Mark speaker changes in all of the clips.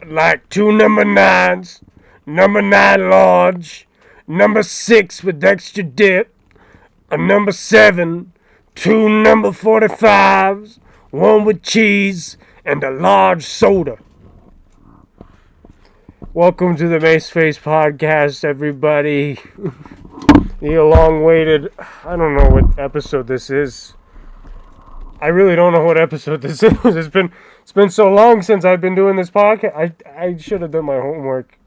Speaker 1: like 2 number 9s, number 9 large, number 6 with extra dip, a number 7, 2 number 45s, 1 with cheese, and a large soda. Welcome to the Mace Face Podcast, everybody. The long-awaited, I don't know what episode this is. I really don't know what episode this is. It's been so long since I've been doing this podcast. I should have done my homework.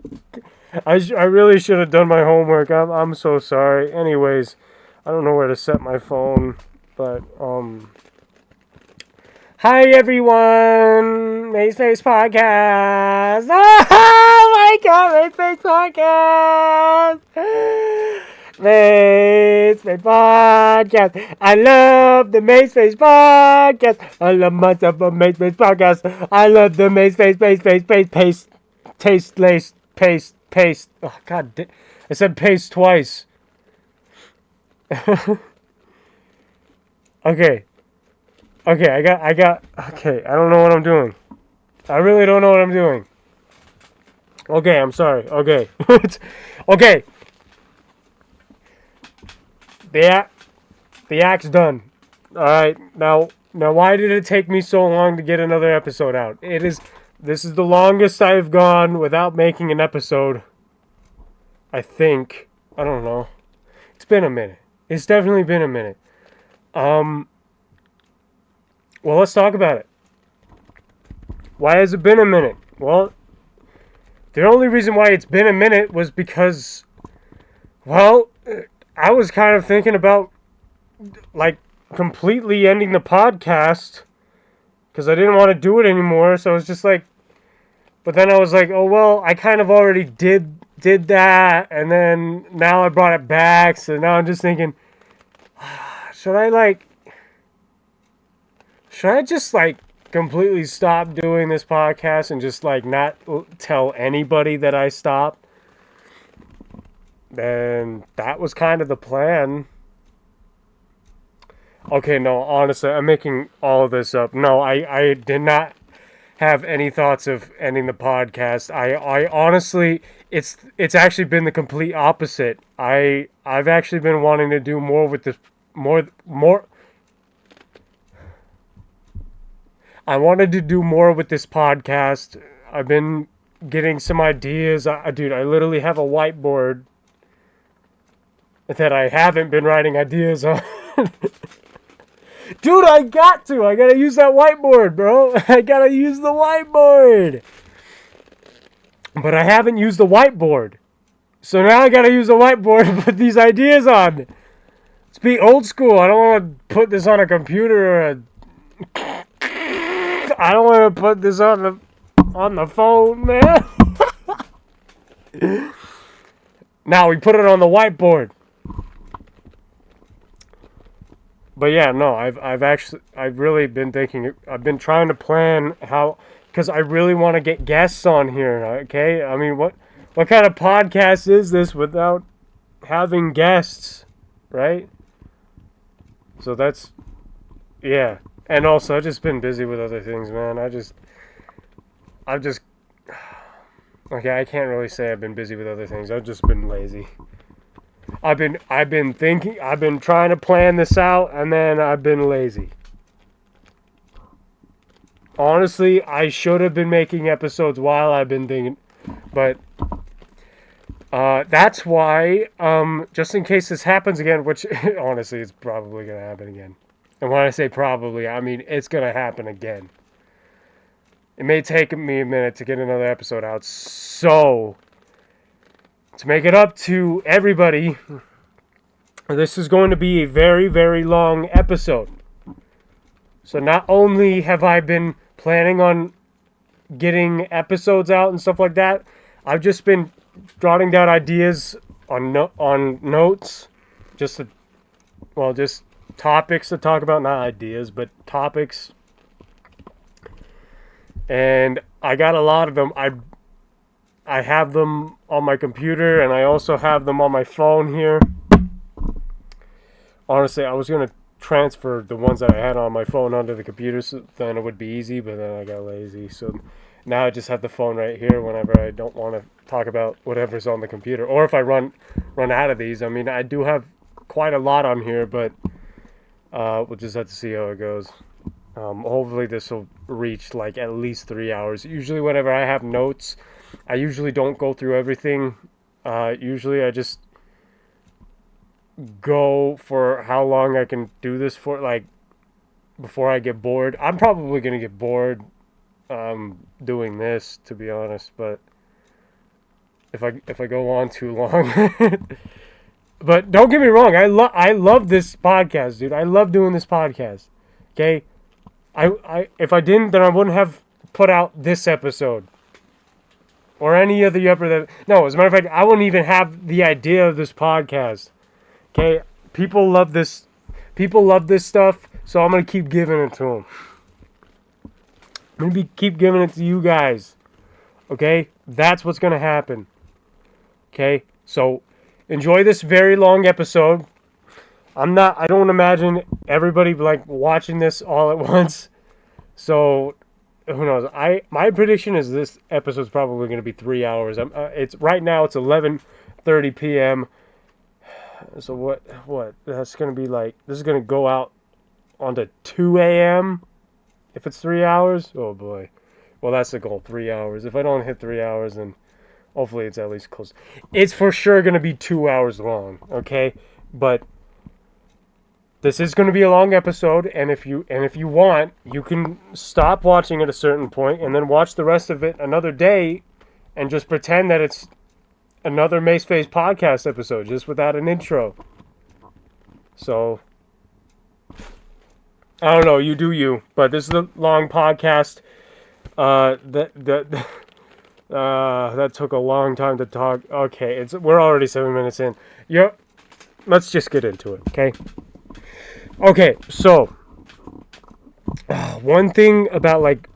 Speaker 1: I really should have done my homework. I'm so sorry. Anyways, I don't know where to set my phone, but hi everyone, Mace Face Podcast. Oh my God, Mace Face Podcast. Mace Face Podcast. I love the Mace Face Podcast. I love myself a Mace Face Podcast. I love the Mace Face paste, taste, lace, paste. Oh God, I said paste twice. Okay, I got. Okay, I don't know what I'm doing. I really don't know what I'm doing. Okay, I'm sorry. Okay, okay. The act's done. All right, now, why did it take me so long to get another episode out? This is the longest I've gone without making an episode. I think. I don't know. It's been a minute. It's definitely been a minute. Well, let's talk about it. Why has it been a minute? Well, the only reason why it's been a minute was because, well, I was kind of thinking about, like, completely ending the podcast because I didn't want to do it anymore. So I was just like, but then I was like, oh, well, I kind of already did that. And then now I brought it back. So now I'm just thinking, should I just, like, completely stop doing this podcast and just, like, not tell anybody that I stopped? And that was kind of the plan. Okay, no, honestly, I'm making all of this up. No, I did not have any thoughts of ending the podcast. I honestly, it's actually been the complete opposite. I've actually been wanting to do more with this, more. I wanted to do more with this podcast. I've been getting some ideas. Dude, I literally have a whiteboard that I haven't been writing ideas on. Dude, I gotta use that whiteboard, bro. I gotta use the whiteboard. But I haven't used the whiteboard. So now I gotta use the whiteboard to put these ideas on. Let's be old school. I don't want to put this on a computer or I don't want to put this on the phone, man. Now we put it on the whiteboard. But yeah, no, I've really been thinking, I've been trying to plan how, because I really want to get guests on here, okay? I mean, what kind of podcast is this without having guests, right? So that's, yeah. And also, I've just been busy with other things, man. I've just, okay, I can't really say I've been busy with other things. I've just been lazy. I've been thinking, I've been trying to plan this out, and then I've been lazy. Honestly, I should have been making episodes while I've been thinking, but that's why, just in case this happens again, which honestly, it's probably going to happen again. And when I say probably, I mean it's going to happen again. It may take me a minute to get another episode out, so to make it up to everybody, this is going to be a very, very long episode. So not only have I been planning on getting episodes out and stuff like that, I've just been jotting down ideas on notes, just topics to talk about, not ideas, but topics. And I got a lot of them. I have them on my computer, and I also have them on my phone here. Honestly, I was going to transfer the ones that I had on my phone onto the computer, so then it would be easy, but then I got lazy. So Now I just have the phone right here whenever I don't want to talk about whatever's on the computer, or if I run out of these. I mean, I do have quite a lot on here, but we'll just have to see how it goes. Hopefully this will reach like at least 3 hours. Usually whenever I have notes, I usually don't go through everything. Usually I just go for how long I can do this for, like, before I get bored. I'm probably going to get bored doing this, to be honest, but if I go on too long. But don't get me wrong, I love this podcast, dude. I love doing this podcast. Okay? I if I didn't, then I wouldn't have put out this episode. Or any other episode. No, as a matter of fact, I wouldn't even have the idea of this podcast. Okay? People love this. People love this stuff, so I'm going to keep giving it to them. I'm going to keep giving it to you guys. Okay? That's what's going to happen. Okay? So, enjoy this very long episode. I don't imagine everybody like watching this all at once. So, who knows? My prediction is this episode's probably going to be 3 hours. It's right now it's 11:30 p.m. So what? That's going to be like, this is going to go out onto 2 a.m. if it's 3 hours. Oh boy. Well, that's the goal, 3 hours. If I don't hit 3 hours, then hopefully it's at least close. It's for sure going to be 2 hours long, okay? But this is going to be a long episode, and if you want, you can stop watching at a certain point and then watch the rest of it another day and just pretend that it's another Mace Face podcast episode, just without an intro. So, I don't know, you do you. But this is a long podcast. That took a long time to talk. Okay, we're already 7 minutes in. Yep. Let's just get into it, okay? Okay, so one thing about like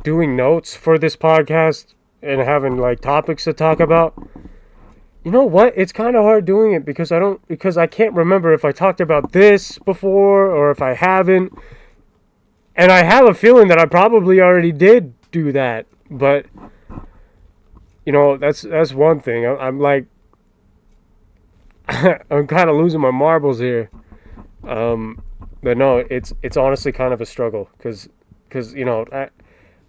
Speaker 1: doing notes for this podcast and having like topics to talk about, you know what? It's kind of hard doing it because I can't remember if I talked about this before or if I haven't. And I have a feeling that I probably already did do that, but you know, that's one thing. I'm like I'm kind of losing my marbles here. But no, it's honestly kind of a struggle because you know,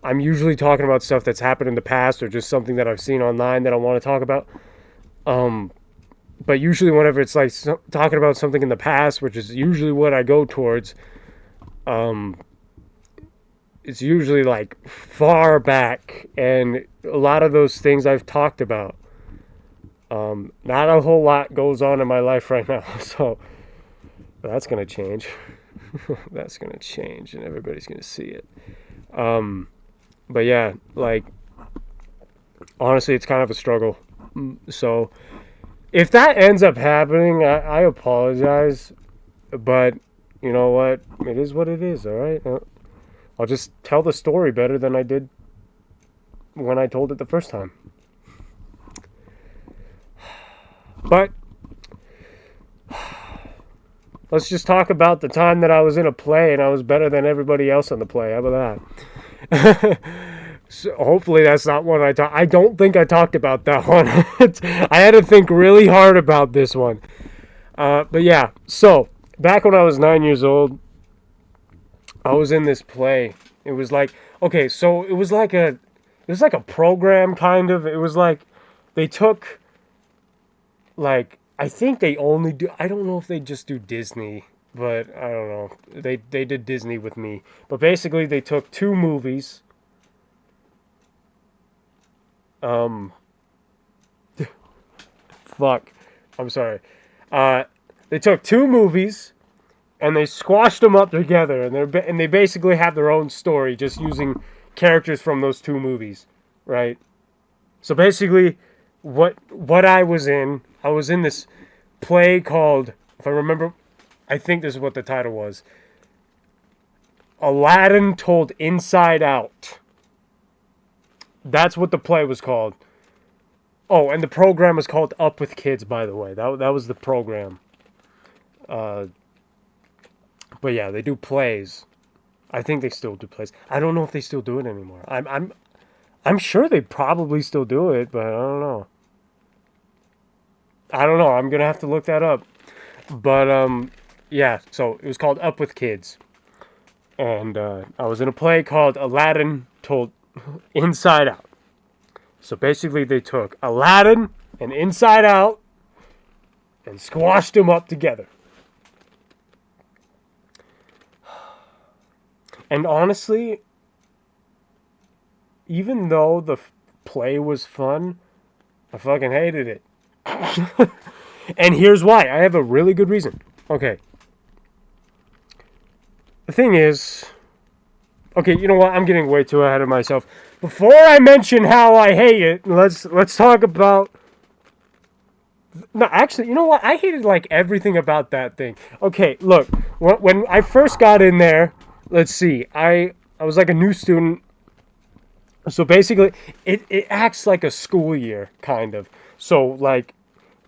Speaker 1: I'm usually talking about stuff that's happened in the past or just something that I've seen online that I want to talk about. But usually whenever it's like talking about something in the past, which is usually what I go towards, it's usually like far back, and a lot of those things I've talked about. Not a whole lot goes on in my life right now, so that's going to change. That's going to change, and everybody's going to see it. But yeah, like, honestly, it's kind of a struggle. So, if that ends up happening, I apologize. But, you know what? It is what it is, alright? I'll just tell the story better than I did when I told it the first time. But let's just talk about the time that I was in a play and I was better than everybody else on the play. How about that? So hopefully that's not one I don't think I talked about that one. I had to think really hard about this one. But yeah, so back when I was 9 years old, I was in this play. It was like, okay, so it was like a program kind of. It was like they took, like, I think they only do, I don't know if they just do Disney, but I don't know. They did Disney with me. But basically they took two movies. Fuck. I'm sorry. They took two movies and they squashed them up together, and they basically have their own story just using characters from those two movies, right? So basically what I was in this play called, if I remember, I think this is what the title was, Aladdin Told Inside Out. That's what the play was called. Oh, and the program was called Up With Kids, by the way. That was the program. But yeah, they do plays. I think they still do plays. I don't know if they still do it anymore. I'm sure they probably still do it, but I don't know. I don't know. I'm gonna have to look that up. But yeah. So it was called Up with Kids, and I was in a play called Aladdin Told Inside Out. So basically, they took Aladdin and Inside Out and squashed them up together. And honestly, even though the play was fun, I fucking hated it. And here's why. I have a really good reason. Okay. The thing is, okay, you know what? I'm getting way too ahead of myself. Before I mention how I hate it, let's talk about. No, actually, you know what? I hated like everything about that thing. Okay, look, when I first got in there, let's see, I was like a new student. So basically, it acts like a school year, kind of. So like,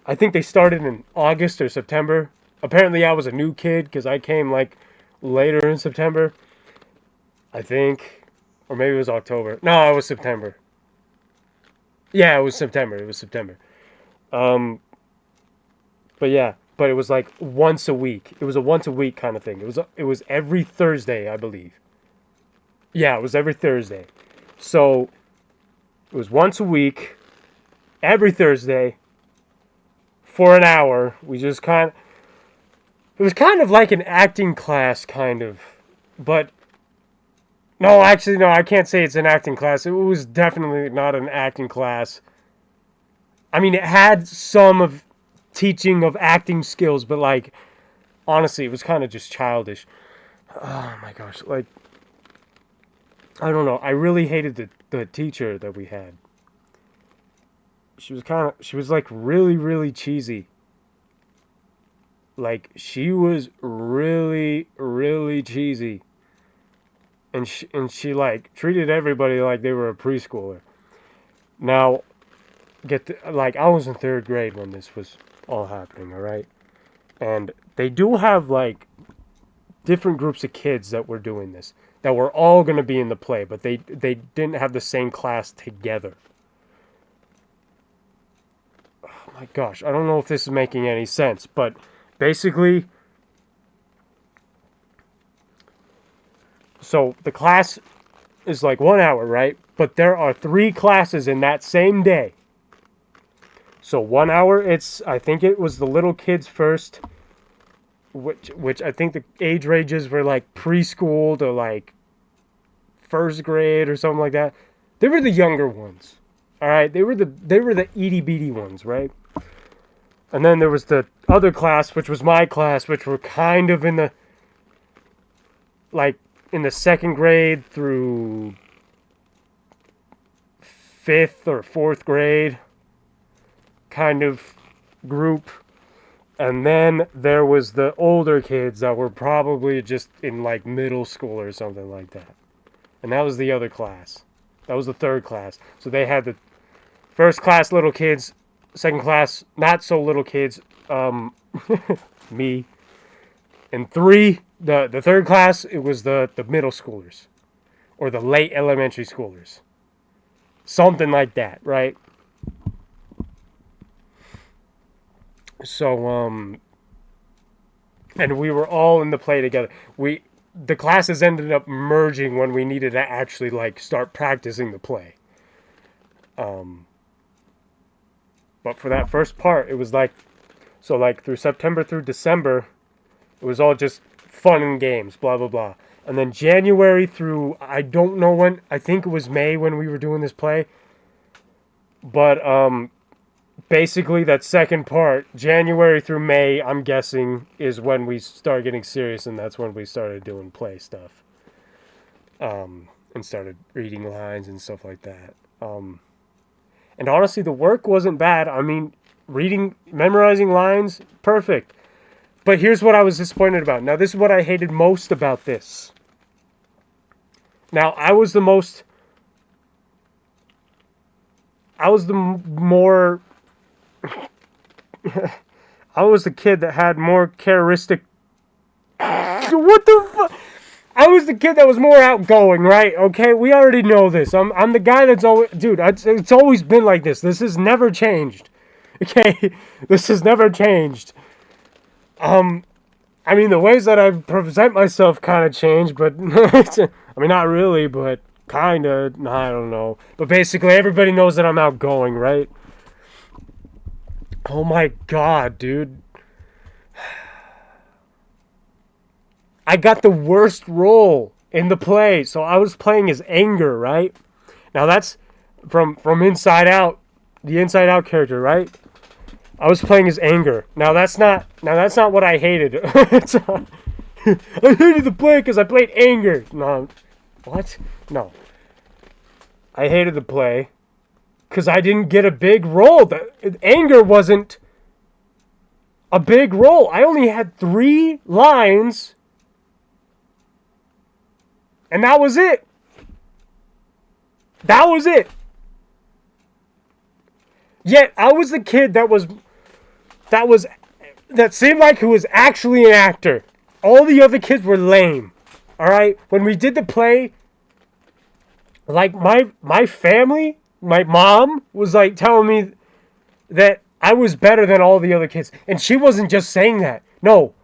Speaker 1: I think they started in August or September. Apparently, I was a new kid because I came like later in September. I think, or maybe it was October. No, it was September. Yeah, it was September. It was September. Um, but yeah, but it was like once a week. It was a once a week kind of thing. It was every Thursday, I believe. Yeah, it was every Thursday. So it was once a week, every Thursday, for an hour. It was kind of like an acting class, kind of. But, no, actually, no, I can't say it's an acting class. It was definitely not an acting class. I mean, it had some of teaching of acting skills, but, like, honestly, it was kind of just childish. Oh, my gosh. Like, I don't know. I really hated the teacher that we had. She was, like, really, really cheesy. Like, she was really, really cheesy. And she like treated everybody like they were a preschooler. Now, like I was in third grade when this was all happening, all right? And they do have like different groups of kids that were doing this, that were all going to be in the play, but they didn't have the same class together. Oh my gosh, I don't know if this is making any sense, but basically, so the class is like 1 hour, right? But there are 3 classes in that same day. So 1 hour, I think it was the little kids first, which I think the age ranges were like preschool to like first grade or something like that. They were the younger ones. All right, they were the itty bitty ones, right? And then there was the other class, which was my class, which were kind of in the second grade through 5th or 4th grade kind of group. And then there was the older kids that were probably just in like middle school or something like that. And that was the other class. That was the third class. So they had the first class little kids, second class not so little kids, me. And the third class, it was the middle schoolers. Or the late elementary schoolers. Something like that, right? So, and we were all in the play together. The classes ended up merging when we needed to actually, like, start practicing the play. But for that first part, it was like, so like through September through December, it was all just fun and games, blah, blah, blah. And then January through, I don't know when, I think it was May when we were doing this play. But, basically that second part, January through May, I'm guessing, is when we start getting serious, and that's when we started doing play stuff. And started reading lines and stuff like that. And honestly, the work wasn't bad. I mean, memorizing lines, perfect. But here's what I was disappointed about. Now, this is what I hated most about this. Now, I was the more... I was the kid that had more characteristic... What the fuck? I was the kid that was more outgoing, right? Okay, we already know this. I'm the guy that's always... Dude, it's always been like this. This has never changed. Okay? This has never changed. I mean, the ways that I present myself kind of change, but... I mean, not really, but kind of. I don't know. But basically, everybody knows that I'm outgoing, right? Oh my god, dude. I got the worst role in the play. So I was playing as Anger, right? Now that's from Inside Out, the Inside Out character, right? I was playing as Anger. Now that's not what I hated. I hated the play because I played Anger. No, what? No. I hated the play because I didn't get a big role. Anger wasn't a big role. I only had 3 lines. And that was it. That was it. Yet I was the kid that seemed like who was actually an actor. All the other kids were lame. All right? When we did the play, like my family, my mom was like telling me that I was better than all the other kids. And she wasn't just saying that. No.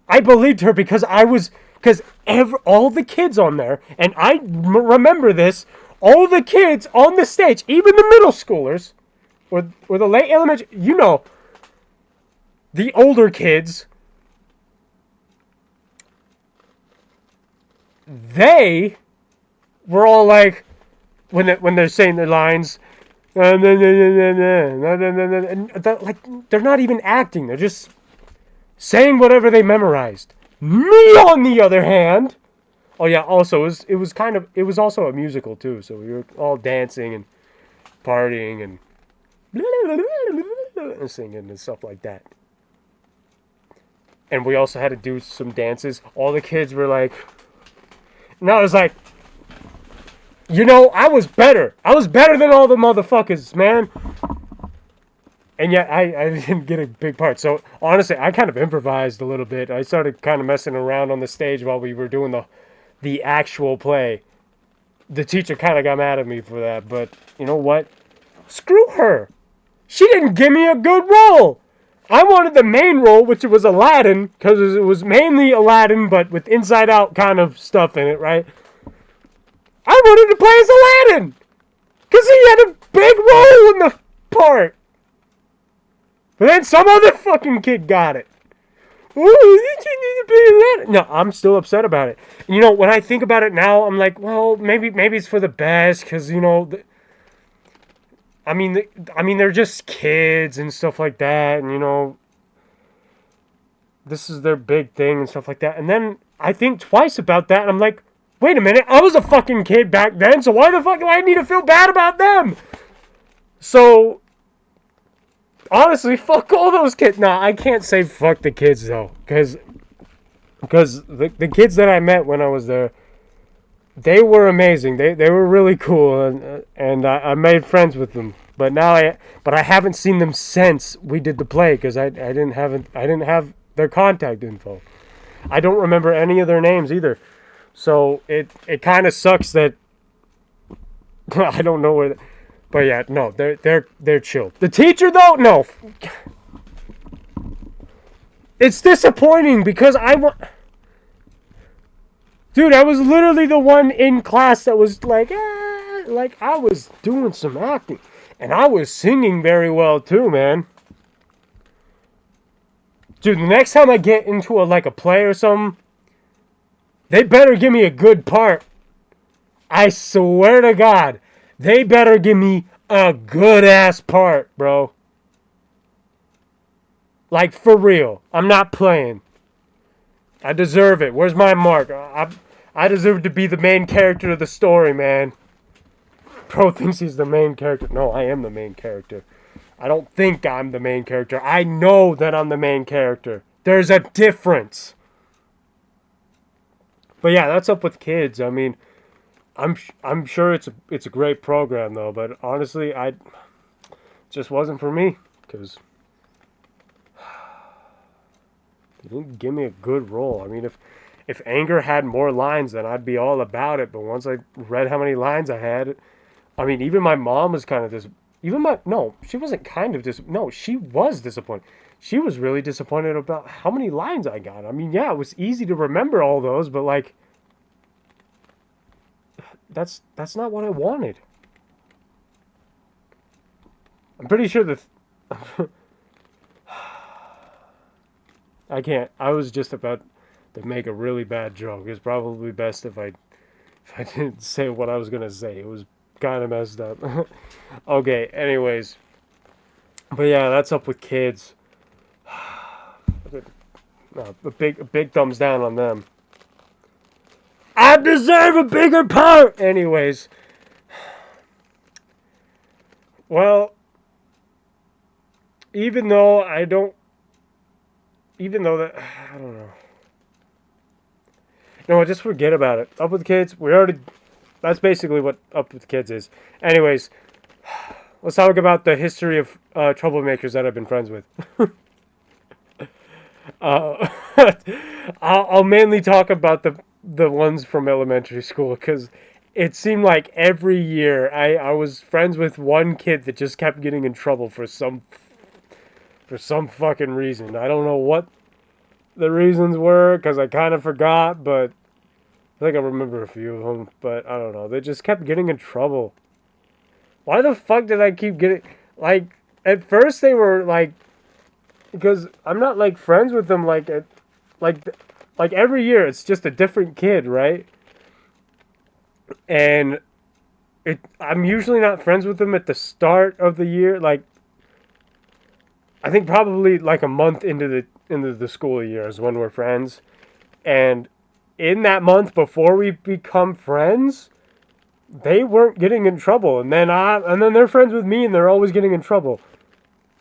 Speaker 1: I believed her because all the kids on there, and I remember this, all the kids on the stage, even the middle schoolers, or the late elementary, you know, the older kids, they were all like, when they're saying their lines, and like, they're not even acting, they're just saying whatever they memorized. Me, on the other hand, oh yeah, also it was also a musical too, so we were all dancing and partying and singing and stuff like that. And we also had to do some dances. All the kids were like, and I was like, you know, I was better. I was better than all the motherfuckers, man. And yet, I didn't get a big part. So, honestly, I kind of improvised a little bit. I started kind of messing around on the stage while we were doing the actual play. The teacher kind of got mad at me for that. But, you know what? Screw her. She didn't give me a good role. I wanted the main role, which was Aladdin. Because it was mainly Aladdin, but with Inside Out kind of stuff in it, right? I wanted to play as Aladdin. Because he had a big role in the part. But then some other fucking kid got it. No, I'm still upset about it. And, you know, when I think about it now, I'm like, well, maybe it's for the best, because, you know, I mean, they're just kids and stuff like that, and, you know, this is their big thing and stuff like that. And then I think twice about that, and I'm like, wait a minute, I was a fucking kid back then, so why the fuck do I need to feel bad about them? So, honestly, fuck all those kids. Nah, I can't say fuck the kids, though. Because the kids that I met when I was there, they were amazing. They were really cool, and I made friends with them. But I haven't seen them since we did the play, because I didn't have their contact info. I don't remember any of their names either. So it kind of sucks that I don't know where. But yeah, no, they're chill. The teacher though, no. It's disappointing because dude, I was literally the one in class that was like I was doing some acting, and I was singing very well too, man. Dude, the next time I get into a play or something, they better give me a good part. I swear to God. They better give me a good-ass part, bro. Like, for real. I'm not playing. I deserve it. Where's my mark? I deserve to be the main character of the story, man. Bro thinks he's the main character. No, I am the main character. I don't think I'm the main character. I know that I'm the main character. There's a difference. But yeah, that's up with kids. I mean, I'm sure it's a great program though, but honestly, it just wasn't for me because they didn't give me a good role. I mean, if anger had more lines, then I'd be all about it. But once I read how many lines I had, I mean, even my mom was kind of no, she wasn't kind of no, she was disappointed. She was really disappointed about how many lines I got. I mean, yeah, it was easy to remember all those, but like, that's not what I wanted. I'm pretty sure I can't. I was just about to make a really bad joke. It's probably best if I didn't say what I was gonna say. It was kind of messed up. Okay. Anyways, but yeah, that's up with kids. A big thumbs down on them. I deserve a bigger part. Anyways, well, even though that I don't know. No, just forget about it. Up with kids. That's basically what up with kids is. Anyways, let's talk about the history of troublemakers that I've been friends with. uh, I'll mainly talk about the ones from elementary school because it seemed like every year I was friends with one kid that just kept getting in trouble for some fucking reason. I don't know what the reasons were because I kind of forgot, but I think I remember a few of them, but I don't know. They just kept getting in trouble. Why the fuck did I keep getting... Like, at first they were, like... Because I'm not, like, friends with them, like every year it's just a different kid, right? And I'm usually not friends with them at the start of the year. Like, I think probably, like, a month into the school year is when we're friends. And in that month before we become friends, they weren't getting in trouble, and then they're friends with me, and they're always getting in trouble.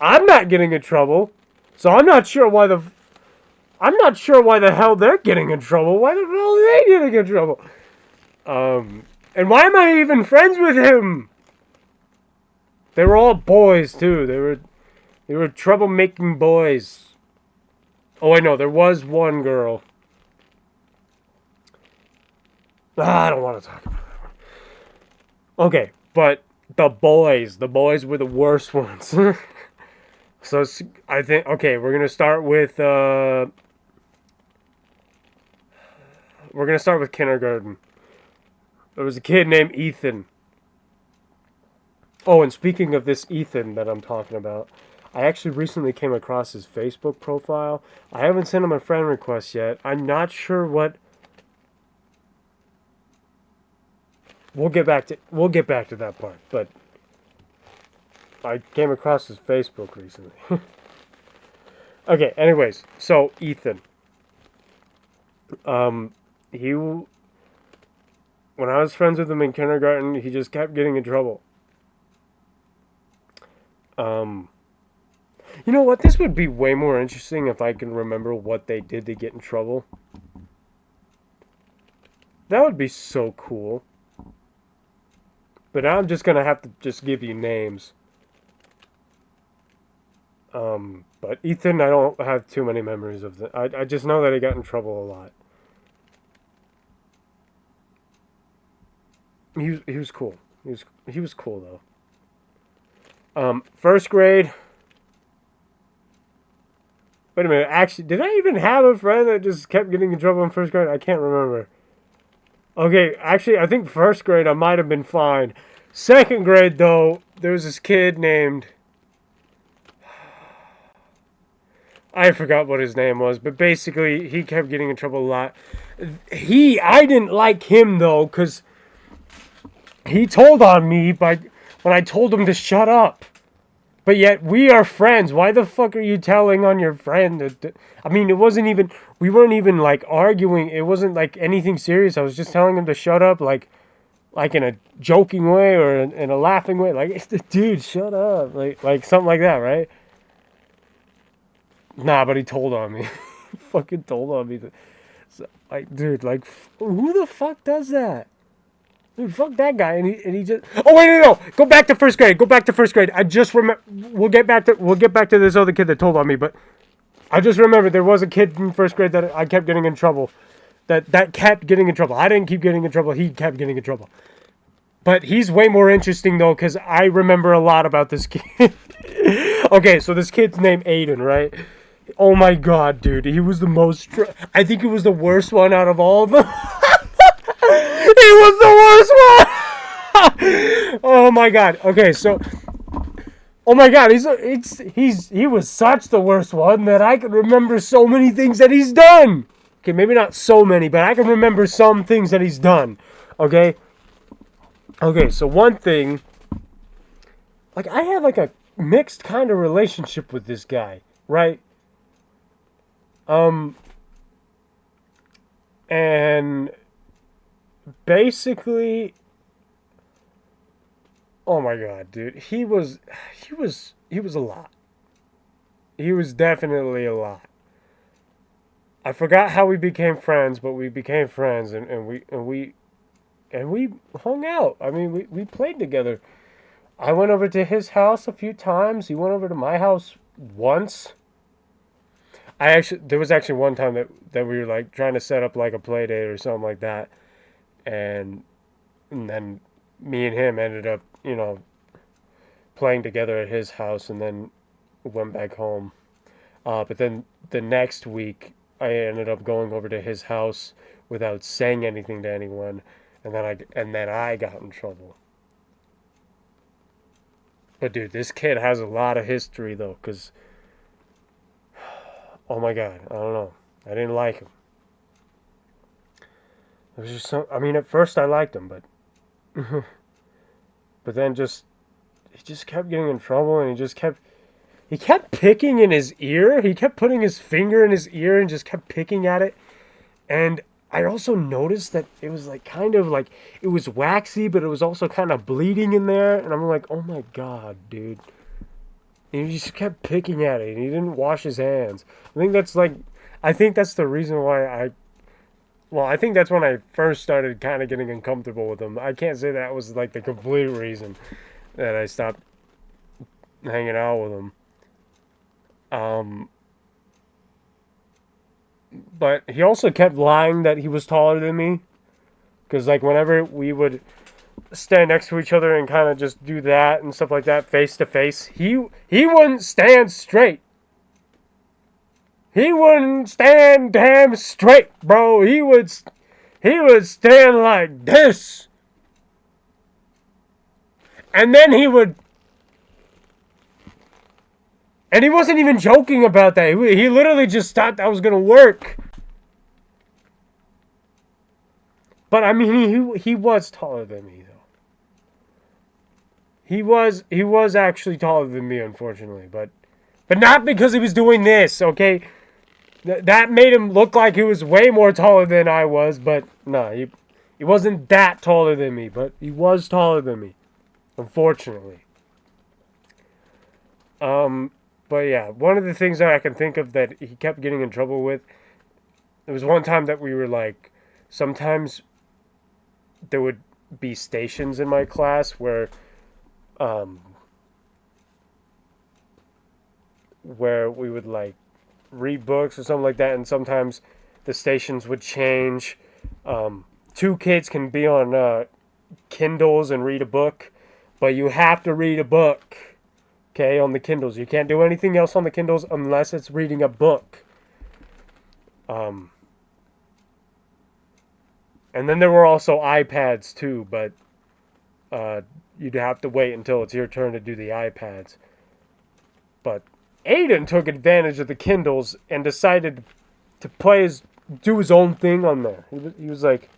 Speaker 1: I'm not getting in trouble, so I'm not sure why the hell they're getting in trouble. Why the hell are they getting in trouble? And why am I even friends with him? They were all boys too. They were troublemaking boys. Oh, I know there was one girl. I don't want to talk about it. Okay, but the boys were the worst ones. So I think, okay, we're gonna start with kindergarten. There was a kid named Ethan. Oh, and speaking of this Ethan that I'm talking about, I actually recently came across his Facebook profile. I haven't sent him a friend request yet. I'm not sure what. We'll get back to that part, but I came across his Facebook recently. Okay, anyways, so Ethan. When I was friends with him in kindergarten, he just kept getting in trouble. You know what? This would be way more interesting if I can remember what they did to get in trouble. That would be so cool. But now I'm just going to have to just give you names. But Ethan, I don't have too many memories of that. I just know that he got in trouble a lot. He was cool. He was cool though. First grade. Wait a minute. Actually, did I even have a friend that just kept getting in trouble in first grade? I can't remember. Okay, actually, I think first grade I might have been fine. Second grade, though, there was this kid named... I forgot what his name was, but basically, he kept getting in trouble a lot. I didn't like him, though, because he told on me when I told him to shut up. But yet, we are friends. Why the fuck are you telling on your friend? I mean, we weren't even, like, arguing. It wasn't, like, anything serious. I was just telling him to shut up, like in a joking way or in a laughing way. Like, dude, shut up. Like something like that, right? Nah, but he told on me. He fucking told on me. Like, dude, like, who the fuck does that? Dude, fuck that guy. And he just... Oh, wait, no. Go back to first grade. I just remember... We'll get back to this other kid that told on me, but I just remembered there was a kid in first grade that I kept getting in trouble. that kept getting in trouble. I didn't keep getting in trouble. He kept getting in trouble. But he's way more interesting, though, because I remember a lot about this kid. Okay, so this kid's named Aiden, right? Oh, my God, dude. He was the most... I think he was the worst one out of all of them. He was the worst one! Oh, my God. Okay, so... Oh, my God. He was such the worst one that I can remember so many things that he's done. Okay, maybe not so many, but I can remember some things that he's done. Okay? Okay, so one thing, like, I have, like, a mixed kind of relationship with this guy, right? And basically, oh my God, dude, he was a lot. He was definitely a lot. I forgot how we became friends, but we became friends, and we hung out. I mean, we played together. I went over to his house a few times. He went over to my house once. There was actually one time that we were like trying to set up like a play date or something like that, and then me and him ended up, playing together at his house, and then went back home. But then the next week, I ended up going over to his house without saying anything to anyone, and then I got in trouble. But dude, this kid has a lot of history though, cause oh my God, I don't know, I didn't like him. It was just I mean, at first I liked him, but but then he just kept getting in trouble, and he kept picking in his ear. He kept putting his finger in his ear and just kept picking at it. And I also noticed that it was like kind of like, it was waxy, but it was also kind of bleeding in there. And I'm like, oh my God, dude. And he just kept picking at it, and he didn't wash his hands. I think that's the reason why I think that's when I first started kind of getting uncomfortable with him. I can't say that was like the complete reason that I stopped hanging out with him. But he also kept lying that he was taller than me. Because, like, whenever we would stand next to each other and kind of just do that and stuff like that, face to face, he wouldn't stand straight. He wouldn't stand damn straight, bro. He would stand like this. And then he would... And he wasn't even joking about that. He literally just thought that was going to work. But, I mean, he was taller than me, though. He was actually taller than me, unfortunately. But not because he was doing this, okay? That made him look like he was way more taller than I was. But, no, he wasn't that taller than me. But he was taller than me, unfortunately. But yeah, one of the things that I can think of that he kept getting in trouble with, there was one time that we were like, sometimes there would be stations in my class where we would like read books or something like that, and sometimes the stations would change. Two kids can be on Kindles and read a book, but you have to read a book. Okay, on the Kindles. You can't do anything else on the Kindles unless it's reading a book. And then there were also iPads too, but you'd have to wait until it's your turn to do the iPads. But Aiden took advantage of the Kindles and decided to do his own thing on there. He was like,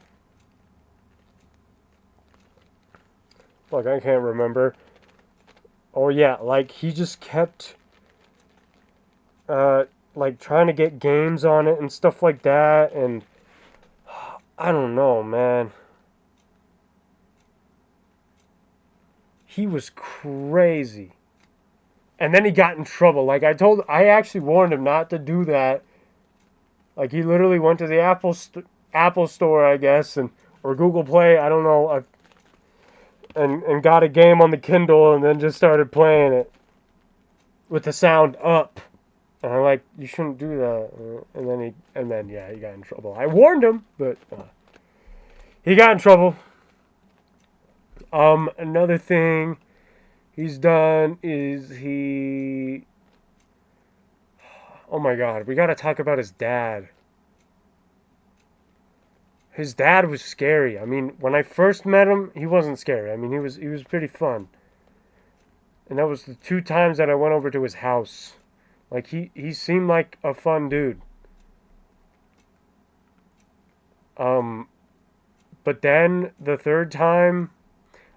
Speaker 1: look, I can't remember. Oh yeah, like he just kept like trying to get games on it and stuff like that, and I don't know, man. He was crazy. And then he got in trouble. Like I actually warned him not to do that. Like he literally went to the Apple store, I guess, or Google Play, I don't know. And got a game on the Kindle and then just started playing it with the sound up. And I'm like, you shouldn't do that. And then yeah, he got in trouble. I warned him, but he got in trouble. Another thing he's done is oh my god, we gotta talk about his dad. His dad was scary. I mean, when I first met him, he wasn't scary. I mean, he was pretty fun. And that was the two times that I went over to his house. Like he seemed like a fun dude. Um, but then the third time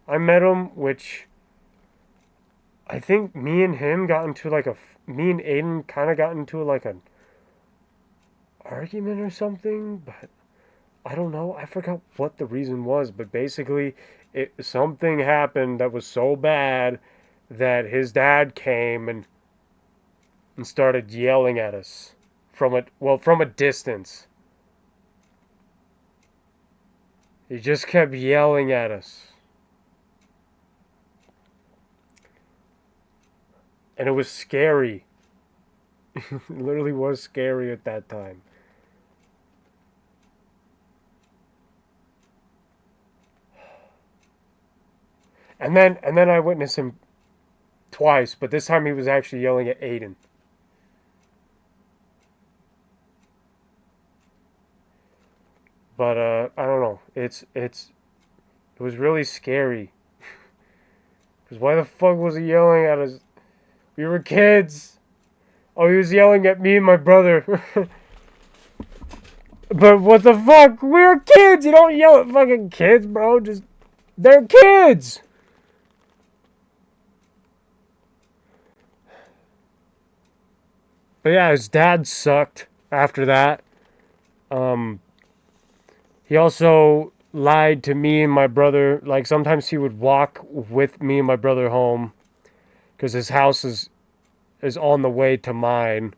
Speaker 1: I met him, which I think me and him got into like me and Aiden kind of got into like an argument or something, but I don't know. I forgot what the reason was, but basically something happened that was so bad that his dad came and started yelling at us from a distance. He just kept yelling at us. And it was scary. It literally was scary at that time. And then I witnessed him twice, but this time he was actually yelling at Aiden. But I don't know. It was really scary. Because why the fuck was he yelling at us? We were kids. Oh, he was yelling at me and my brother. But what the fuck? We're kids. You don't yell at fucking kids, bro. They're kids. But yeah, his dad sucked after that. Um, he also lied to me and my brother. Like sometimes he would walk with me and my brother home because his house is on the way to mine.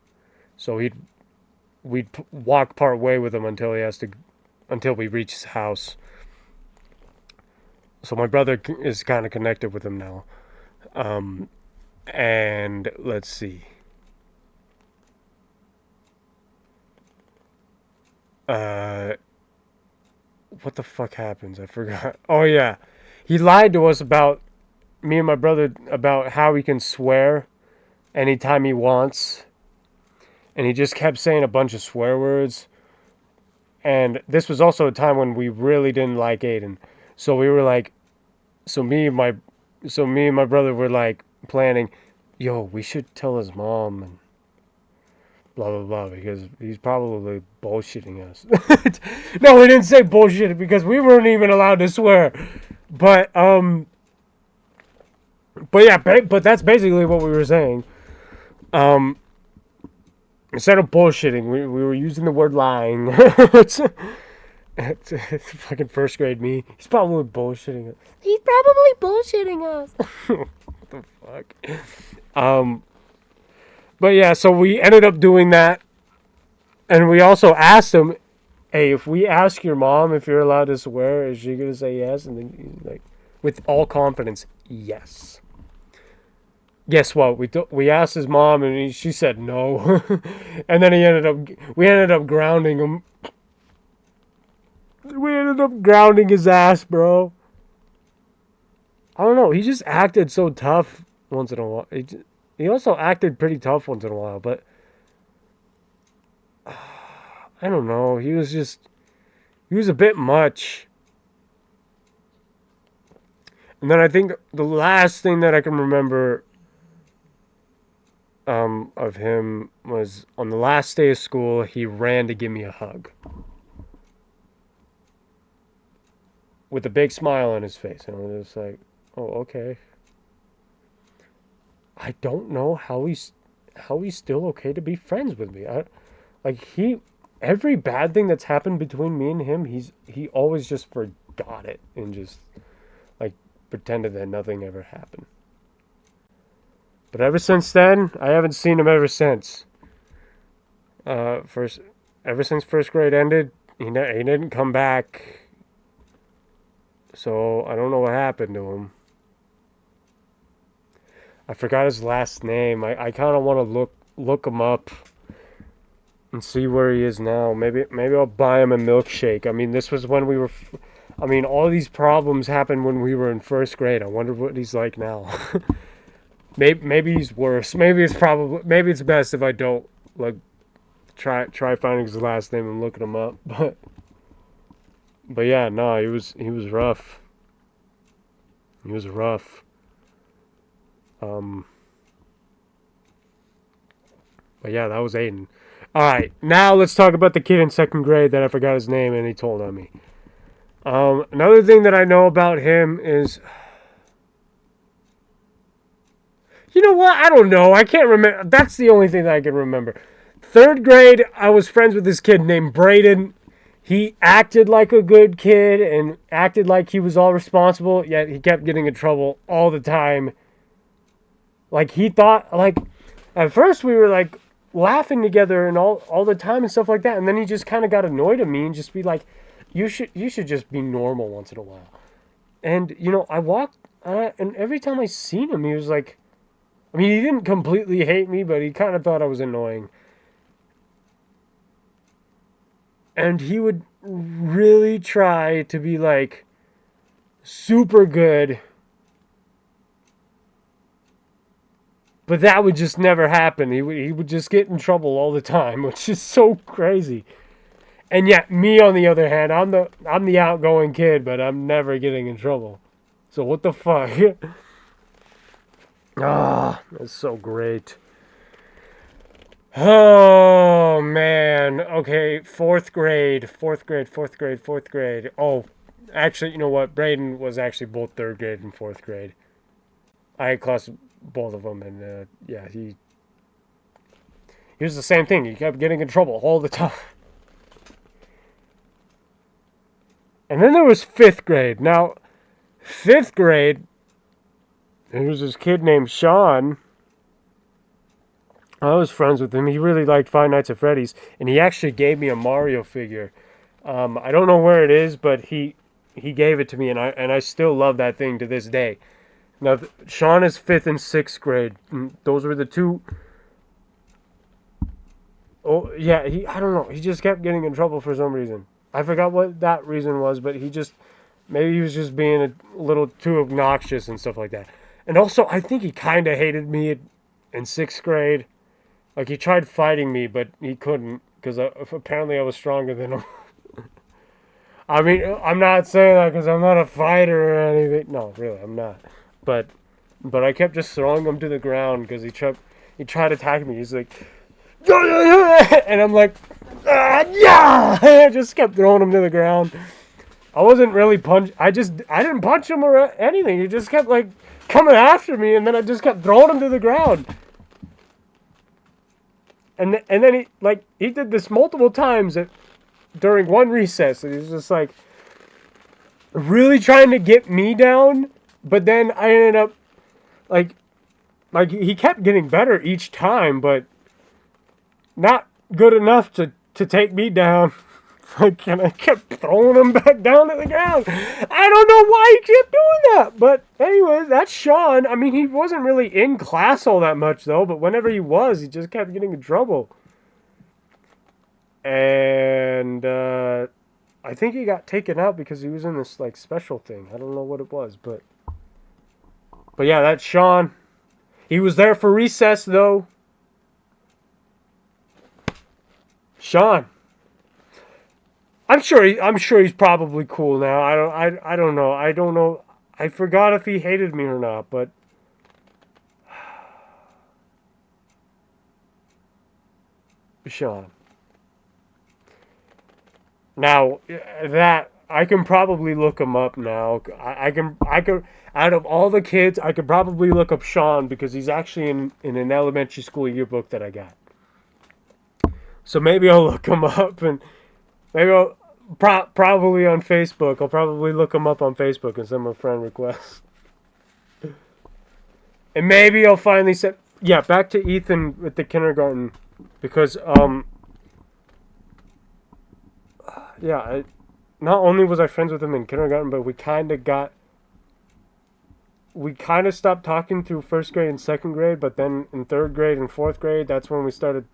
Speaker 1: So we'd walk part way with him until we reach his house. So my brother is kind of connected with him now. And let's see. What the fuck happens? I forgot. Oh yeah, he lied to us about me and my brother about how he can swear anytime he wants, and he just kept saying a bunch of swear words. And this was also a time when we really didn't like Aiden, so we were like, so me and my, so me and my brother were like planning, yo, we should tell his mom and blah blah blah because he's probably bullshitting us. No, we didn't say bullshit because we weren't even allowed to swear. But but yeah, but that's basically what we were saying. Um, Instead of bullshitting, we were using the word lying. It's fucking first grade me. He's probably bullshitting us. He's probably bullshitting us. What the fuck? But yeah, so we ended up doing that, and we also asked him, "Hey, if we ask your mom if you're allowed to swear, is she gonna say yes?" And then he's like, with all confidence, yes. Guess what? We asked his mom, and she said no, and then we ended up grounding him. We ended up grounding his ass, bro. I don't know. He just acted so tough once in a while. He also acted pretty tough once in a while, but I don't know. He was a bit much. And then I think the last thing that I can remember of him was on the last day of school, he ran to give me a hug with a big smile on his face. And I was just like, oh, okay. I don't know how he's still okay to be friends with me. Every bad thing that's happened between me and him, he always just forgot it and just like pretended that nothing ever happened. But ever since then, I haven't seen him ever since. First, ever since first grade ended, he didn't come back. So I don't know what happened to him. I forgot his last name. I kind of want to look look him up and see where he is now. Maybe I'll buy him a milkshake. I mean, this was when we were. I mean, all these problems happened when we were in first grade. I wonder what he's like now. Maybe he's worse. Maybe it's best if I don't like try finding his last name and looking him up. But yeah, no, he was rough. He was rough. But yeah, that was Aiden. Alright, now let's talk about the kid in second grade that I forgot his name and he told on me. Another thing that I know about him is... You know what? I don't know. I can't remember. That's the only thing that I can remember. Third grade, I was friends with this kid named Braden. He acted like a good kid and acted like he was all responsible, yet he kept getting in trouble all the time. Like, he thought, like, at first we were, like, laughing together and all the time and stuff like that, and then he just kind of got annoyed at me and just be like, you should just be normal once in a while. And, you know, I walked, and every time I seen him, he was like, I mean, he didn't completely hate me, but he kind of thought I was annoying. And he would really try to be, like, super good. But that would just never happen. He would just get in trouble all the time, which is so crazy. And yet, me, on the other hand, I'm the outgoing kid, but I'm never getting in trouble. So what the fuck? That's so great. Oh, man. Okay, fourth grade. Oh, actually, you know what? Braden was actually both third grade and fourth grade. I had class both of them, and yeah, he was the same thing. He kept getting in trouble all the time. And then there was fifth grade. Now, fifth grade, there was this kid named Sean. I was friends with him. He really liked Five Nights at Freddy's, and he actually gave me a Mario figure. I don't know where it is, but he gave it to me, and I still love that thing to this day. Now, Sean is 5th and 6th grade. Those were the two. Oh, yeah, I don't know. He just kept getting in trouble for some reason. I forgot what that reason was, but maybe he was just being a little too obnoxious and stuff like that. And also, I think he kind of hated me in 6th grade. Like, he tried fighting me, but he couldn't, because apparently I was stronger than him. I mean, I'm not saying that because I'm not a fighter or anything. No, really, I'm not. But I kept just throwing him to the ground because he tried attacking me. He's like, and I'm like, yeah! I just kept throwing him to the ground. I wasn't really I didn't punch him or anything. He just kept like coming after me, and then I just kept throwing him to the ground. And then he did this multiple times during one recess, and he's just like really trying to get me down. But then I ended up, like he kept getting better each time, but not good enough to take me down. And I kept throwing him back down to the ground. I don't know why he kept doing that. But anyways, that's Sean. I mean, he wasn't really in class all that much, though. But whenever he was, he just kept getting in trouble. And I think he got taken out because he was in this, like, special thing. I don't know what it was, but yeah, that's Sean. He was there for recess, though. Sean. I'm sure he's probably cool now. I don't know. I forgot if he hated me or not, but Sean. Now that I can probably look him up now. I can out of all the kids, I could probably look up Sean because he's actually in an elementary school yearbook that I got. So maybe I'll look him up, and maybe I'll probably on Facebook. I'll probably look him up on Facebook and send him a friend request. And maybe I'll finally set... Yeah, back to Ethan with the kindergarten. Because, not only was I friends with him in kindergarten, but we kind of got... we kind of stopped talking through first grade and second grade, but then in third grade and fourth grade, that's when we started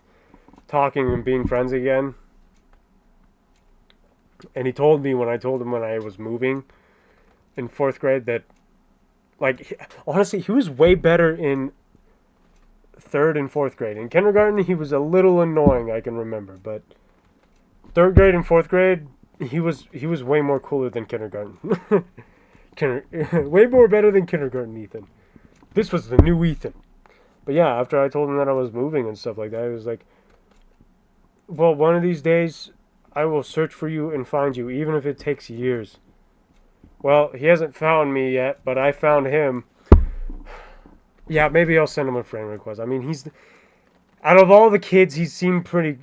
Speaker 1: talking and being friends again. And he told me when I told him when I was moving in fourth grade that, like, honestly, he was way better in third and fourth grade. In kindergarten, he was a little annoying, I can remember, but third grade and fourth grade, he was way more cooler than kindergarten. Way more better than kindergarten Ethan. This was the new Ethan. But yeah, after I told him that I was moving and stuff like that, he was like, well, one of these days, I will search for you and find you, even if it takes years. Well, he hasn't found me yet, but I found him. Yeah, maybe I'll send him a friend request. I mean, he's out of all the kids, he seemed pretty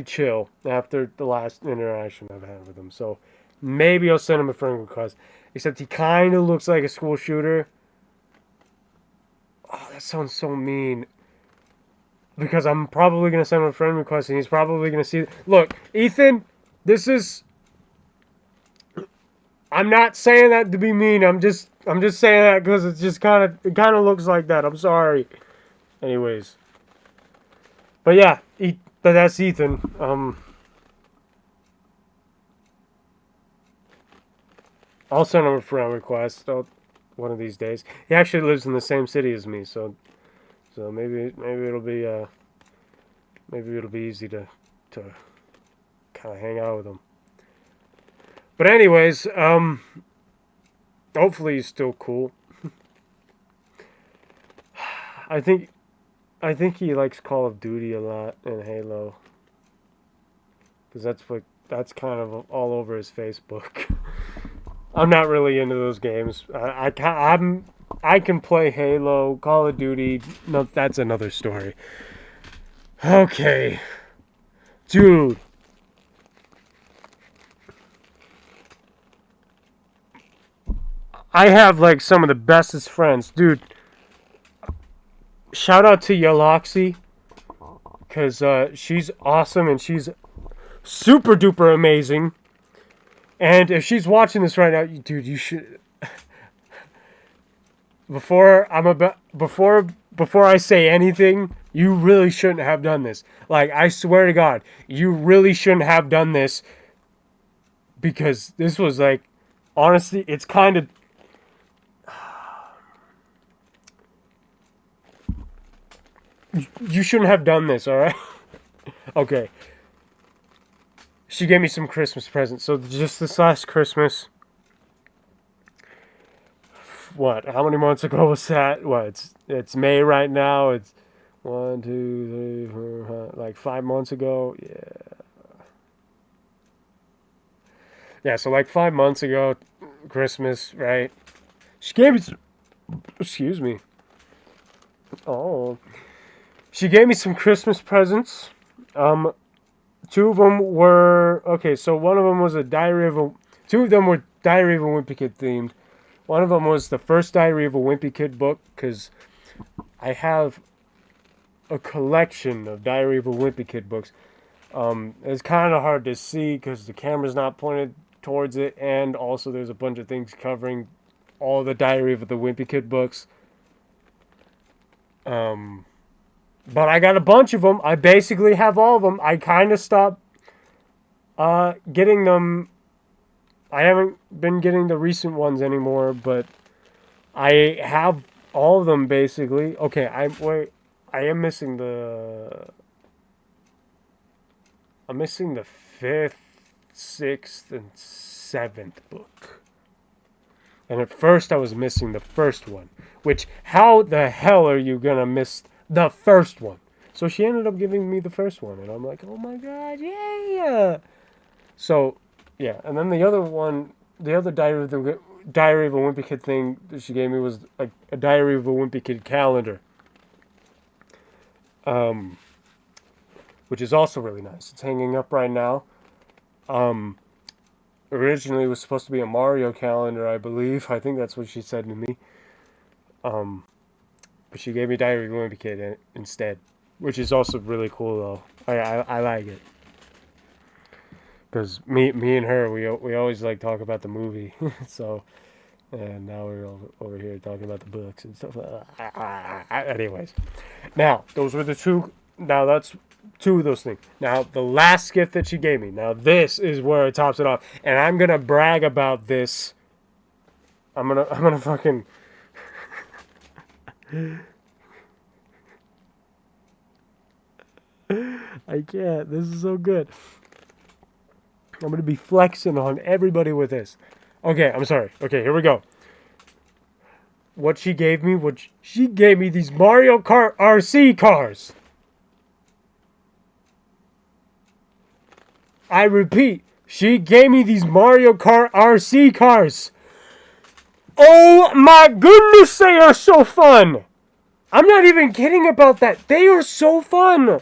Speaker 1: chill after the last interaction I've had with him. So maybe I'll send him a friend request. Except he kind of looks like a school shooter. Oh, that sounds so mean. Because I'm probably going to send him a friend request and he's probably going to see... Look, Ethan, this is... I'm not saying that to be mean. I'm just saying that because it's just kind of looks like that. I'm sorry. Anyways. But yeah, but that's Ethan. I'll send him a friend request one of these days. He actually lives in the same city as me, so maybe it'll be easy to kind of hang out with him. But anyways, hopefully he's still cool. I think he likes Call of Duty a lot and Halo, because that's kind of all over his Facebook. I'm not really into those games. I can play Halo, Call of Duty. No, that's another story. Okay, dude. I have like some of the bestest friends, dude. Shout out to Yaloxy, because she's awesome and she's super duper amazing. And if she's watching this right now, dude, you should. Before I say anything, you really shouldn't have done this. Like, I swear to God, you really shouldn't have done this, because this was like, honestly, it's kind of. You shouldn't have done this, alright? Okay. She gave me some Christmas presents. So just this last Christmas. What? How many months ago was that? What? It's May right now. It's 1, 2, 3, 4, like 5 months ago. Yeah. Yeah, so like 5 months ago, Christmas, right? She gave me some, excuse me. Oh. She gave me some Christmas presents. Two of them were... Okay, so one of them was a Diary of a... Two of them were Diary of a Wimpy Kid themed. One of them was the first Diary of a Wimpy Kid book, because I have a collection of Diary of a Wimpy Kid books. It's kind of hard to see because the camera's not pointed towards it, and also there's a bunch of things covering all the Diary of the Wimpy Kid books. But I got a bunch of them. I basically have all of them. I kind of stopped getting them. I haven't been getting the recent ones anymore, but I have all of them basically. Okay, I am missing the... I'm missing the 5th, 6th, and 7th book. And at first I was missing the first one. Which, how the hell are you gonna miss the first one? So she ended up giving me the first one. And I'm like, oh my god, yeah! So, yeah. And then the other one, the other Diary of a Wimpy Kid thing that she gave me was like a Diary of a Wimpy Kid calendar. Which is also really nice. It's hanging up right now. Originally it was supposed to be a Mario calendar, I believe. I think that's what she said to me. But she gave me Diary of a Wimpy Kid instead, which is also really cool though. I like it. Because me and her, we always like talk about the movie. So And now we're over here talking about the books and stuff. Anyways, now those were the two. Now that's two of those things. Now the last gift that she gave me. Now this is where it tops it off, and I'm gonna brag about this. I'm gonna fucking. I can't. This is so good. I'm gonna be flexing on everybody with this. Okay, I'm sorry. Okay, here we go. What she gave me, she gave me these Mario Kart RC cars. I repeat, she gave me these Mario Kart RC cars. Oh my goodness, they are so fun. I'm not even kidding about that. They are so fun.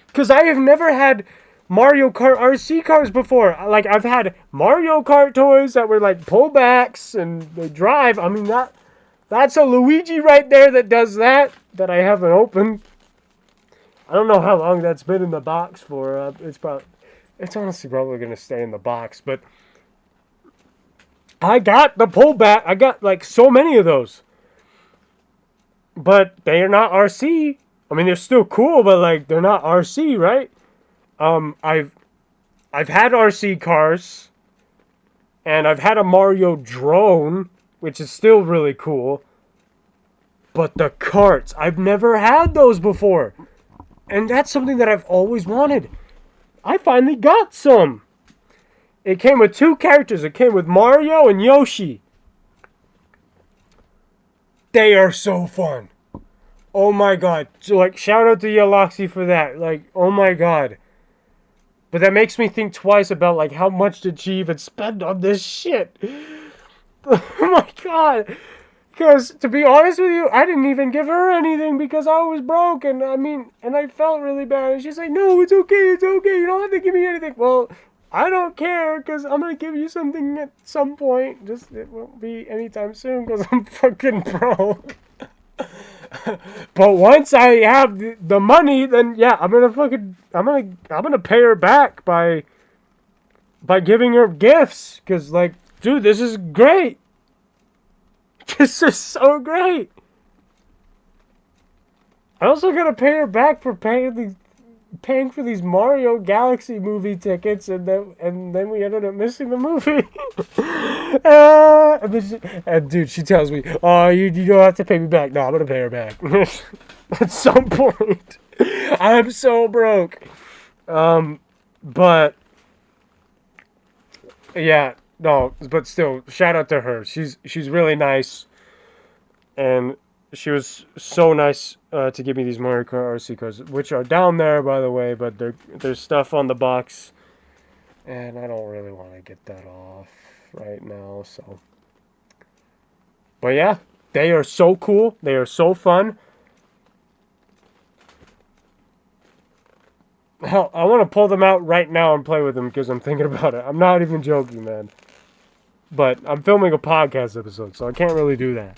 Speaker 1: Because I have never had Mario Kart RC cars before. Like, I've had Mario Kart toys that were like pullbacks and they drive. I mean, that's a Luigi right there that does that I haven't opened. I don't know how long that's been in the box for. It's honestly probably going to stay in the box. But I got the pullback. I got like so many of those. But they are not RC. I mean, they're still cool, but like they're not RC, right? I've had RC cars, and I've had a Mario drone, which is still really cool. But the karts, I've never had those before, and that's something that I've always wanted. I finally got some. It came with two characters. It came with Mario and Yoshi. They are so fun. Oh my god. So, like, shout out to Yaloxy for that. Like, oh my god. But that makes me think twice about, like, how much did she even spend on this shit? Oh my god. Because, to be honest with you, I didn't even give her anything because I was broke. And, and I felt really bad. And she's like, no, it's okay, it's okay. You don't have to give me anything. Well, I don't care because I'm going to give you something at some point. Just, it won't be anytime soon because I'm fucking broke. But once I have the money, then yeah, I'm gonna pay her back by giving her gifts. Cause like, dude, this is great. This is so great. I also gotta pay her back for paying for these Mario Galaxy movie tickets, and then we ended up missing the movie. And dude, she tells me, "Oh, you don't have to pay me back." No, I'm gonna pay her back at some point. I'm so broke. But yeah, no, but still, shout out to her. She's really nice, and she was so nice to give me these Mario Kart RC cars, which are down there, by the way, but there's stuff on the box, and I don't really want to get that off right now, so. But yeah, they are so cool. They are so fun. Hell, I want to pull them out right now and play with them because I'm thinking about it. I'm not even joking, man. But I'm filming a podcast episode, so I can't really do that.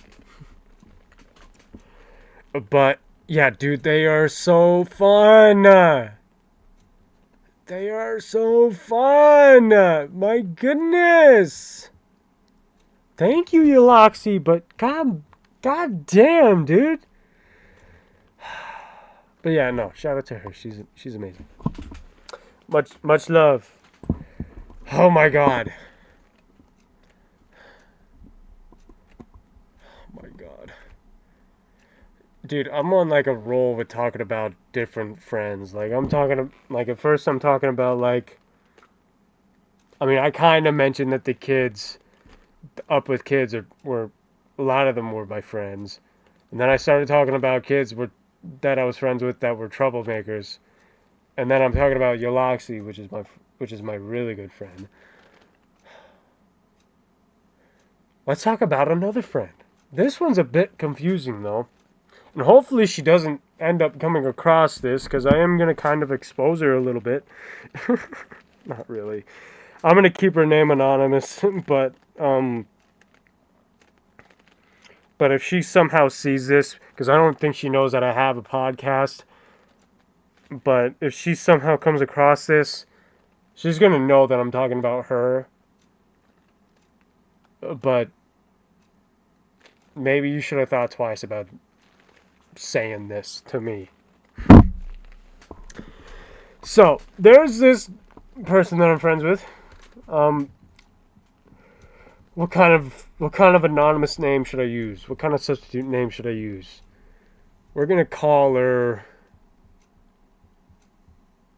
Speaker 1: But, yeah, dude, they are so fun. They are so fun. My goodness. Thank you, Yaloxy, but god damn, dude. But yeah, no, shout out to her. She's amazing. Much love. Oh my god. Oh my god. Dude, I'm on like a roll with talking about different friends. Like at first I'm talking about like, I mean, I kind of mentioned that the kids up with kids were a lot of them were my friends. And then I started talking about kids that I was friends with that were troublemakers. And then I'm talking about Yaloxy, which is my really good friend. Let's talk about another friend. This one's a bit confusing though. And hopefully she doesn't end up coming across this, because I am going to kind of expose her a little bit. Not really. I'm going to keep her name anonymous, but if she somehow sees this, because I don't think she knows that I have a podcast, but if she somehow comes across this, she's going to know that I'm talking about her. But maybe you should have thought twice about saying this to me. So, there's this person that I'm friends with. What kind of anonymous name should I use? What kind of substitute name should I use? We're gonna call her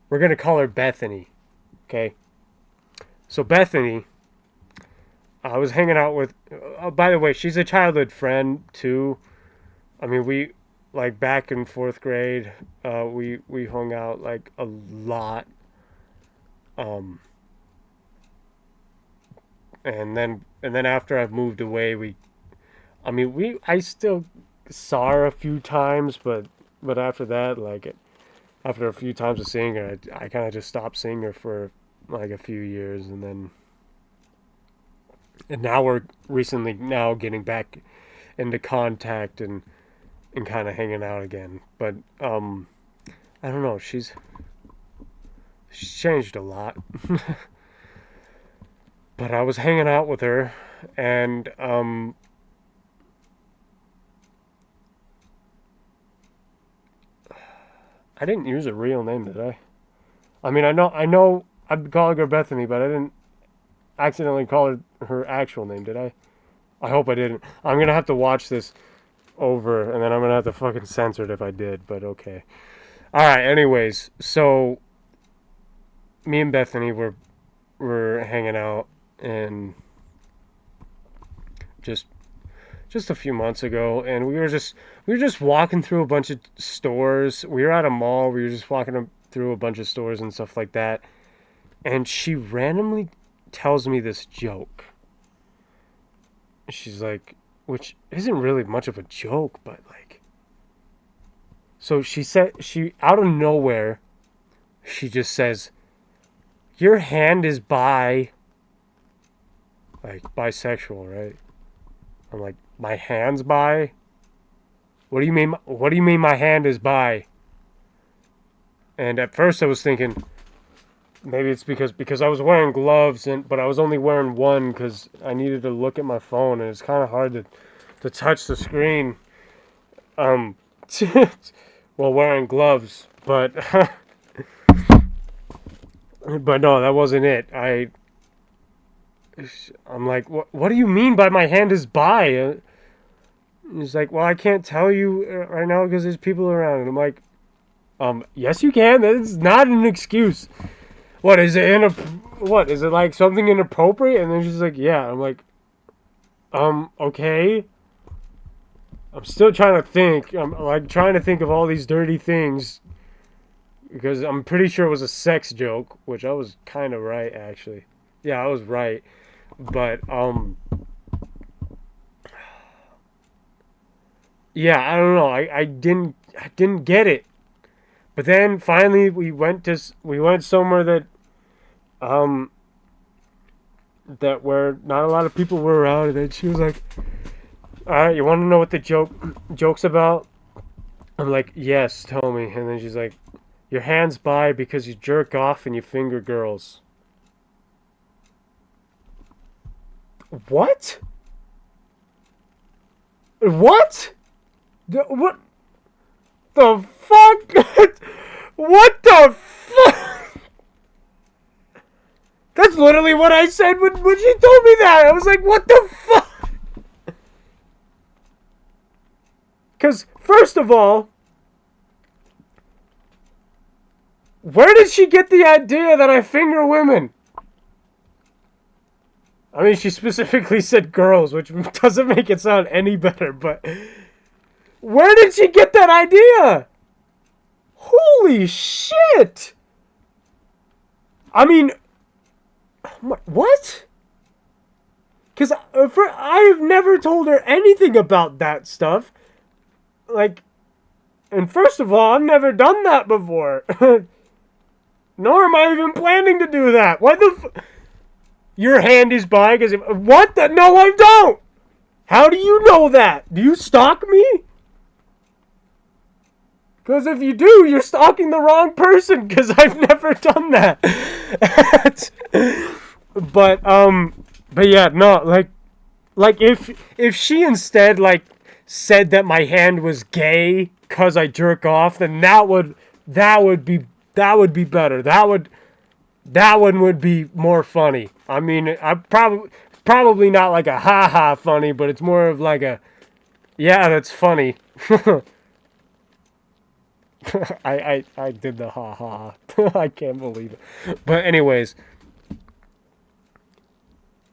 Speaker 1: Bethany. Okay? So Bethany, I was hanging out with, by the way, she's a childhood friend too. I mean, we, like, back in 4th grade, we hung out, like, a lot. And then after I've moved away, I still saw her a few times, but after that, like, after a few times of seeing her, I kind of just stopped seeing her for, like, a few years, and now we're recently now getting back into contact and kind of hanging out again. But I don't know, she's changed a lot. But I was hanging out with her, and I didn't use a real name, did I? I mean, I know I'm calling her Bethany, but I didn't accidentally call her actual name, did I? I hope I didn't. I'm gonna have to watch this over, and then I'm gonna have to fucking censor it if I did, but okay. Alright, anyways, so me and Bethany were hanging out, and just a few months ago, and we were just walking through a bunch of stores. We were at a mall. We were just walking through a bunch of stores and stuff like that, and she randomly tells me this joke. She's like, which isn't really much of a joke, but like, so she out of nowhere, she just says, "Your hand is like bisexual, right?" I'm like, "My hand's bi? What do you mean? What do you mean my hand is bi?" And at first I was thinking maybe it's because I was wearing gloves, but I was only wearing one because I needed to look at my phone, and it's kind of hard to touch the screen while wearing gloves. But but no, that wasn't it. I'm like, what do you mean by my hand is bi? He's like, well, I can't tell you right now because there's people around. And I'm like, yes, you can. That is not an excuse. What is it? What is it, like something inappropriate? And then she's like, yeah. I'm like, okay. I'm still trying to think. I'm like trying to think of all these dirty things because I'm pretty sure it was a sex joke, which I was kind of right, actually. Yeah, I was right. But yeah, I don't know. I didn't get it. But then finally we went somewhere that where not a lot of people were around, and then she was like, "All right, you want to know what the joke's about?" I'm like, "Yes, tell me." And then she's like, "Your hand's bi because you jerk off and you finger girls." What? What? What the fuck? What the fuck? That's literally what I said when she told me that. I was like, what the fuck? Because, first of all, where did she get the idea that I finger women? I mean, she specifically said girls, which doesn't make it sound any better, but where did she get that idea? Holy shit! I mean, what? Because I've never told her anything about that stuff. Like, and first of all, I've never done that before. Nor am I even planning to do that. Why the Your hand is bi because what the? No, I don't! How do you know that? Do you stalk me? Because if you do, you're stalking the wrong person, because I've never done that. But yeah, no, like, Like, if she instead, like, said that my hand was gay because I jerk off, then that would be better. That one would be more funny. I mean, I probably not like a ha ha funny, but it's more of like a, yeah, that's funny. I did the ha ha. I can't believe it. But anyways,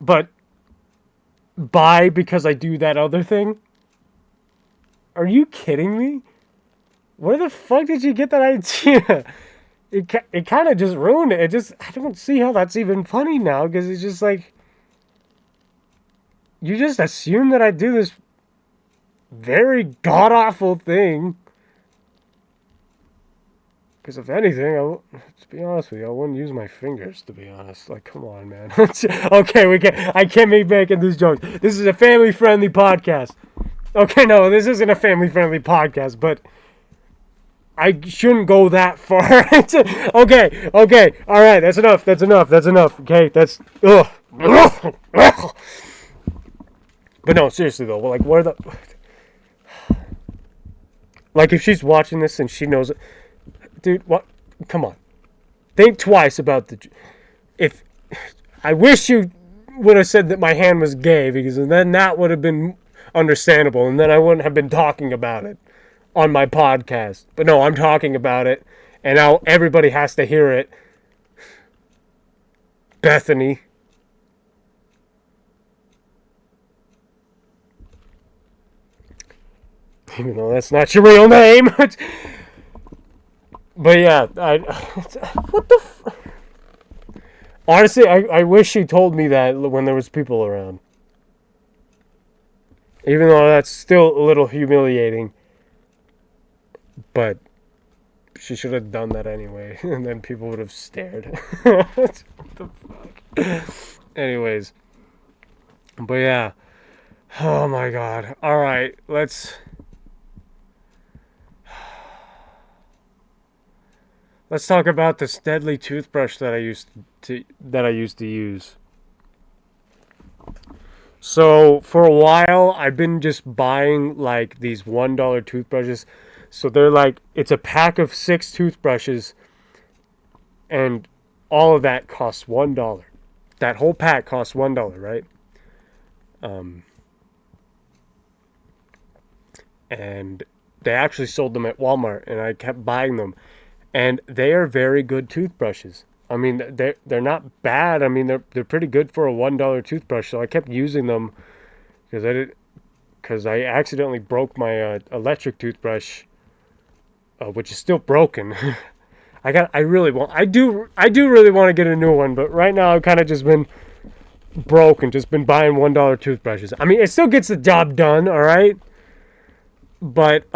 Speaker 1: but bye because I do that other thing. Are you kidding me? Where the fuck did you get that idea? It kind of just ruined it. I don't see how that's even funny now because it's just like you just assume that I do this very god awful thing. Because if anything, to be honest with you, I wouldn't use my fingers. To be honest, like, come on, man. Okay, I can't be making these jokes. This is a family-friendly podcast. Okay, no, this isn't a family-friendly podcast, but I shouldn't go that far. Okay, all right, that's enough. Okay, that's ugh. But no, seriously though, like, what are the like if she's watching this and she knows it. Dude, what? Come on. Think twice about if I wish you would have said that my hand was gay because then that would have been understandable and then I wouldn't have been talking about it on my podcast. But no, I'm talking about it and now everybody has to hear it. Bethany. Even though that's not your real name. But yeah, what the honestly, I wish she told me that when there was people around. Even though that's still a little humiliating. But she should have done that anyway. And then people would have stared. What the fuck? Anyways. But yeah. Oh my god. Alright, let's talk about this deadly toothbrush that I used to use. So for a while, I've been just buying like these $1 toothbrushes. So they're like it's a pack of 6 toothbrushes, and all of that costs $1. That whole pack costs $1, right? And they actually sold them at Walmart, and I kept buying them. And they are very good toothbrushes. I mean, they're not bad. I mean, they're pretty good for a $1 toothbrush. So I kept using them because I accidentally broke my electric toothbrush, which is still broken. I do really want to get a new one, but right now I've kind of just been broke and just been buying $1 toothbrushes. I mean, it still gets the job done, all right. But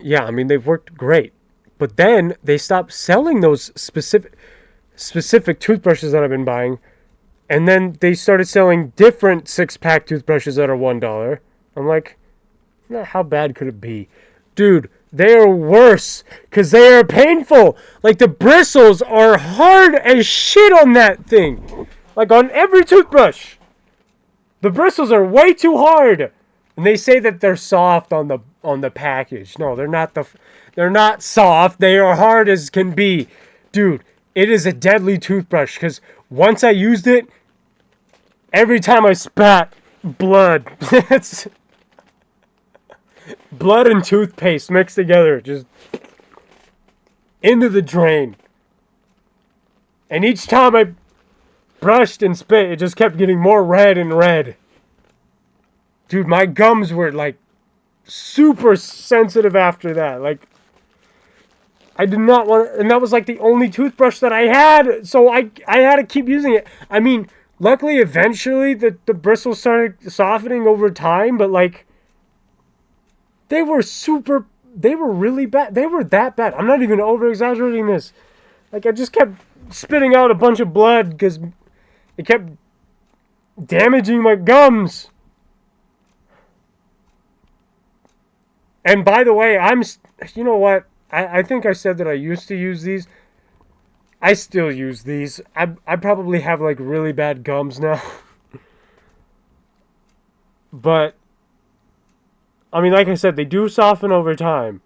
Speaker 1: yeah, I mean, they've worked great. But then they stopped selling those specific toothbrushes that I've been buying. And then they started selling different 6-pack toothbrushes that are $1. I'm like, how bad could it be? Dude, they are worse because they are painful. Like, the bristles are hard as shit on that thing. Like, on every toothbrush. The bristles are way too hard. And they say that they're soft on the package. No, they're not soft. They are hard as can be. Dude, it is a deadly toothbrush because once I used it, every time I spat blood. It's blood and toothpaste mixed together, just into the drain. And each time I brushed and spit, it just kept getting more red and red. Dude, my gums were like super sensitive after that. Like, I did not want to, and that was like the only toothbrush that I had, so I had to keep using it. I mean, luckily eventually the bristles started softening over time, but like they were really bad. They were that bad. I'm not even over exaggerating this. Like, I just kept spitting out a bunch of blood because it kept damaging my gums. And by the way, you know what? I think I said that I used to use these. I still use these. I probably have like really bad gums now. But I mean, like I said, they do soften over time.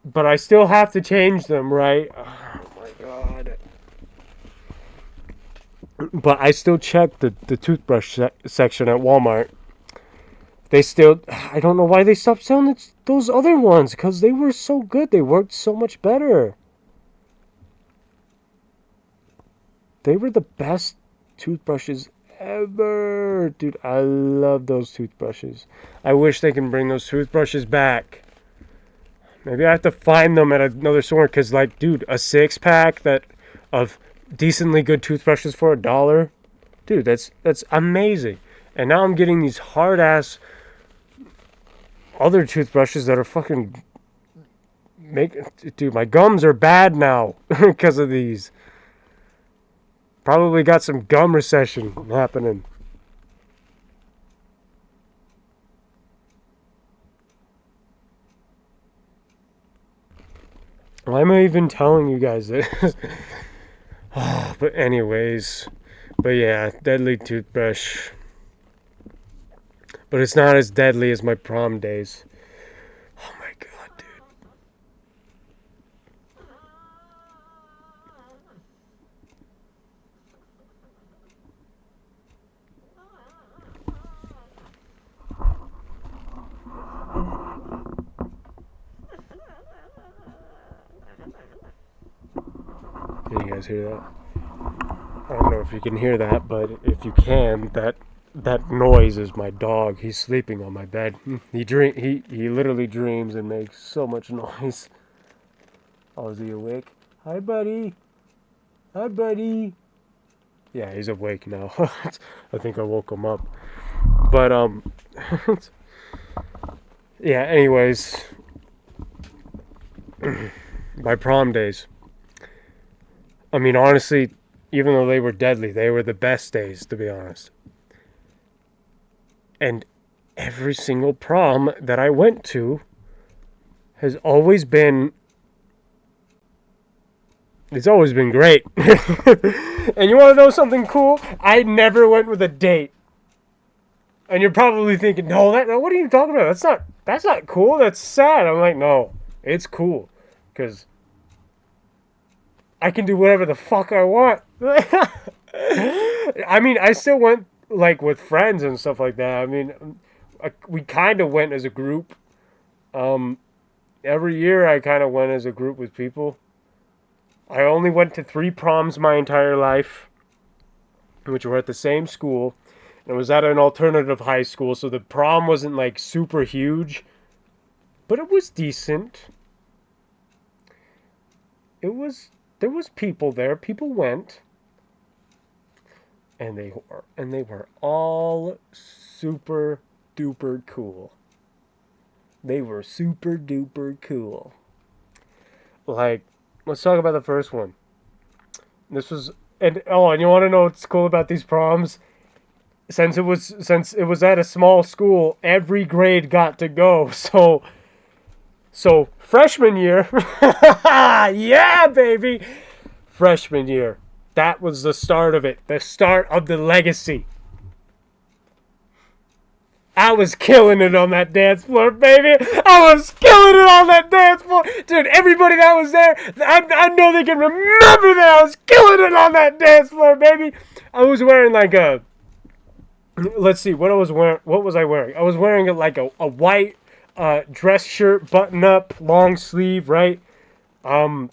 Speaker 1: But I still have to change them, right? Oh my god. But I still check the toothbrush section at Walmart. They still, I don't know why they stopped selling those other ones, because they were so good. They worked so much better. They were the best toothbrushes ever. Dude, I love those toothbrushes. I wish they can bring those toothbrushes back. Maybe I have to find them at another store, because, like, dude, a 6-pack of decently good toothbrushes for $1. Dude, that's amazing. And now I'm getting these hard-ass other toothbrushes that are fucking... Dude, my gums are bad now because of these. Probably got some gum recession happening. Why am I even telling you guys this? But anyways. But yeah, deadly toothbrush. But it's not as deadly as my prom days. Oh my god, dude. Can you guys hear that? I don't know if you can hear that, but if you can, that noise is my dog. He's sleeping on my bed. He literally dreams and makes so much noise. Oh, is he awake? Hi, buddy. Hi, buddy. Yeah, he's awake now. I think I woke him up. But yeah. Anyways, my prom days. I mean, honestly, even though they were deadly, they were the best days, to be honest. And every single prom that I went to has always been... It's always been great. And you want to know something cool? I never went with a date. And you're probably thinking, no, what are you talking about? That's not cool. That's sad. I'm like, no, it's cool. Because I can do whatever the fuck I want. I mean, I still went, like, with friends and stuff like that. I mean, we kind of went as a group. Every year I kind of went as a group with people. I only went to 3 proms my entire life, which were at the same school. And it was at an alternative high school, so the prom wasn't, like, super huge. But it was decent. There was people there. People went. And they were all super duper cool. They were super duper cool. Like, let's talk about the first one. And you want to know what's cool about these proms? Since it was at a small school, every grade got to go. So freshman year, yeah, baby, freshman year. That was the start of it. The start of the legacy. I was killing it on that dance floor, baby. I was killing it on that dance floor. Dude, everybody that was there, I know they can remember that I was killing it on that dance floor, baby. I was wearing like a... Let's see, what was I wearing? I was wearing like a white dress shirt, button up, long sleeve, right? And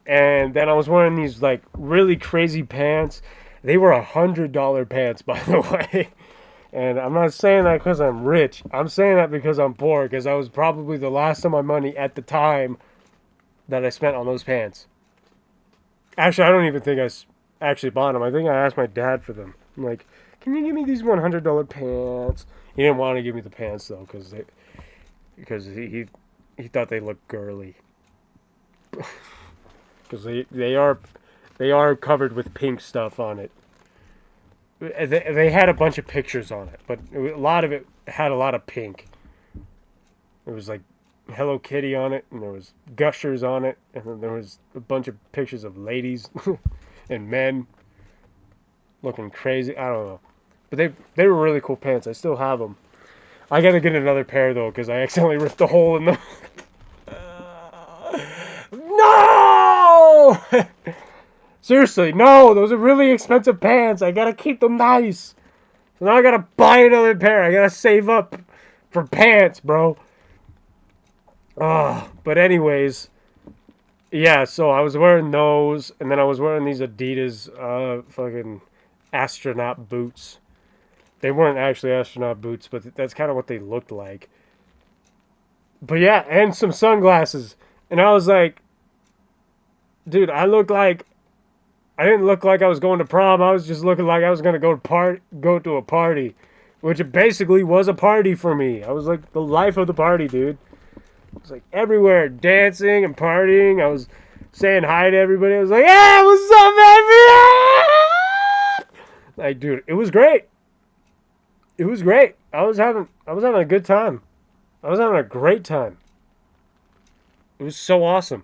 Speaker 1: then I was wearing these like really crazy pants. They were $100 pants, by the way. And I'm not saying that because I'm rich. I'm saying that because I'm poor, because I was probably the last of my money at the time that I spent on those pants. Actually, I don't even think I actually bought them. I think I asked my dad for them. I'm like, can you give me these $100 pants? He didn't want to give me the pants, though, because he thought they looked girly. Because they are covered with pink stuff on it. They had a bunch of pictures on it, but a lot of it had a lot of pink. It was like Hello Kitty on it, and there was Gushers on it, and then there was a bunch of pictures of ladies and men looking crazy. I don't know, but they were really cool pants. I still have them. I gotta get another pair though, because I accidentally ripped a hole in them. No! Seriously, no. Those are really expensive pants. I gotta keep them nice. So now I gotta buy another pair. I gotta save up for pants, bro. But anyways, yeah. So I was wearing those, and then I was wearing these Adidas, fucking astronaut boots. They weren't actually astronaut boots, but that's kind of what they looked like. But yeah, and some sunglasses. And I was like, dude, I didn't look like I was going to prom. I was just looking like I was going to go to a party, which it basically was a party for me. I was like the life of the party, dude. I was like everywhere, dancing and partying. I was saying hi to everybody. I was like, yeah, what's up, baby? Like, dude, it was great. It was great. I was having a good time. I was having a great time. It was so awesome.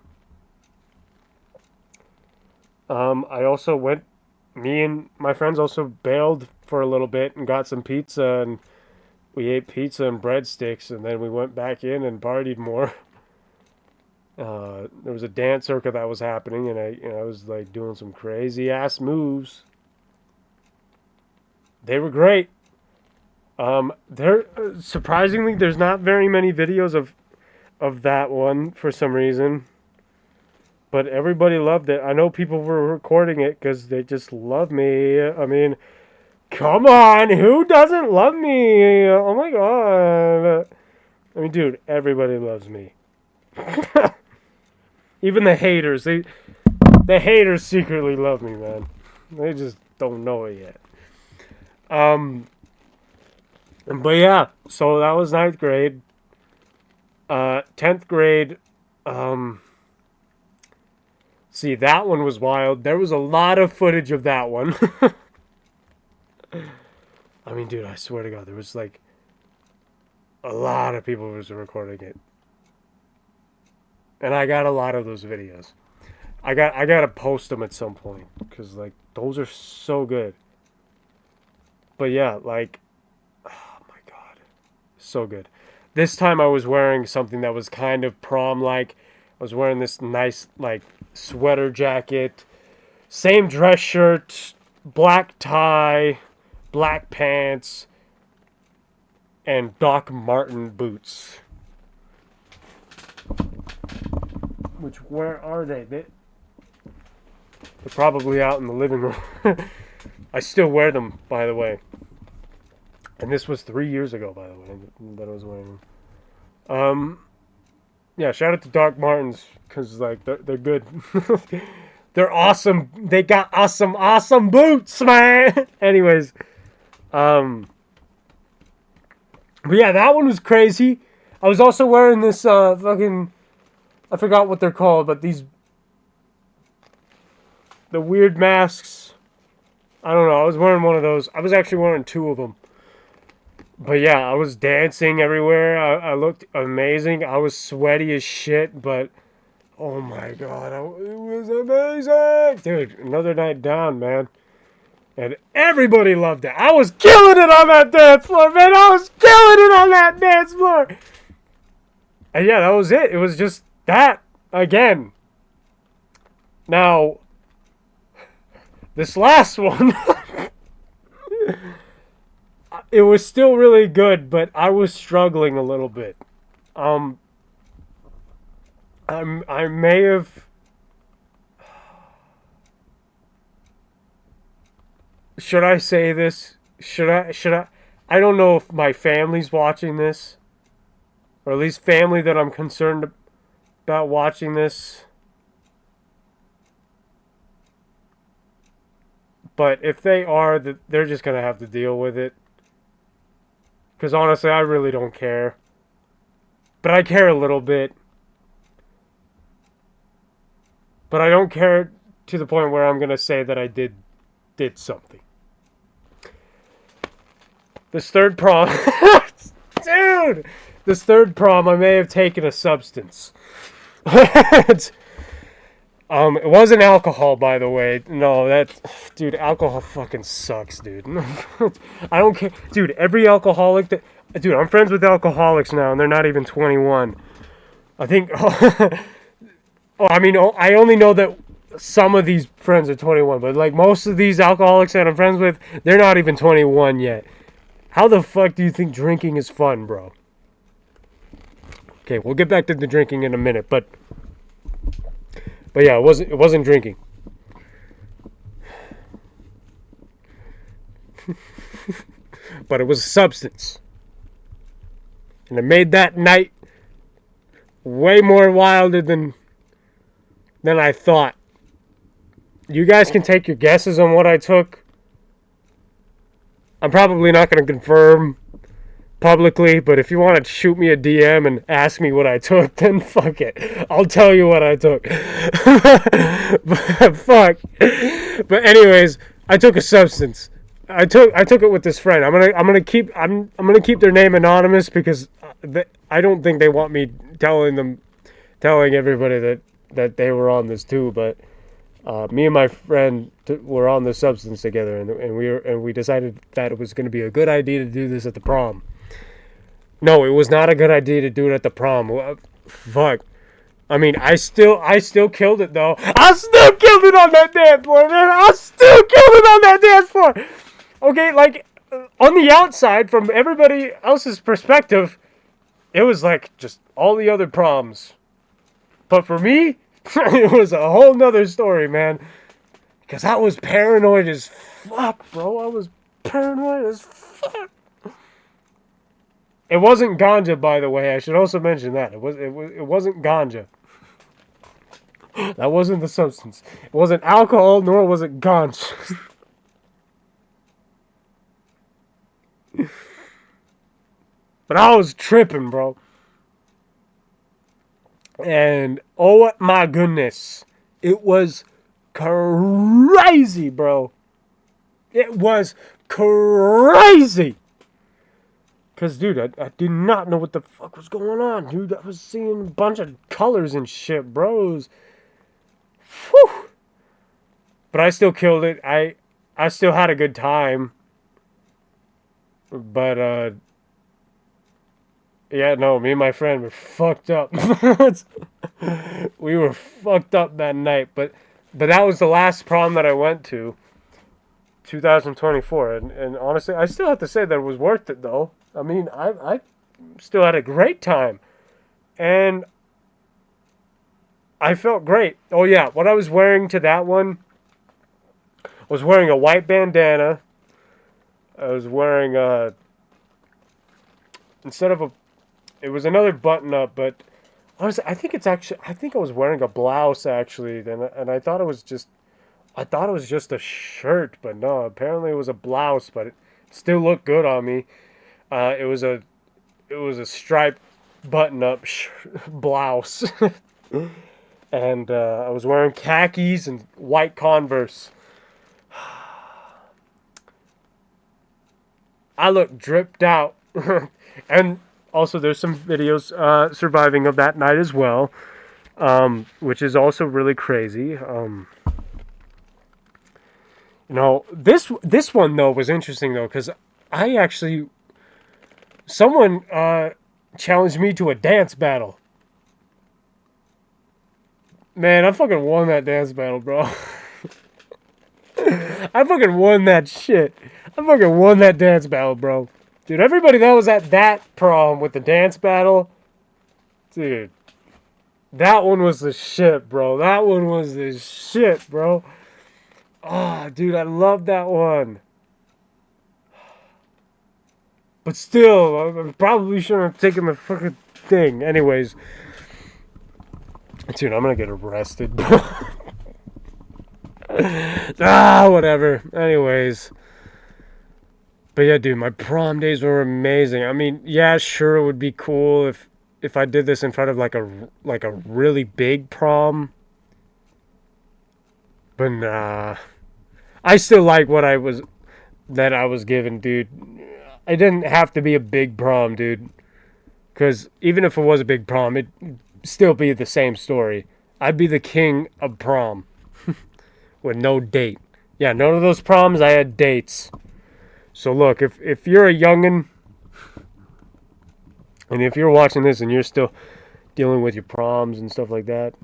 Speaker 1: Me and my friends also bailed for a little bit and got some pizza, and we ate pizza and breadsticks, and then we went back in and partied more. There was a dance circa that was happening, and I was like doing some crazy ass moves. They were great. Surprisingly, there's not very many videos of that one for some reason. But everybody loved it. I know people were recording it because they just love me. I mean, come on. Who doesn't love me? Oh my god. I mean, dude, everybody loves me. Even the haters. The haters secretly love me, man. They just don't know it yet. But yeah, so that was 9th grade. 10th grade, see, that one was wild. There was a lot of footage of that one. I mean, dude, I swear to God, there was like a lot of people who was recording it. And I got a lot of those videos. I gotta post them at some point, because like those are so good. But yeah, like, oh my god, so good. This time I was wearing something that was kind of prom-like. I was wearing this nice like sweater jacket, same dress shirt, black tie, black pants, and Doc Marten boots. Where are they? They're probably out in the living room. I still wear them, by the way. And this was 3 years ago, by the way, that I was wearing them. Yeah, shout out to Doc Martens, because like they're good. They're awesome. They got awesome boots, man. Anyways, but yeah, that one was crazy. I was also wearing this fucking, I forgot what they're called, but the weird masks. I don't know. I was wearing one of those. I was actually wearing 2 of them. But yeah, I was dancing everywhere. I looked amazing. I was sweaty as shit, but oh my god, it was amazing. Dude, another night down, man. And everybody loved it. I was killing it on that dance floor, man. I was killing it on that dance floor. And yeah, that was it. It was just that again. Now, this last one... It was still really good, but I was struggling a little bit. I may have... Should I say this? Should I? I don't know if my family's watching this. Or at least family that I'm concerned about watching this. But if they are, they're just going to have to deal with it. Because honestly, I really don't care. But I care a little bit. But I don't care to the point where I'm going to say that I did something. This third prom... Dude! this third prom, I may have taken a substance. It wasn't alcohol, by the way. No, dude, alcohol fucking sucks, dude. I don't care. Dude, every alcoholic dude, I'm friends with alcoholics now, and they're not even 21. I think, I only know that some of these friends are 21, but, like, most of these alcoholics that I'm friends with, they're not even 21 yet. How the fuck do you think drinking is fun, bro? Okay, we'll get back to the drinking in a minute, but yeah, it wasn't drinking. But it was a substance. And it made that night way more wilder than I thought. You guys can take your guesses on what I took. I'm probably not going to confirm publicly, but if you want to shoot me a DM and ask me what I took, then fuck it. I'll tell you what I took. But fuck. But anyways, I took a substance. I took it with this friend. I'm gonna keep their name anonymous because I don't think they want me telling everybody that they were on this too. But me and my friend were on this substance together, and we decided that it was going to be a good idea to do this at the prom. No, it was not a good idea to do it at the prom. Fuck. I mean, I still killed it, though. I still killed it on that dance floor, man. I still killed it on that dance floor. Okay, like, on the outside, from everybody else's perspective, it was like just all the other proms. But for me, it was a whole nother story, man. Because I was paranoid as fuck, bro. I was paranoid as fuck. It wasn't ganja, by the way. I should also mention that. It wasn't ganja. That wasn't the substance. It wasn't alcohol, nor was it ganja. But I was tripping, bro. And oh my goodness, it was crazy, bro. It was crazy. Because, dude, I did not know what the fuck was going on, dude. I was seeing a bunch of colors and shit, bros. Whew. But I still killed it. I still had a good time. But, yeah, no, me and my friend were fucked up. We were fucked up that night. But that was the last prom that I went to. 2024. And honestly, I still have to say that it was worth it, though. I mean, I still had a great time. And I felt great. Oh, yeah. What I was wearing to that one was wearing a white bandana. I was wearing instead of it was another button up, but honestly, I think I was wearing a blouse actually, and I thought it was just a shirt, but no, apparently it was a blouse, but it still looked good on me. It was a striped button up blouse, and I was wearing khakis and white Converse. I looked dripped out. And also there's some videos surviving of that night as well, which is also really crazy. This one, though, was interesting, though, because someone challenged me to a dance battle. Man, I fucking won that dance battle, bro. I fucking won that shit. I fucking won that dance battle, bro. Dude, everybody that was at that prom with the dance battle, dude, that one was the shit, bro. That one was the shit, bro. Ah, dude, I love that one. But still, I probably shouldn't have taken the fucking thing. Anyways, dude, I'm gonna get arrested, bro. Whatever. Anyways. But yeah, dude, my prom days were amazing. I mean, yeah, sure, it would be cool if I did this in front of like a really big prom. But nah. I still like what I was given, dude. It didn't have to be a big prom, dude. Because even if it was a big prom, it'd still be the same story. I'd be the king of prom with no date. Yeah, none of those proms, I had dates. So look, if you're a youngin', and if you're watching this and you're still dealing with your proms and stuff like that,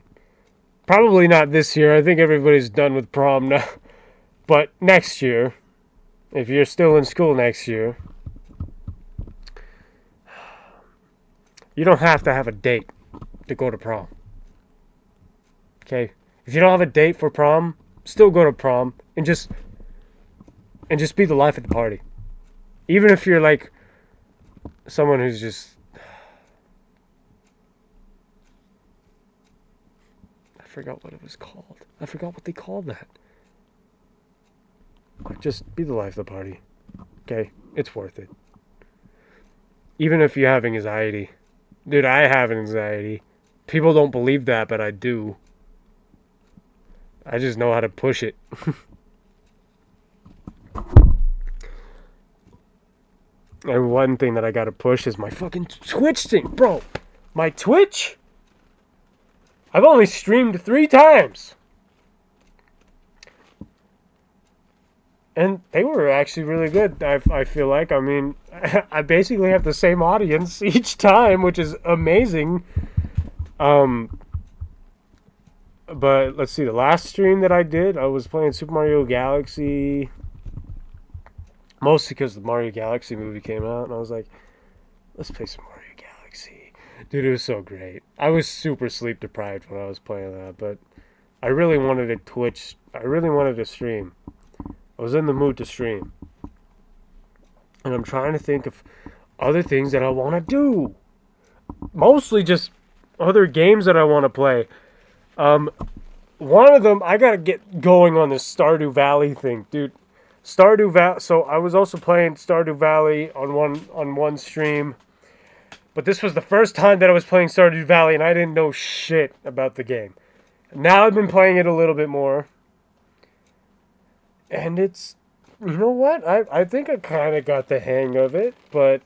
Speaker 1: probably not this year. I think everybody's done with prom now. But next year, if you're still in school next year, you don't have to have a date to go to prom. Okay? If you don't have a date for prom, still go to prom and just be the life of the party. Even if you're like someone who's just, I forgot what it was called. I forgot what they called that. Just be the life of the party. Okay? It's worth it. Even if you're having anxiety. Dude, I have anxiety. People don't believe that, but I do. I just know how to push it. And one thing that I gotta push is my fucking Twitch thing. Bro, my Twitch? I've only streamed 3 times. And they were actually really good, I feel like. I mean, I basically have the same audience each time, which is amazing. But let's see, the last stream that I did, I was playing Super Mario Galaxy. Mostly because the Mario Galaxy movie came out, and I was like, let's play some Mario Galaxy. Dude, it was so great. I was super sleep deprived when I was playing that, but I really wanted to Twitch. I really wanted to stream. I was in the mood to stream. And I'm trying to think of other things that I want to do. Mostly just other games that I want to play. One of them, I got to get going on this Stardew Valley thing, dude. Stardew Valley. So I was also playing Stardew Valley on one stream. But this was the first time that I was playing Stardew Valley and I didn't know shit about the game. Now I've been playing it a little bit more. And it's, you know what? I think I kind of got the hang of it, but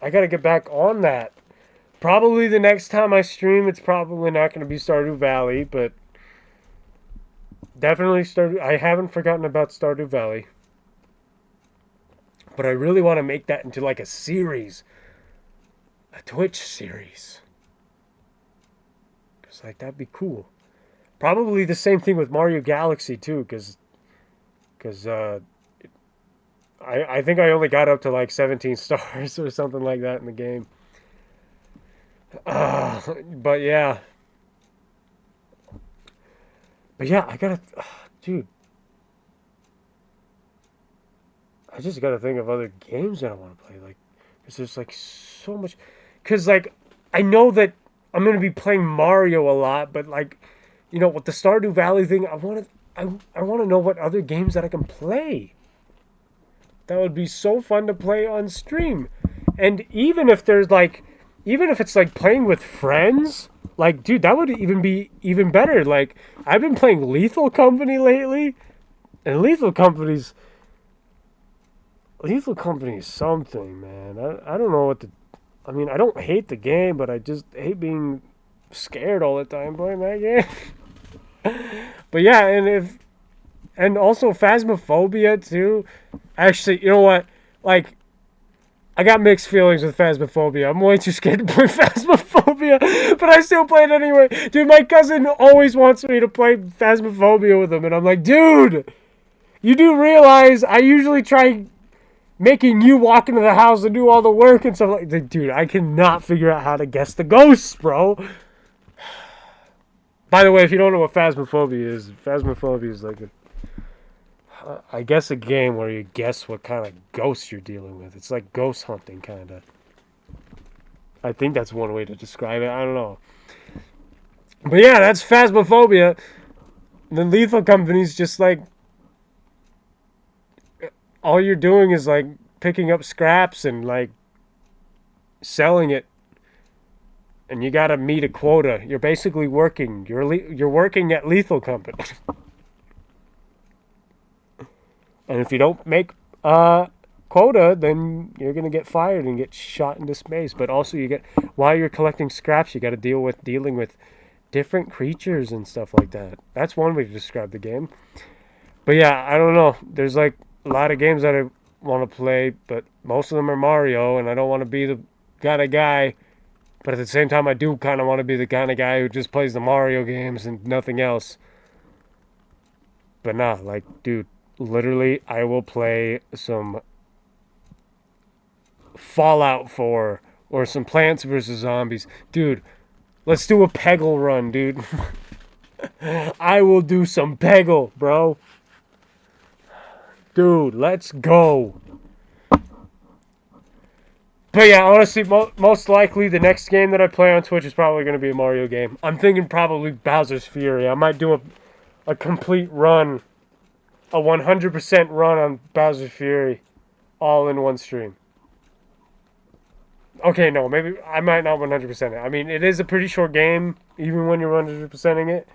Speaker 1: I got to get back on that. Probably the next time I stream, it's probably not going to be Stardew Valley, but definitely I haven't forgotten about Stardew Valley. But I really want to make that into like a series. A Twitch series. Because like that'd be cool. Probably the same thing with Mario Galaxy too, because I think I only got up to like 17 stars or something like that in the game. But yeah, I gotta, dude. I just gotta think of other games that I want to play. Like, cause there's like so much. Cause like I know that I'm gonna be playing Mario a lot, but like, you know, with the Stardew Valley thing, I want to know what other games that I can play. That would be so fun to play on stream. And even if it's like playing with friends, like, dude, that would even be even better. Like, I've been playing Lethal Company lately, and Lethal Company is something, man. I don't know what to, I mean, I don't hate the game, but I just hate being scared all the time playing that game. But yeah, and also Phasmophobia too. Actually, you know what? Like, I got mixed feelings with Phasmophobia. I'm way too scared to play Phasmophobia, but I still play it anyway. Dude, my cousin always wants me to play Phasmophobia with him, and I'm like, dude, you do realize I usually try making you walk into the house and do all the work and stuff like that. Dude, I cannot figure out how to guess the ghosts, bro. By the way, if you don't know what Phasmophobia is like I guess a game where you guess what kind of ghost you're dealing with. It's like ghost hunting, kind of. I think that's one way to describe it. I don't know. But yeah, that's Phasmophobia. The Lethal Company's just like, all you're doing is like picking up scraps and like selling it. And you gotta meet a quota. You're basically working. You're working at Lethal Company. And if you don't make quota, then you're gonna get fired and get shot into space. But also, while you're collecting scraps, you got to dealing with different creatures and stuff like that. That's one way to describe the game. But yeah, I don't know. There's like a lot of games that I want to play, but most of them are Mario, and I don't want to be the kind of guy. But at the same time, I do kind of want to be the kind of guy who just plays the Mario games and nothing else. But nah, like, dude, literally, I will play some Fallout 4 or some Plants vs. Zombies. Dude, let's do a Peggle run, dude. I will do some Peggle, bro. Dude, let's go. But yeah, honestly, most likely the next game that I play on Twitch is probably going to be a Mario game. I'm thinking probably Bowser's Fury. I might do a complete run, a 100% run on Bowser's Fury, all in one stream. Okay, no, maybe I might not 100% it. I mean, it is a pretty short game, even when you're 100%ing it.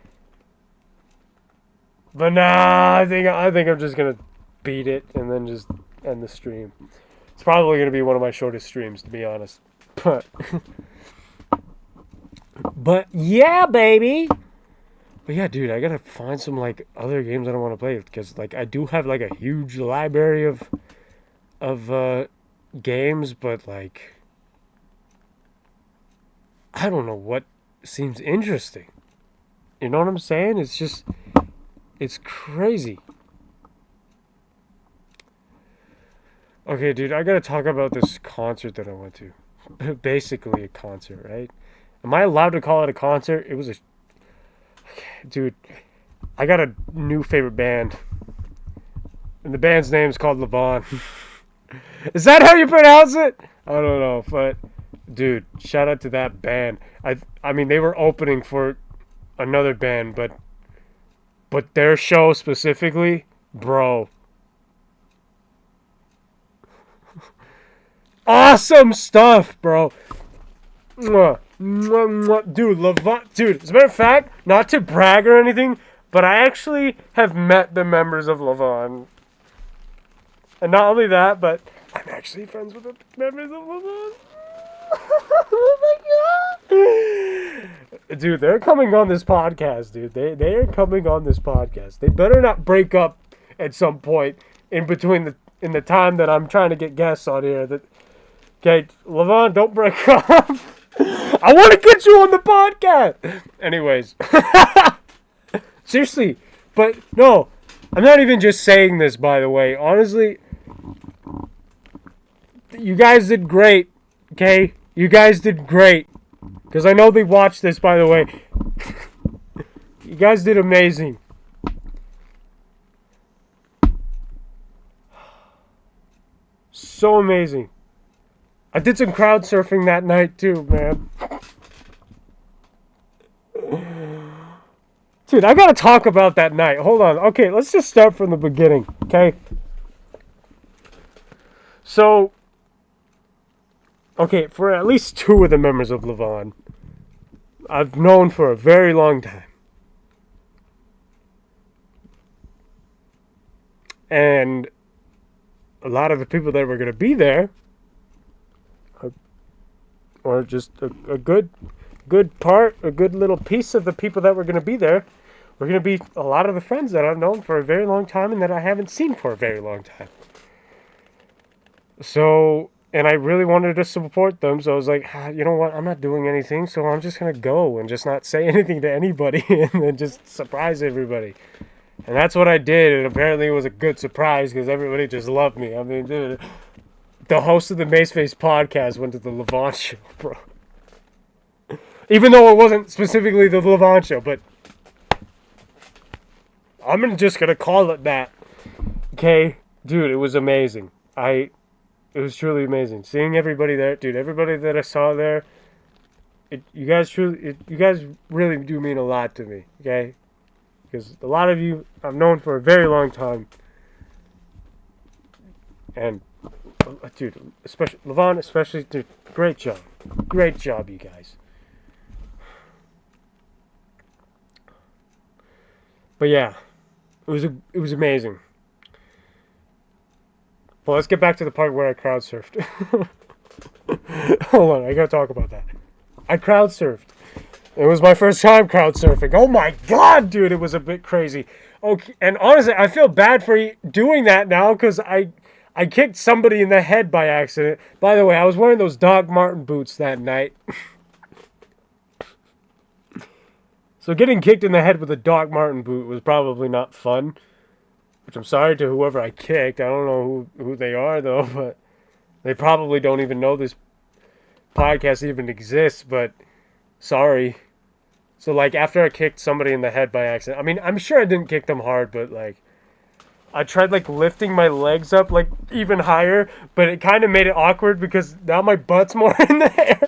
Speaker 1: But nah, I think I'm just going to beat it and then just end the stream. It's probably going to be one of my shortest streams, to be honest. But yeah, baby. But yeah, dude, I got to find some, like, other games I don't want to play. Because, like, I do have, like, a huge library of games. But, like, I don't know what seems interesting. You know what I'm saying? It's just, it's crazy. Okay, dude, I gotta talk about this concert that I went to. Basically a concert, right? Am I allowed to call it a concert? It was a... Dude, I got a new favorite band. And the band's name is called LAVON. Is that how you pronounce it? I don't know, but... Dude, shout out to that band. I mean, they were opening for another band, but their show specifically, bro... Awesome stuff, bro. Mwah, mwah, mwah. Dude, LAVON. Dude, as a matter of fact, not to brag or anything, but I actually have met the members of LAVON. And not only that, but I'm actually friends with the members of LAVON. Oh my god. Dude, they're coming on this podcast, dude. They are coming on this podcast. They better not break up at some point in between in the time that I'm trying to get guests on here. Okay, LAVON, don't break up. I want to get you on the podcast. Anyways. Seriously. But, no. I'm not even just saying this, by the way. Honestly, you guys did great. Okay? You guys did great. Because I know they watched this, by the way. You guys did amazing. So amazing. I did some crowd surfing that night too, man. Dude, I gotta talk about that night. Hold on. Okay, let's just start from the beginning, okay? So, okay, for at least two of the members of LAVON, I've known for a very long time. And a lot of the people that were going to be there, or just a good part, a good little piece of the people that were going to be there, were going to be a lot of the friends that I've known for a very long time and that I haven't seen for a very long time. So, and I really wanted to support them, so I was like, you know what, I'm not doing anything, so I'm just going to go and just not say anything to anybody and then just surprise everybody. And that's what I did, and apparently it was a good surprise because everybody just loved me. I mean, dude, the host of the Maceface podcast went to the LAVON show, bro. Even though it wasn't specifically the LAVON show, but I'm just going to call it that. Okay? Dude, it was amazing. It was truly amazing. Seeing everybody there, dude, everybody that I saw there, you guys really do mean a lot to me, okay? Because a lot of you I've known for a very long time. And, dude, especially LAVON, dude, great job. Great job, you guys. But yeah, it was amazing. Well, let's get back to the part where I crowd surfed. Hold on, I gotta talk about that. I crowd surfed. It was my first time crowd surfing. Oh my god, dude, it was a bit crazy. Okay, and honestly, I feel bad for doing that now because I kicked somebody in the head by accident. By the way, I was wearing those Doc Marten boots that night. So getting kicked in the head with a Doc Marten boot was probably not fun. Which I'm sorry to whoever I kicked. I don't know who they are, though, but they probably don't even know this podcast even exists, but sorry. So, like, after I kicked somebody in the head by accident, I mean, I'm sure I didn't kick them hard, but, like, I tried, like, lifting my legs up, like, even higher, but it kind of made it awkward because now my butt's more in the air.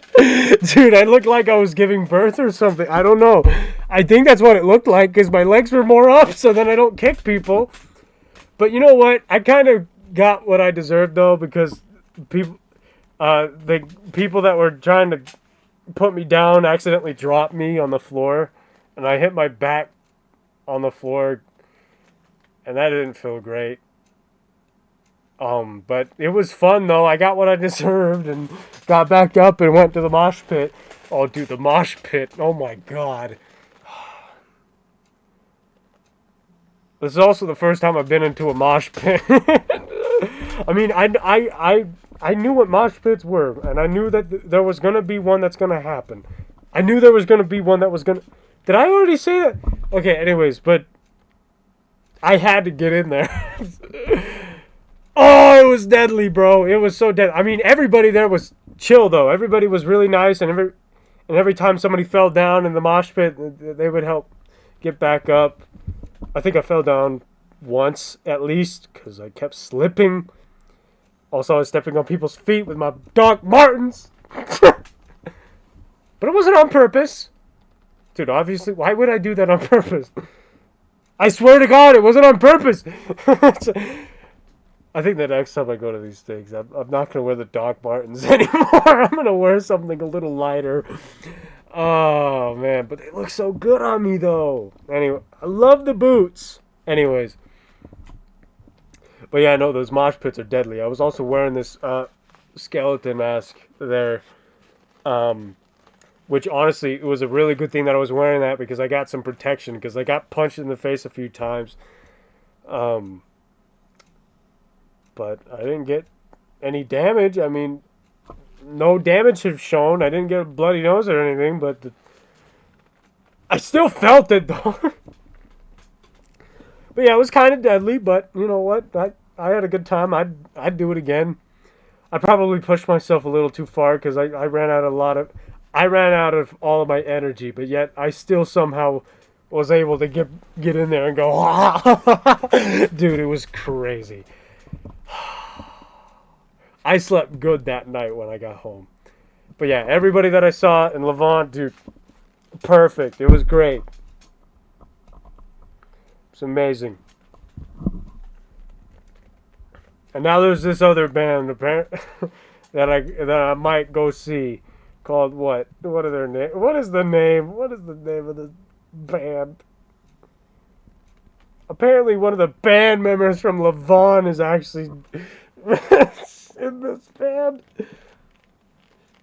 Speaker 1: Dude, I looked like I was giving birth or something. I don't know. I think that's what it looked like because my legs were more up, so then I don't kick people. But you know what? I kind of got what I deserved, though, because the people that were trying to put me down accidentally dropped me on the floor, and I hit my back on the floor, and that didn't feel great. But it was fun, though. I got what I deserved and got back up and went to the mosh pit. Oh, dude, the mosh pit. Oh, my God. This is also the first time I've been into a mosh pit. I mean, I knew what mosh pits were, and I knew that there was going to be one that's going to happen. I knew there was going to be one that was going to... Did I already say that? Okay, anyways, but I had to get in there. Oh, it was deadly, bro. It was so deadly. I mean, everybody there was chill, though. Everybody was really nice, and every time somebody fell down in the mosh pit, they would help get back up. I think I fell down once, at least, because I kept slipping. Also, I was stepping on people's feet with my Doc Martens. But it wasn't on purpose. Dude, obviously, why would I do that on purpose? I swear to God, it wasn't on purpose. I think the next time I go to these things, I'm not going to wear the Doc Martens anymore. I'm going to wear something a little lighter. Oh, man. But they look so good on me, though. Anyway, I love the boots. Anyways. But yeah, no, those mosh pits are deadly. I was also wearing this skeleton mask there. Which, honestly, it was a really good thing that I was wearing that because I got some protection. Because I got punched in the face a few times. But I didn't get any damage. I mean... No damage has shown. I didn't get a bloody nose or anything, but I still felt it, though. But yeah, it was kind of deadly, but you know what? I had a good time. I'd do it again. I probably pushed myself a little too far because I ran out of all of my energy, but yet I still somehow was able to get in there and go, dude, it was crazy. I slept good that night when I got home. But yeah, everybody that I saw in LAVON, dude, perfect. It was great. It's amazing. And now there's this other band that I might go see called what? What are their name? What is the name? What is the name of the band? Apparently one of the band members from LAVON is actually in this band.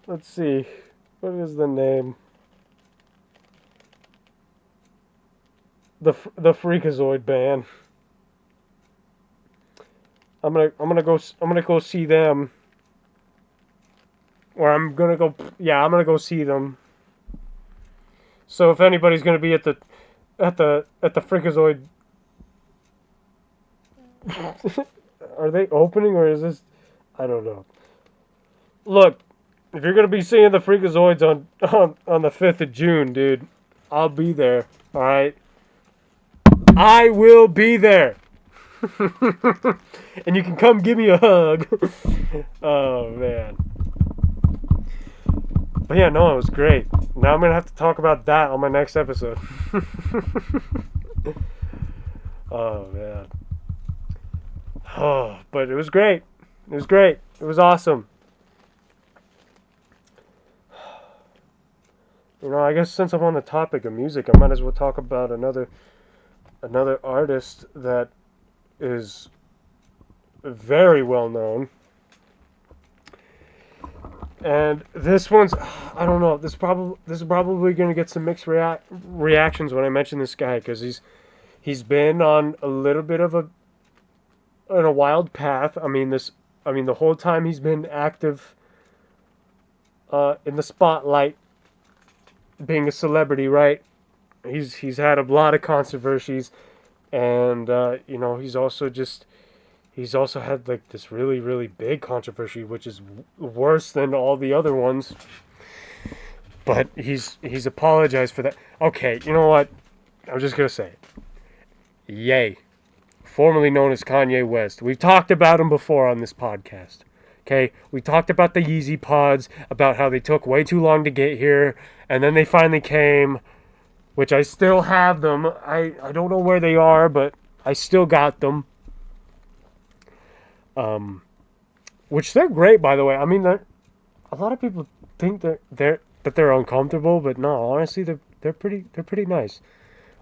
Speaker 1: Let's see. What is the name? The Freakazoid band. I'm gonna go see them. Or I'm gonna go see them. So if anybody's gonna be at the Freakazoid, are they opening or is this? I don't know. Look, if you're gonna be seeing the Freakazoids on the 5th of June, dude, I'll be there. All right, I will be there, and you can come give me a hug. Oh man. But yeah, no, it was great. Now I'm gonna have to talk about that on my next episode. Oh man. Oh, but it was great. It was great. It was awesome. You know, I guess since I'm on the topic of music, I might as well talk about another artist that is very well known. And this one's, I don't know. This is probably going to get some mixed reactions when I mention this guy, because he's been on a little bit of a wild path. I mean the whole time he's been active in the spotlight, being a celebrity, right? He's had a lot of controversies, and he's also had like this really, really big controversy, which is worse than all the other ones. But he's apologized for that. Okay, you know what? I'm just gonna say it. Yay. Formerly known as Kanye West. We've talked about him before on this podcast. Okay? We talked about the Yeezy Pods, about how they took way too long to get here, and then they finally came, which I still have them. I don't know where they are, but I still got them. Which they're great, by the way. I mean, a lot of people think that they're uncomfortable, but no, honestly, they're pretty nice.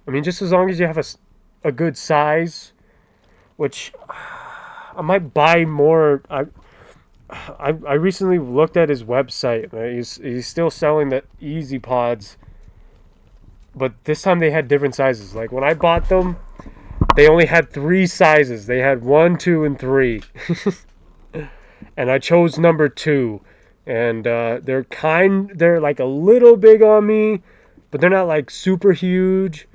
Speaker 1: I mean, just as long as you have a good size, which I might buy more. I recently looked at his website. He's still selling the Easy Pods, but this time they had different sizes. Like when I bought them, they only had 3 sizes. They had 1, 2, and 3. And I chose number 2. And they're like a little big on me, but they're not like super huge.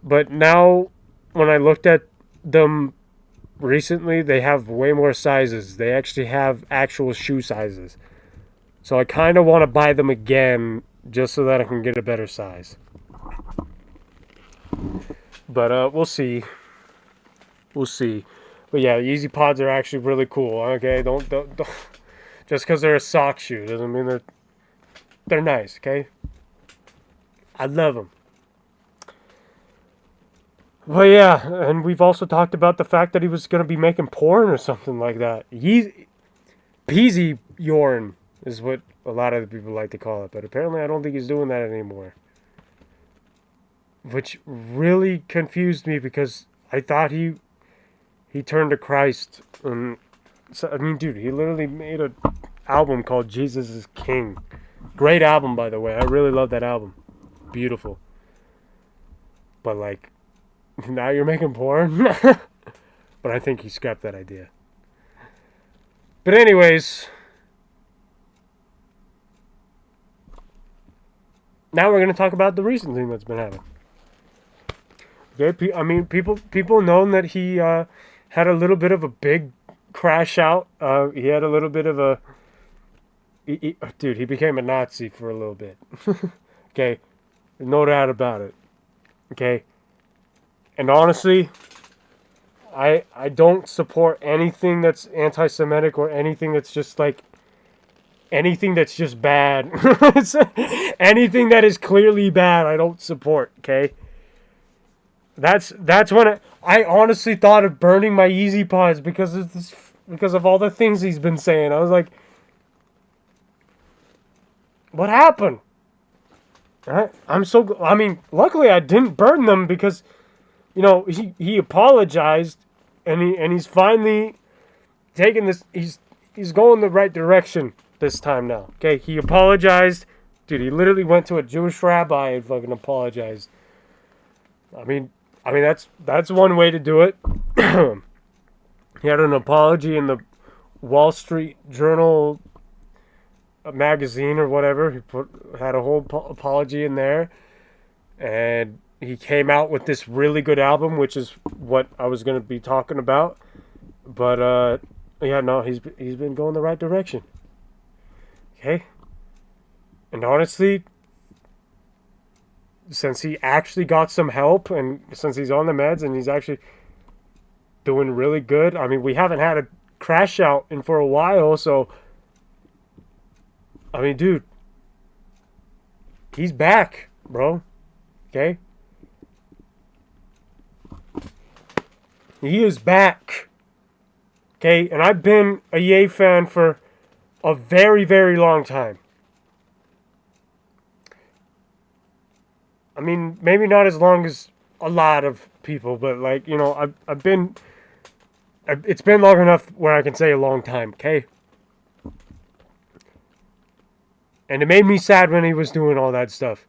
Speaker 1: But now when I looked at them recently, they have way more sizes. They actually have actual shoe sizes. So I kind of want to buy them again just so that I can get a better size. But we'll see. We'll see. But yeah, the Yeezy Pods are actually really cool. Okay, don't just because they're a sock shoe doesn't mean they're nice. Okay, I love them. But yeah, and we've also talked about the fact that he was going to be making porn or something like that. Peasy Yorn is what a lot of the people like to call it. But apparently I don't think he's doing that anymore. Which really confused me because I thought he turned to Christ. And so, I mean, dude, he literally made an album called Jesus is King. Great album, by the way. I really love that album. Beautiful. But like, now you're making porn? But I think he scrapped that idea. But anyways, now we're going to talk about the recent thing that's been happening. Okay, I mean, people know that he had a little bit of a big crash out. He had a little bit of a... dude, he became a Nazi for a little bit. Okay, no doubt about it. Okay. And honestly, I don't support anything that's anti-Semitic or anything that's just like anything that's just bad. Anything that is clearly bad, I don't support. Okay, that's when I honestly thought of burning my Yeezy Pods because of all the things he's been saying. I was like, what happened? I mean, luckily I didn't burn them because, you know, he apologized, and he's finally taking this. He's going the right direction this time now. Okay, he apologized, dude. He literally went to a Jewish rabbi and fucking apologized. I mean that's one way to do it. He had an apology in the Wall Street Journal magazine or whatever. He had a whole apology in there, and he came out with this really good album, which is what I was going to be talking about. But yeah, no, he's been going the right direction. Okay, and honestly, since he actually got some help, and since he's on the meds, and he's actually doing really good. I mean, we haven't had a crash out in for a while, so I mean, dude, he's back, bro. Okay? He is back. Okay? And I've been a Ye fan for a very, very long time. I mean, maybe not as long as a lot of people, but like, you know, I've been It's been long enough where I can say a long time, okay? And it made me sad when he was doing all that stuff.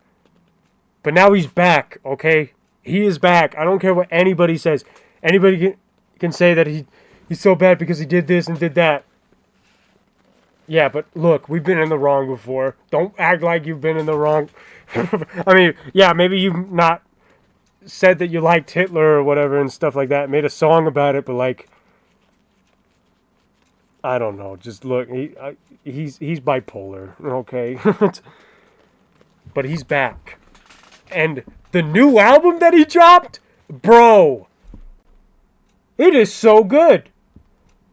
Speaker 1: But now he's back, okay? He is back. I don't care what anybody says. Anybody can say that he's so bad because he did this and did that. Yeah, but look, we've been in the wrong before. Don't act like you've been in the wrong. I mean, yeah, maybe you've not said that you liked Hitler or whatever and stuff like that. Made a song about it, but like, I don't know. Just look, he's bipolar, okay? But he's back. And the new album that he dropped, bro, it is so good.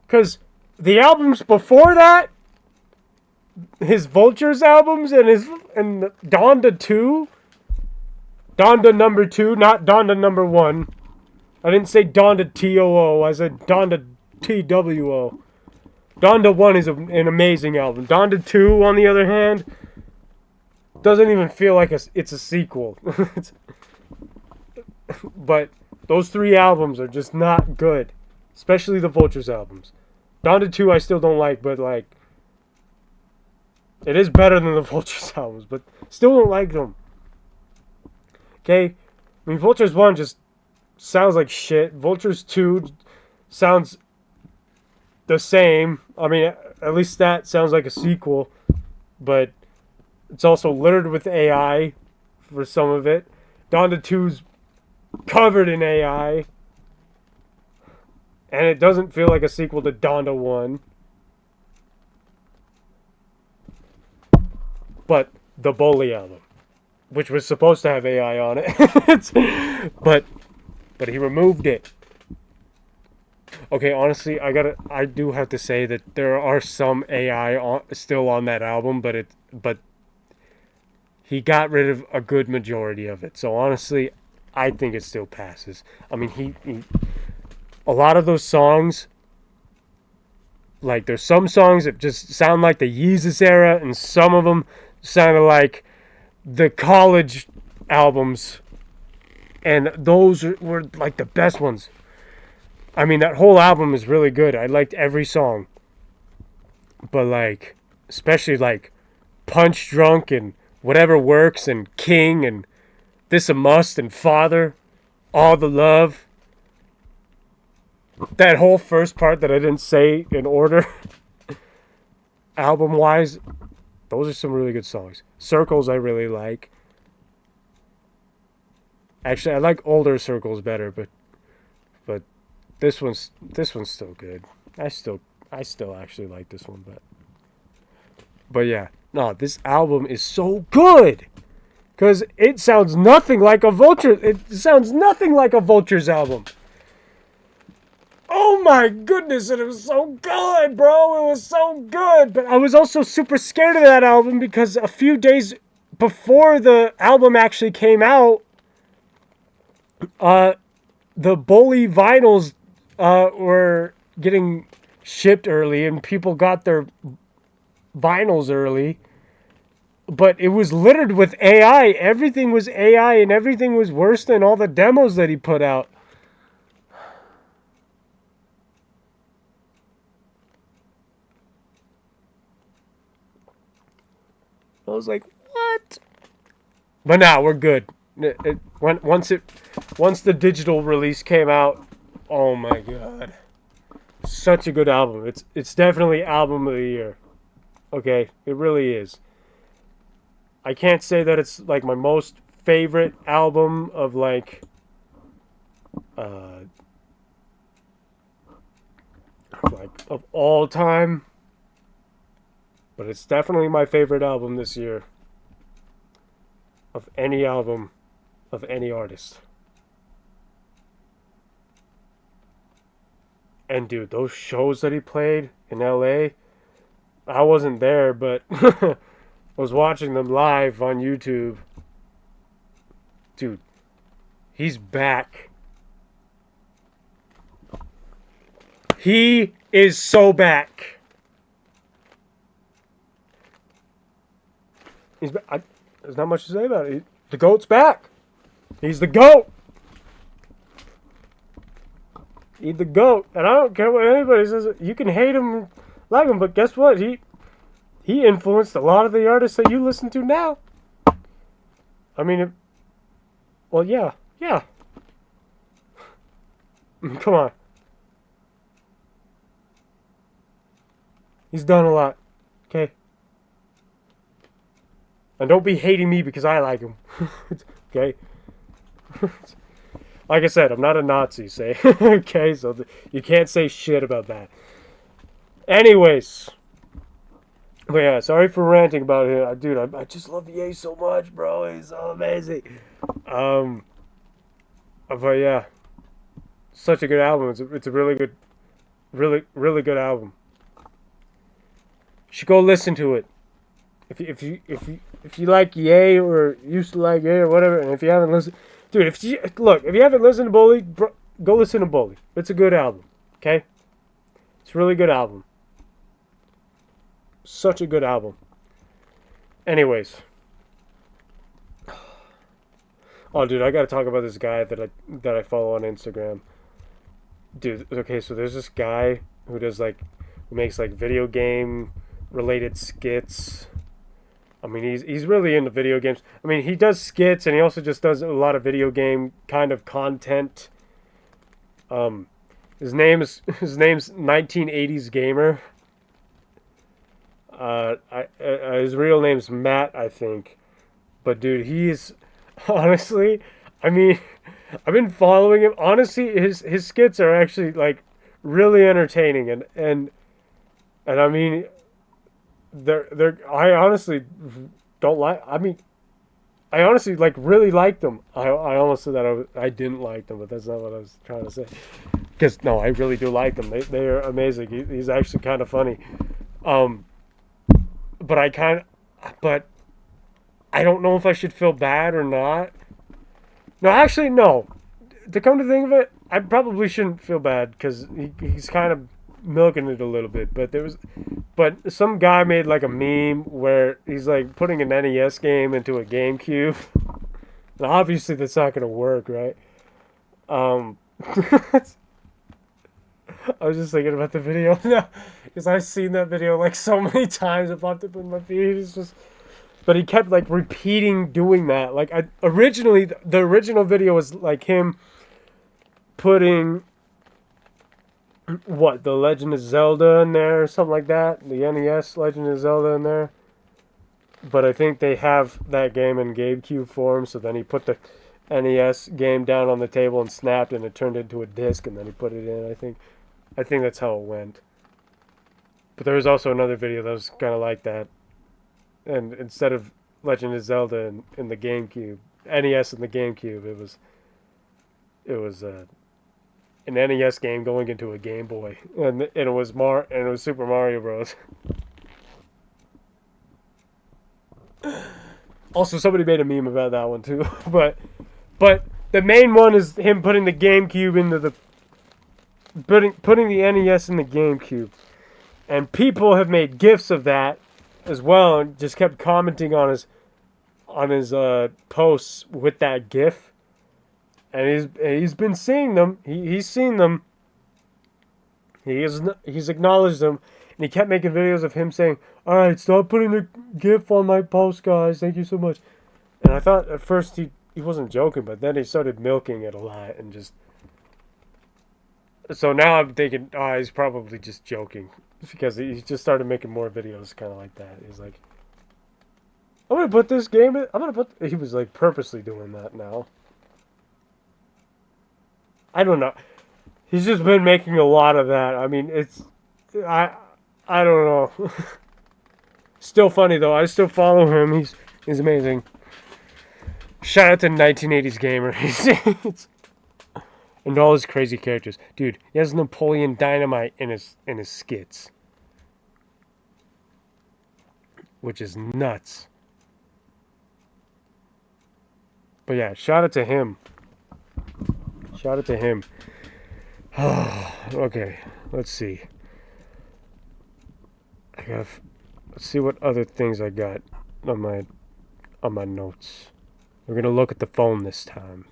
Speaker 1: Because the albums before that, his Vultures albums and Donda 2, Donda number 2, not Donda number 1. I didn't say Donda TOO, I said Donda TWO. Donda 1 is an amazing album. Donda 2, on the other hand, doesn't even feel like it's a sequel. But those 3 albums are just not good. Especially the Vultures albums. Donda 2 I still don't like, but like, it is better than the Vultures albums, but still don't like them. Okay? I mean, Vultures 1 just sounds like shit. Vultures 2 sounds the same. I mean, at least that sounds like a sequel, but it's also littered with AI for some of it. Donda 2's covered in AI, and it doesn't feel like a sequel to Donda 1. But the Bully album, which was supposed to have AI on it, but he removed it. Okay, honestly, I do have to say that there are some AI still on that album, but he got rid of a good majority of it. So honestly, I think it still passes. I mean, he a lot of those songs, like, there's some songs that just sound like the Yeezus era, and some of them sounded like the college albums, and those were like the best ones. I mean, that whole album is really good. I liked every song, but like, especially like Punch Drunk and Whatever Works and King and This a Must and Father, All the Love, that whole first part that I didn't say in order, album wise, those are some really good songs. Circles I really like. Actually, I like older Circles better, but this one's still good. I still actually like this one, but yeah, no, this album is so good because it sounds nothing like a Vulture. It sounds nothing like a Vultures album. Oh my goodness, and it was so good, bro. It was so good. But I was also super scared of that album because a few days before the album actually came out, the Bully vinyls were getting shipped early, and people got their vinyls early. But it was littered with AI. Everything was AI, and everything was worse than all the demos that he put out. I was like, what? But now we're good. Once the digital release came out, oh my god, such a good album. It's definitely album of the year. Okay, it really is. I can't say that it's like my most favorite album of like of all time, but it's definitely my favorite album this year. Of any album, of any artist. And dude, those shows that he played in LA, I wasn't there, but I was watching them live on YouTube. Dude, he's back. He is so back. He's back. There's not much to say about it. The GOAT's back. He's the GOAT. He's the GOAT. And I don't care what anybody says. You can hate him, like him, but guess what? He influenced a lot of the artists that you listen to now. I mean, well, yeah. Come on. He's done a lot. Okay? And don't be hating me because I like him. Okay? Like I said, I'm not a Nazi, say. Okay? So you can't say shit about that. Anyways. But yeah, sorry for ranting about it. Dude, I just love Ye so much, bro. He's so amazing. But yeah. Such a good album. It's a really good, really good album. You should go listen to it. If you like Ye or used to like Ye or whatever, and if you haven't listened, dude, if you haven't listened to Bully, bro, go listen to Bully. It's a good album. Okay, it's a really good album. Such a good album. Anyways, oh dude, I gotta talk about this guy that I follow on Instagram. Dude, okay, so there's this guy who makes like video game related skits. I mean, he's really into video games. I mean, he does skits and he also just does a lot of video game kind of content. His name's 1980s Gamer. His real name's Matt, I think. But dude, he's honestly, I mean, I've been following him. Honestly, his skits are actually like really entertaining and I mean, I honestly don't like. I mean, I honestly like really like them. I almost said that I didn't like them, but that's not what I was trying to say. Because no, I really do like them. They are amazing. He's actually kind of funny. But I don't know if I should feel bad or not. No, actually, no. To come to think of it, I probably shouldn't feel bad because he's kind of milking it a little bit. But some guy made like a meme where he's like putting an NES game into a GameCube. And obviously that's not gonna work, right? I was just thinking about the video now because I've seen that video like so many times. It popped up in my feed. It's just, but he kept like repeating doing that. Like the original video was like him putting the Legend of Zelda in there or something like that. The NES Legend of Zelda in there. But I think they have that game in GameCube form, so then he put the NES game down on the table and snapped and it turned into a disc and then he put it in, I think. I think that's how it went. But there was also another video that was kind of like that. And instead of Legend of Zelda in the GameCube, NES in the GameCube, it was an NES game going into a Game Boy, and it was Super Mario Bros. Also, somebody made a meme about that one too, but the main one is him putting the GameCube into the putting the NES in the GameCube, and people have made GIFs of that as well, and just kept commenting on his posts with that GIF. And he's been seeing them. He's seen them. He's acknowledged them, and he kept making videos of him saying, "All right, stop putting the GIF on my post, guys. Thank you so much." And I thought at first he wasn't joking, but then he started milking it a lot and just. So now I'm thinking, he's probably just joking because he just started making more videos kind of like that. He's like, "I'm gonna put this game in. I'm gonna put." He was like purposely doing that now. I don't know. He's just been making a lot of that. I mean, I don't know. Still funny though. I still follow him. He's amazing. Shout out to 1980s Gamer. And all his crazy characters. Dude, he has Napoleon Dynamite in his skits. Which is nuts. But yeah, shout out to him. Shout out to him. Okay, let's see. Let's see what other things I got on my notes. We're gonna look at the phone this time.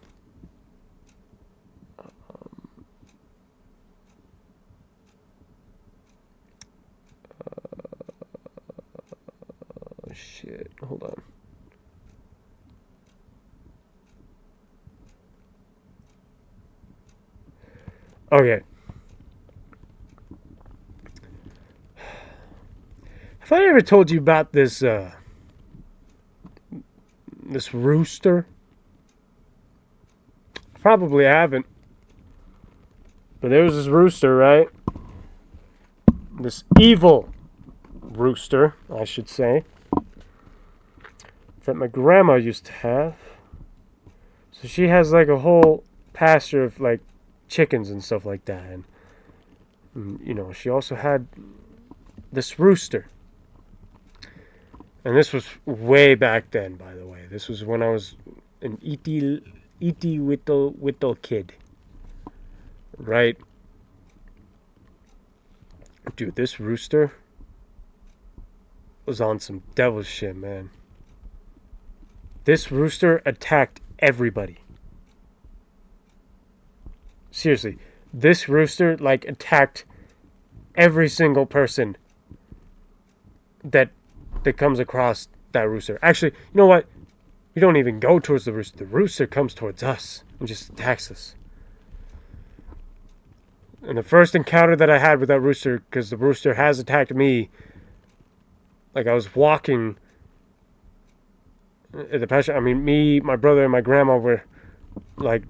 Speaker 1: shit. Hold on. Okay. Have I ever told you about this this rooster? Probably haven't. But there was this rooster, right? This evil rooster, I should say, that my grandma used to have. So she has like a whole pasture of like chickens and stuff like that. And you know, she also had this rooster. And this was way back then, by the way. This was when I was an itty whittle kid. Right? Dude, this rooster was on some devil shit, man. This rooster attacked everybody. Seriously, this rooster like attacked every single person that comes across that rooster. Actually, you know what? We don't even go towards the rooster. The rooster comes towards us and just attacks us. And the first encounter that I had with that rooster, because the rooster has attacked me, like I was walking at the pasture. I mean, me, my brother, and my grandma were like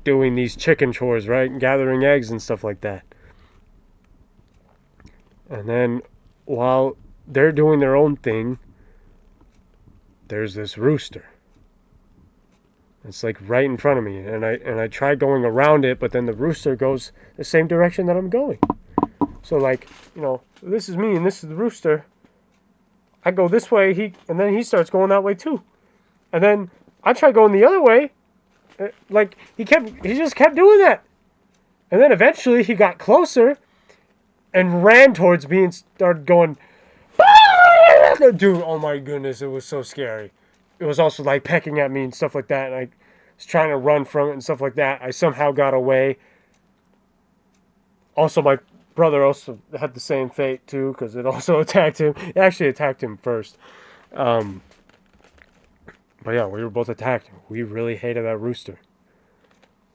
Speaker 1: doing these chicken chores, right? Gathering eggs and stuff like that. And then while they're doing their own thing, there's this rooster. It's like right in front of me, and I try going around it, but then the rooster goes the same direction that I'm going. So like, you know, this is me and this is the rooster. I go this way, and then he starts going that way too. And then I try going the other way. Like he just kept doing that. And then eventually he got closer and ran towards me and started going, dude, oh my goodness, it was so scary. It was also like pecking at me and stuff like that, and I was trying to run from it and stuff like that. I somehow got away. Also, my brother also had the same fate too, because it also attacked him. It actually attacked him first. But yeah, we were both attacked. We really hated that rooster.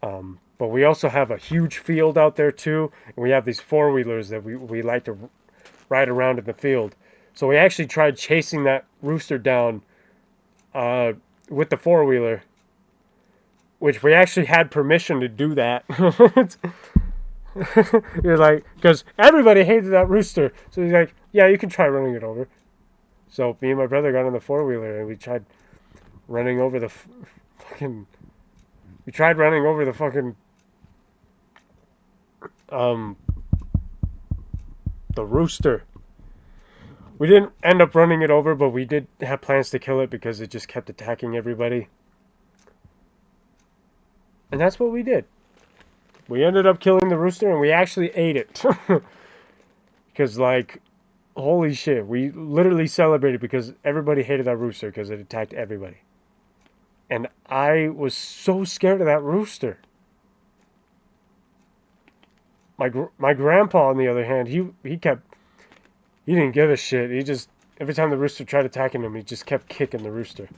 Speaker 1: But we also have a huge field out there too, and we have these four-wheelers that we like to ride around in the field. So we actually tried chasing that rooster down with the four-wheeler, which we actually had permission to do that. You're like, because everybody hated that rooster, so he's like, yeah, you can try running it over. So me and my brother got on the four-wheeler and we tried running over the fucking the rooster. We didn't end up running it over, but we did have plans to kill it because it just kept attacking everybody. And that's what we did. We ended up killing the rooster and we actually ate it. Because, like, holy shit, we literally celebrated because everybody hated that rooster because it attacked everybody. And I was so scared of that rooster. My grandpa, on the other hand, he didn't give a shit. He just, every time the rooster tried attacking him, he just kept kicking the rooster.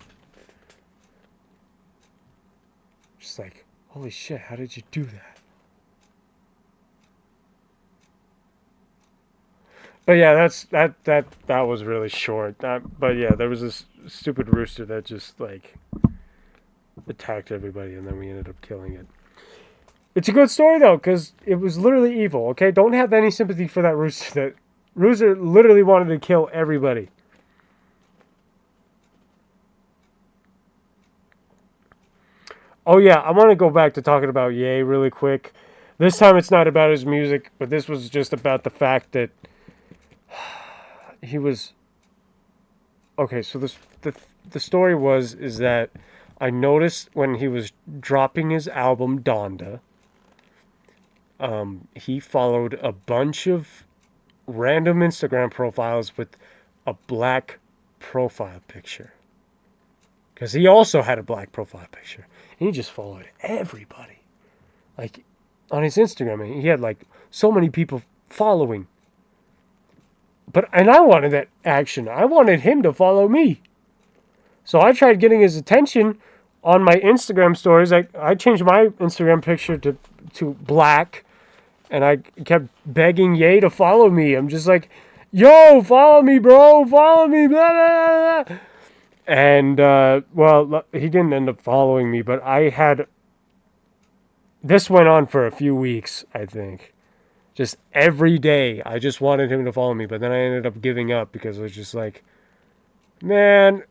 Speaker 1: Just like, holy shit, how did you do that? But yeah, that was really short. But yeah, there was this stupid rooster that just like attacked everybody, and then we ended up killing it. It's a good story though, because it was literally evil. Okay, don't have any sympathy for that rooster. That rooster literally wanted to kill everybody. Oh yeah, I want to go back to talking about Ye really quick. This time it's not about his music, but this was just about the fact that he was okay. So the story is that I noticed when he was dropping his album Donda, he followed a bunch of random Instagram profiles with a black profile picture. Because he also had a black profile picture. And he just followed everybody. Like, on his Instagram, he had, like, so many people following. And I wanted that action. I wanted him to follow me. So I tried getting his attention on my Instagram stories. I changed my Instagram picture to black, and I kept begging Ye to follow me. I'm just like, yo, follow me, bro, follow me, blah, blah, blah. And, well, he didn't end up following me, but this went on for a few weeks, I think. Just every day, I just wanted him to follow me, but then I ended up giving up because I was just like, man,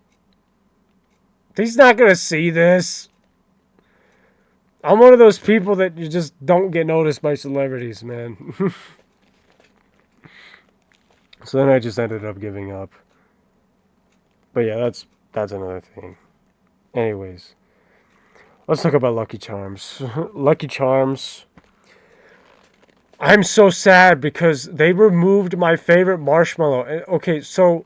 Speaker 1: he's not going to see this. I'm one of those people that you just don't get noticed by celebrities, man. So then I just ended up giving up. But yeah, that's another thing. Anyways, let's talk about Lucky Charms. Lucky Charms. I'm so sad because they removed my favorite marshmallow. Okay, so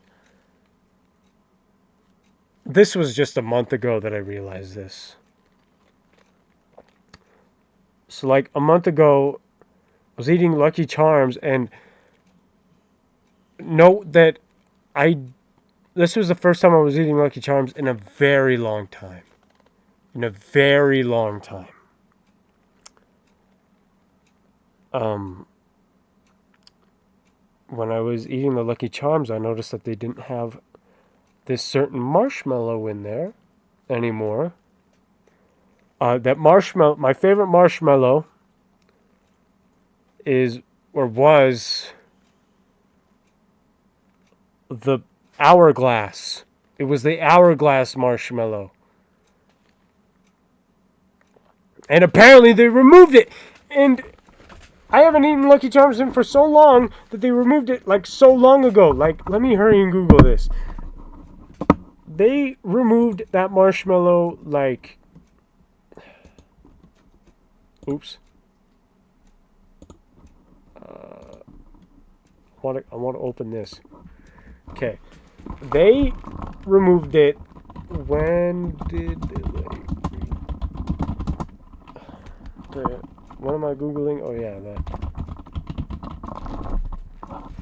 Speaker 1: this was just a month ago that I realized this. So like a month ago, I was eating Lucky Charms, and note that this was the first time I was eating Lucky Charms in a very long time. In a very long time. When I was eating the Lucky Charms, I noticed that they didn't have this certain marshmallow in there anymore. That marshmallow, my favorite marshmallow was the hourglass. It was the hourglass marshmallow. And apparently they removed it. And I haven't eaten Lucky Charms in for so long that they removed it like so long ago. Like, let me hurry and Google this. They removed that marshmallow like... Oops. I want to open this. Okay. They removed it. When did they... What am I Googling? Oh, yeah, that.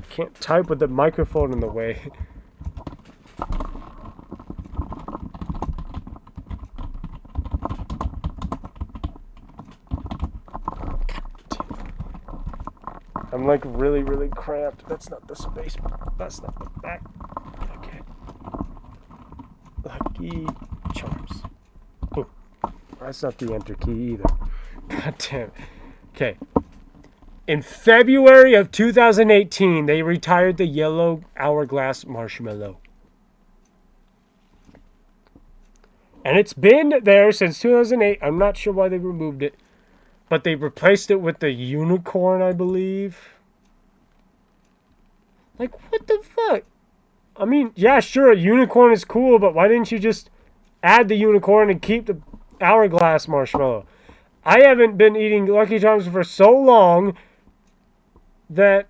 Speaker 1: Can't type with the microphone in the way. I'm like really, really cramped. That's not the space. That's not the back. Okay. Lucky Charms. Oh, that's not the enter key either. God damn. Okay. In February of 2018, they retired the yellow hourglass marshmallow. And it's been there since 2008. I'm not sure why they removed it. But they replaced it with the unicorn, I believe. Like, what the fuck? I mean, yeah, sure, a unicorn is cool, but why didn't you just add the unicorn and keep the hourglass marshmallow? I haven't been eating Lucky Charms for so long that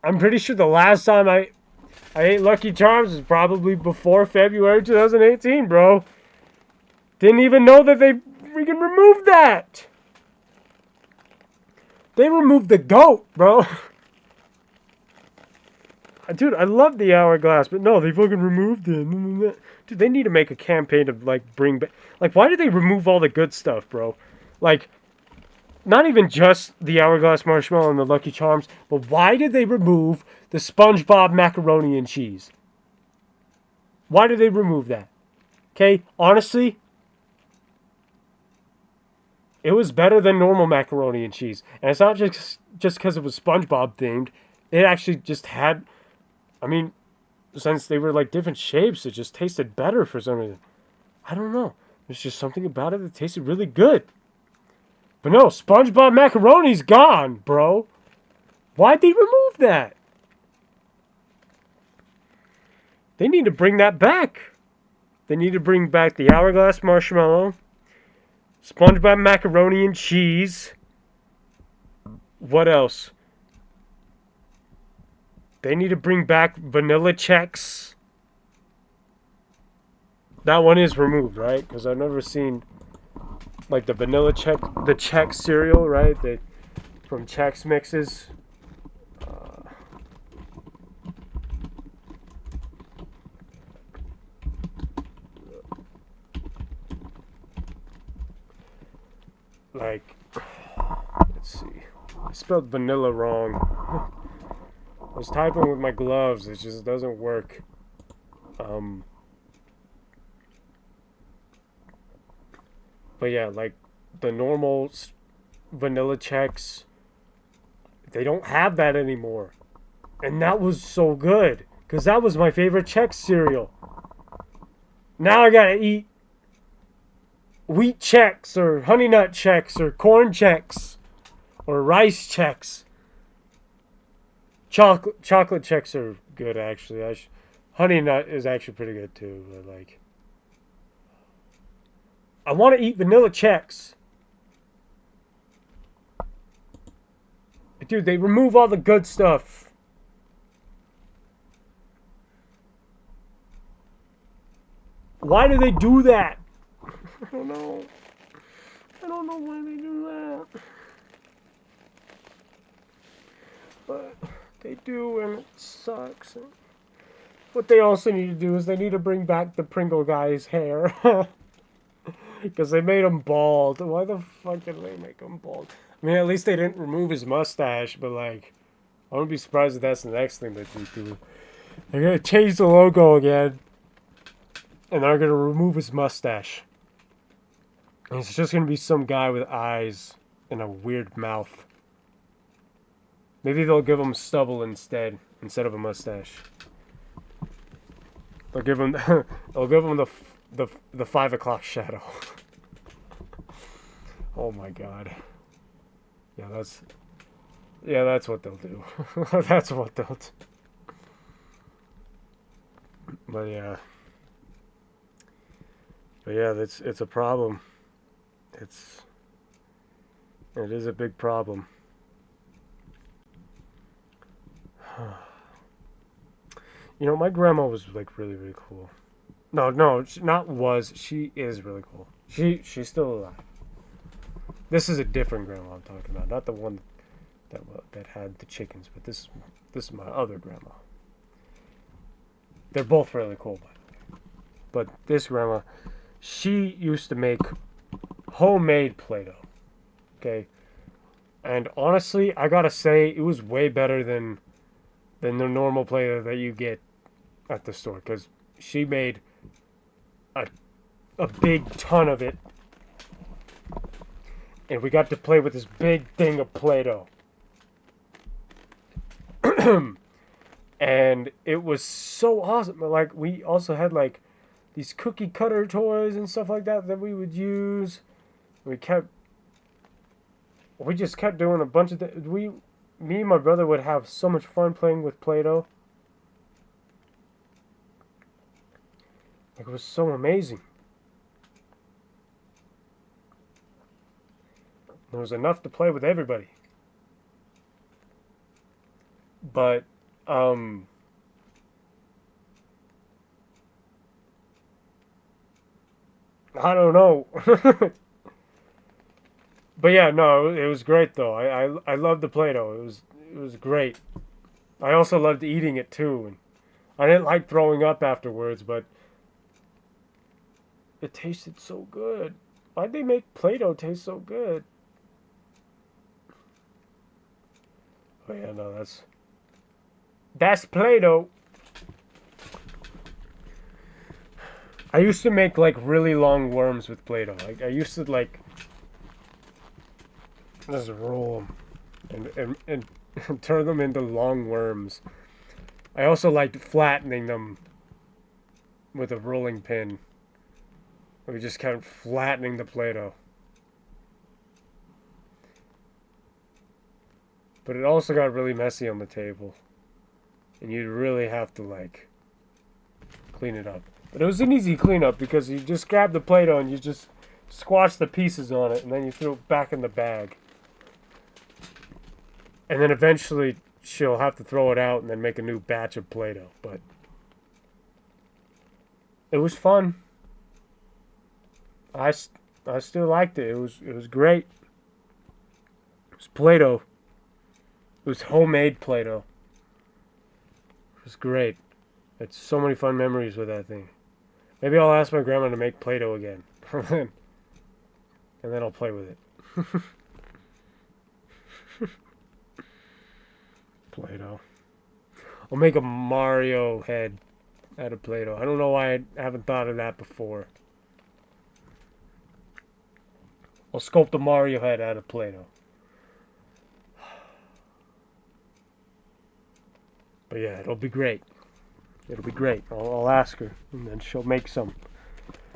Speaker 1: I'm pretty sure the last time I ate Lucky Charms was probably before February 2018, bro. Didn't even know that they freaking removed that. They removed the goat, bro. Dude, I love the hourglass, but no, they fucking removed it. Dude, they need to make a campaign to, like, bring back... Like, why did they remove all the good stuff, bro? Like, not even just the hourglass marshmallow and the Lucky Charms, but why did they remove the SpongeBob macaroni and cheese? Why did they remove that? Okay, honestly, it was better than normal macaroni and cheese. And it's not just because it was SpongeBob themed. It actually just had... I mean, since they were like different shapes, it just tasted better for some reason. I don't know. There's just something about it that tasted really good. But no, SpongeBob macaroni's gone, bro. Why'd they remove that? They need to bring that back. They need to bring back the hourglass marshmallow, SpongeBob macaroni and cheese. What else? They need to bring back vanilla chex. That one is removed, right? Because I've never seen like the vanilla chex cereal, right? From Chex Mixes. like, let's see. I spelled vanilla wrong. I was typing with my gloves. It just doesn't work. But yeah, like the normal vanilla Chex, they don't have that anymore. And that was so good. Because that was my favorite Chex cereal. Now I gotta eat wheat Chex or honey nut Chex or corn Chex or rice Chex. Chocolate Chex are good actually. Honey nut is actually pretty good too. But like, I want to eat vanilla Chex. Dude, they remove all the good stuff. Why do they do that? I don't know. I don't know why they do that. But they do, and it sucks. What they also need to do is they need to bring back the Pringle guy's hair. Because they made him bald. Why the fuck did they make him bald? I mean, at least they didn't remove his mustache, but like, I wouldn't be surprised if that's the next thing that they do. They're gonna change the logo again, and they're gonna remove his mustache. And it's just gonna be some guy with eyes and a weird mouth. Maybe they'll give him stubble instead of a mustache. They'll give him the 5 o'clock shadow. Oh my god. Yeah, that's what they'll do. That's what they'll do. But yeah, it's a problem. It is a big problem. You know, my grandma was like really, really cool. No, she is really cool. She's still alive. This is a different grandma I'm talking about, not the one that had the chickens, but this is my other grandma. They're both really cool, by the way. But this grandma, she used to make homemade Play-Doh. Okay, and honestly, I gotta say, it was way better than the normal Play-Doh that you get at the store, because she made a big ton of it, and we got to play with this big thing of Play-Doh. And it was so awesome. Like, we also had like these cookie cutter toys and stuff like that we would use. We just kept doing a bunch of things. Me and my brother would have so much fun playing with Play-Doh. Like, it was so amazing. There was enough to play with everybody. But, I don't know. But yeah, no, it was great though. I loved the Play-Doh. It was great. I also loved eating it too. And I didn't like throwing up afterwards, but it tasted so good. Why'd they make Play-Doh taste so good? Oh yeah, no, that's Play-Doh. I used to make like really long worms with Play-Doh. Like, I used to like just roll them and turn them into long worms. I also liked flattening them with a rolling pin. We just kept flattening the Play-Doh. But it also got really messy on the table. And you'd really have to like clean it up. But it was an easy cleanup because you just grab the Play-Doh and you just squash the pieces on it and then you throw it back in the bag. And then eventually she'll have to throw it out and then make a new batch of Play-Doh. But it was fun. I still liked it. It was great. It was Play-Doh. It was homemade Play-Doh. It was great. It's so many fun memories with that thing. Maybe I'll ask my grandma to make Play-Doh again. And then I'll play with it. Play-doh. I'll make a Mario head out of Play-doh. I don't know why I haven't thought of that before. I'll sculpt a Mario head out of Play-Doh. But yeah, it'll be great. It'll be great. I'll ask her, and then she'll make some.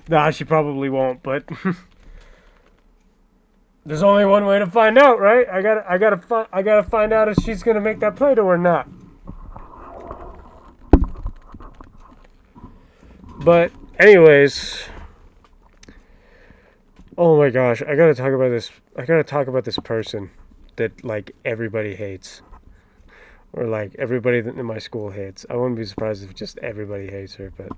Speaker 1: Nah, she probably won't, but there's only one way to find out, right? I gotta find out if she's gonna make that Play-Doh or not. But anyways, oh my gosh, I gotta talk about this. I gotta talk about this person that like everybody hates, or like everybody in my school hates. I wouldn't be surprised if just everybody hates her, but.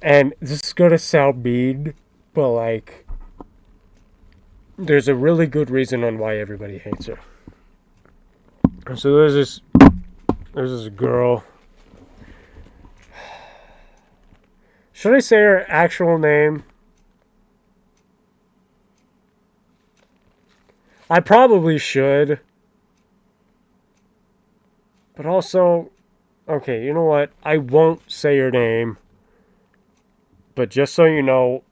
Speaker 1: And this is gonna sound mean, but like, there's a really good reason on why everybody hates her. So there's this girl. Should I say her actual name? I probably should. But also, okay, you know what? I won't say her name. But just so you know,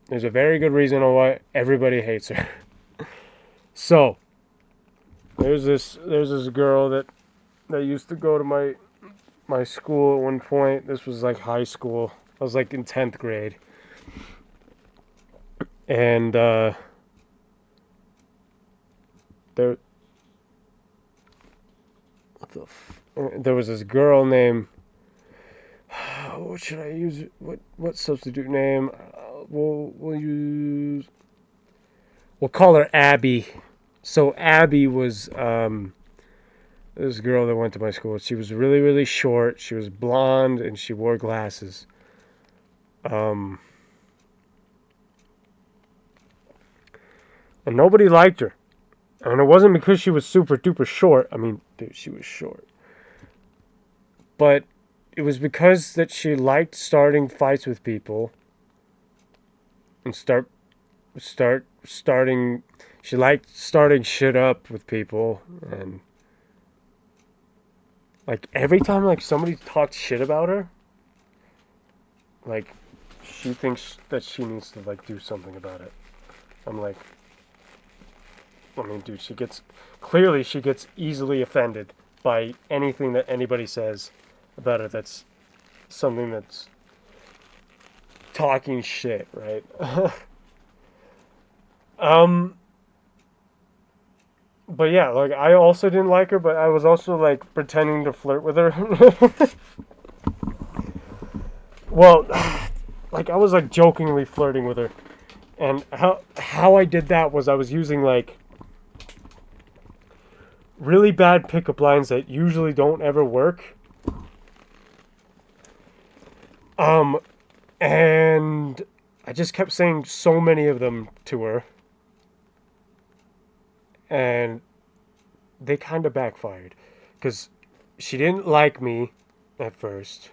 Speaker 1: there's a very good reason on why everybody hates her. So, there's this girl that used to go to my school at one point. This was like high school. I was like in 10th grade. And there was this girl named, what should I use? What substitute name? We'll call her Abby. So Abby was this girl that went to my school. She was really, really short. She was blonde and she wore glasses. And nobody liked her. And it wasn't because she was super duper short. I mean, dude, she was short. But it was because that she liked starting fights with people. And starting. She liked starting shit up with people. And like every time like somebody talked shit about her, like she thinks that she needs to like do something about it. I'm like, I mean, dude, she gets easily offended by anything that anybody says about her that's something that's talking shit, right? But yeah, like I also didn't like her, but I was also like pretending to flirt with her. Well, like I was like jokingly flirting with her. And how I did that was I was using like really bad pickup lines that usually don't ever work. And I just kept saying so many of them to her. And they kind of backfired. Because she didn't like me at first.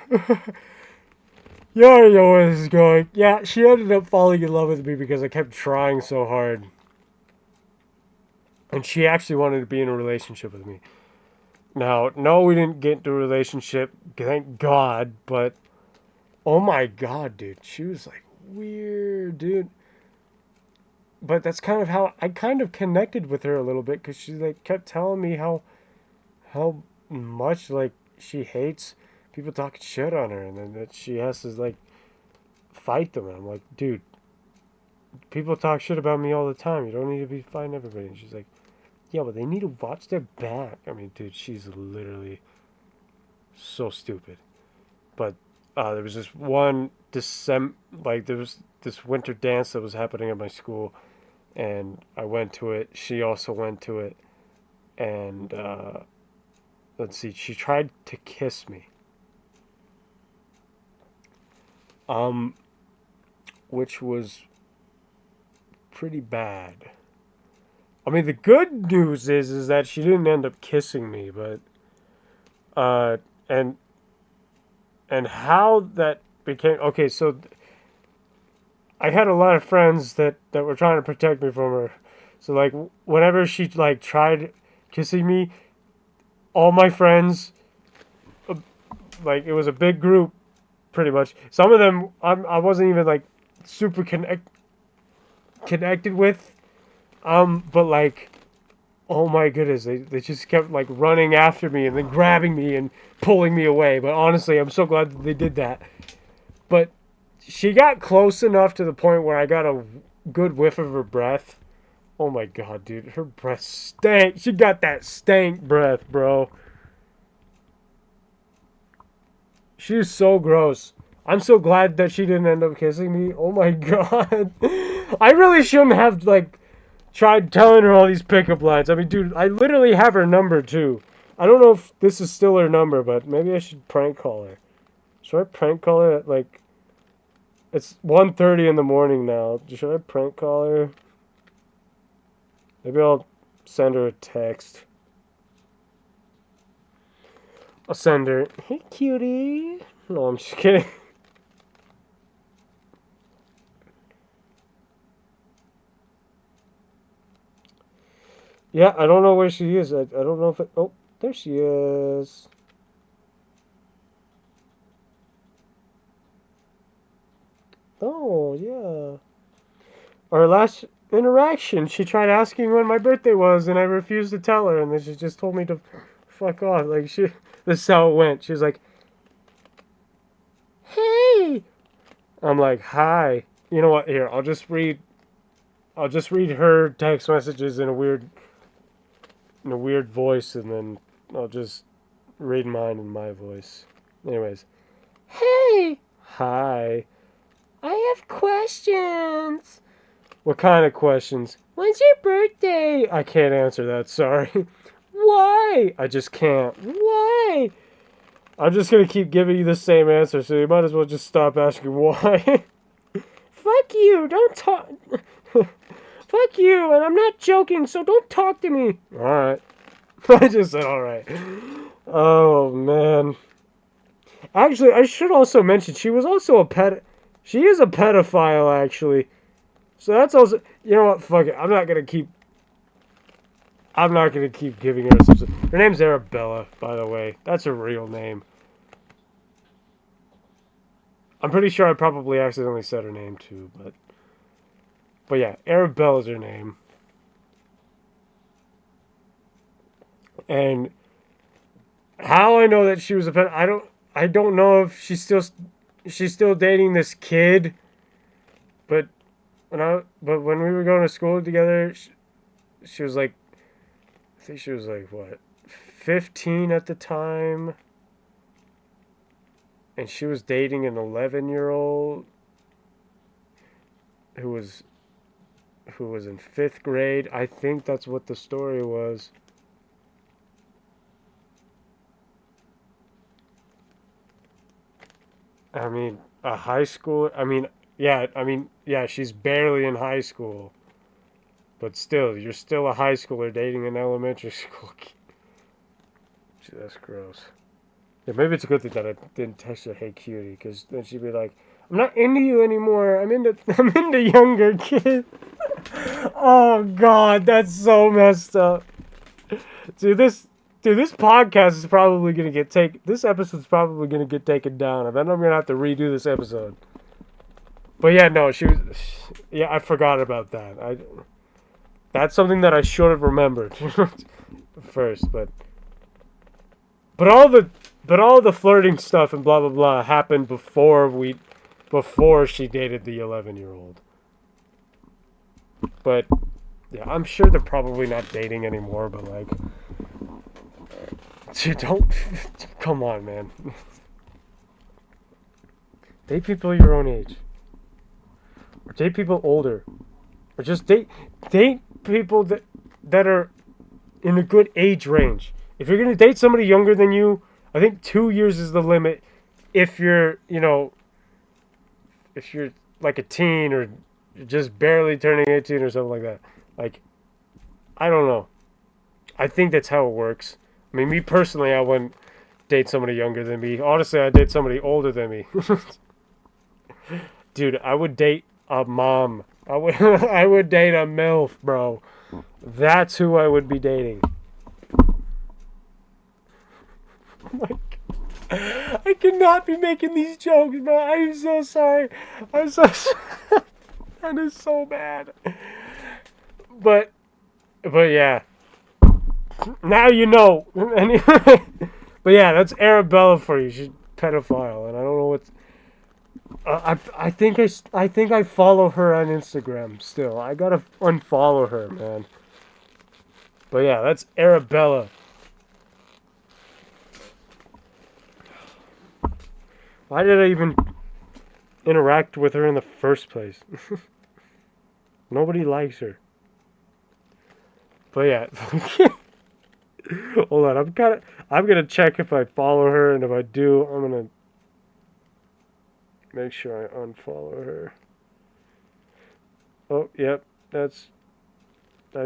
Speaker 1: You already know where this is going. Yeah, she ended up falling in love with me because I kept trying so hard. And she actually wanted to be in a relationship with me. Now, no, we didn't get into a relationship, thank God, but oh my God, dude, she was like weird, dude. But that's kind of how I kind of connected with her a little bit, because she like kept telling me how much like she hates people talking shit on her, and then that she has to like fight them. And I'm like, dude, people talk shit about me all the time. You don't need to be fighting everybody. And she's like, yeah, but they need to watch their back. I mean, dude, she's literally so stupid. But there was this one there was this winter dance that was happening at my school, and I went to it. She also went to it, and let's see, she tried to kiss me. Which was pretty bad. I mean, the good news is that she didn't end up kissing me, but and how that became okay. So I had a lot of friends that were trying to protect me from her. So like whenever she like tried kissing me, all my friends, uh, like it was a big group, pretty much. Some of them I wasn't even like super connected with, but like, oh my goodness, they just kept like running after me and then grabbing me and pulling me away. But honestly, I'm so glad that they did that. But she got close enough to the point where I got a good whiff of her breath. Oh my god, dude, her breath stank. She got that stank breath, bro. She is so gross. I'm so glad that she didn't end up kissing me. Oh my god. I really shouldn't have like tried telling her all these pickup lines. I mean, dude, I literally have her number too. I don't know if this is still her number, but maybe I should prank call her. Should I prank call her at like it's 1:30 in the morning now. Should I prank call her? Maybe I'll send her a text. I'll send her, hey cutie. No, I'm just kidding. Yeah, I don't know where she is. I don't know if it... Oh, there she is. Oh, yeah. Our last interaction, she tried asking when my birthday was, and I refused to tell her, and then she just told me to fuck off. Like, she... This is how it went. She was like, hey! I'm like, hi. You know what? Here, I'll just read her text messages in a weird voice, and then I'll just read mine in my voice. Anyways. Hey! Hi. I have questions. What kind of questions? When's your birthday? I can't answer that, sorry. Why? I just can't. Why? I'm just gonna keep giving you the same answer, so you might as well just stop asking why. Fuck you, don't talk. Fuck you, and I'm not joking, so don't talk to me. Alright. I just said alright. Oh, man. Actually, I should also mention, she was also a pet. She is a pedophile, actually. So that's also, you know what? Fuck it. I'm not gonna keep giving her some. Her name's Arabella, by the way. That's her real name. I'm pretty sure I probably accidentally said her name too, but yeah, Arabella's her name. And how I know that she was a pet, I don't know if she's still dating this kid, but when we were going to school together, she was like, I think she was like what, 15 at the time, and she was dating an 11-year-old who was in 5th grade. I think that's what the story was. I mean, a high school. Yeah, she's barely in high school. But still, you're still a high schooler dating an elementary school kid. That's gross. Yeah, maybe it's a good thing that I didn't text her, hey cutie, because then she'd be like, I'm not into you anymore. I'm into younger kids. Oh God, that's so messed up. This podcast is probably gonna get taken. This episode's probably gonna get taken down, and then I'm gonna have to redo this episode. But yeah, no, she was. Yeah, I forgot about that. That's something that I should have remembered first, but all the flirting stuff and blah blah blah happened before she dated the 11-year-old. But yeah, I'm sure they're probably not dating anymore. But like, don't come on, man. Date people your own age, or date people older, or just date people that are in a good age range. If you're gonna date somebody younger than you, I think 2 years is the limit. If you're like a teen or just barely turning 18 or something like that. Like, I don't know. I think that's how it works. I mean, me personally, I wouldn't date somebody younger than me. Honestly, I'd date somebody older than me. Dude, I would date a mom. I would date a MILF, bro. That's who I would be dating. Oh my God. I cannot be making these jokes, bro. I'm so sorry. I'm so sorry. That is so bad. But yeah. Now you know. Anyway. But yeah, that's Arabella for you. She's a pedophile, and I don't know what's. I think I follow her on Instagram still. I gotta unfollow her, man. But yeah, that's Arabella. Why did I even interact with her in the first place? Nobody likes her. But yeah. Hold on, I'm gonna check if I follow her, and if I do, I'm gonna make sure I unfollow her. Oh, yep, I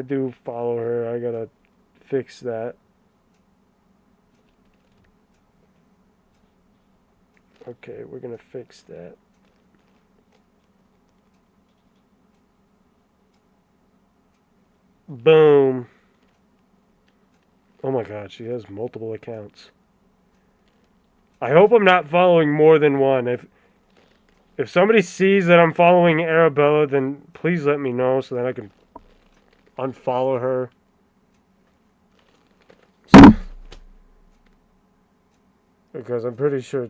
Speaker 1: do follow her. I gotta fix that. Okay, we're gonna fix that. Boom. Oh my God, she has multiple accounts. I hope I'm not following more than one. If somebody sees that I'm following Arabella, then please let me know so that I can unfollow her. Because I'm pretty sure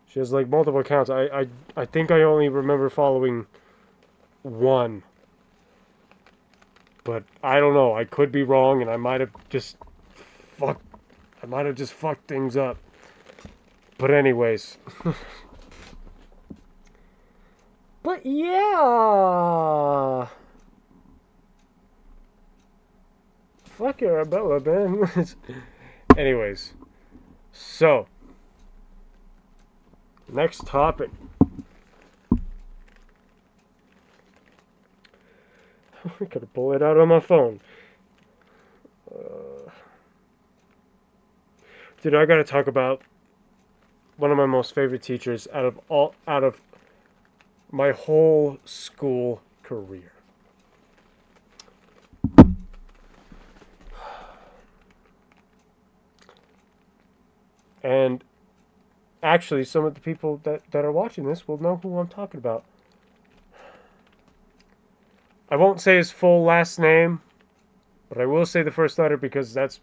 Speaker 1: she has like multiple accounts. I think I only remember following one. But I don't know. I could be wrong, and I might have just fucked things up. But anyways. But yeah. Fuck Arabella, man. Anyways. So. Next topic. I could have pulled it out on my phone. Dude, I gotta talk about one of my most favorite teachers out of my whole school career. And actually, some of the people that are watching this will know who I'm talking about. I won't say his full last name, but I will say the first letter because that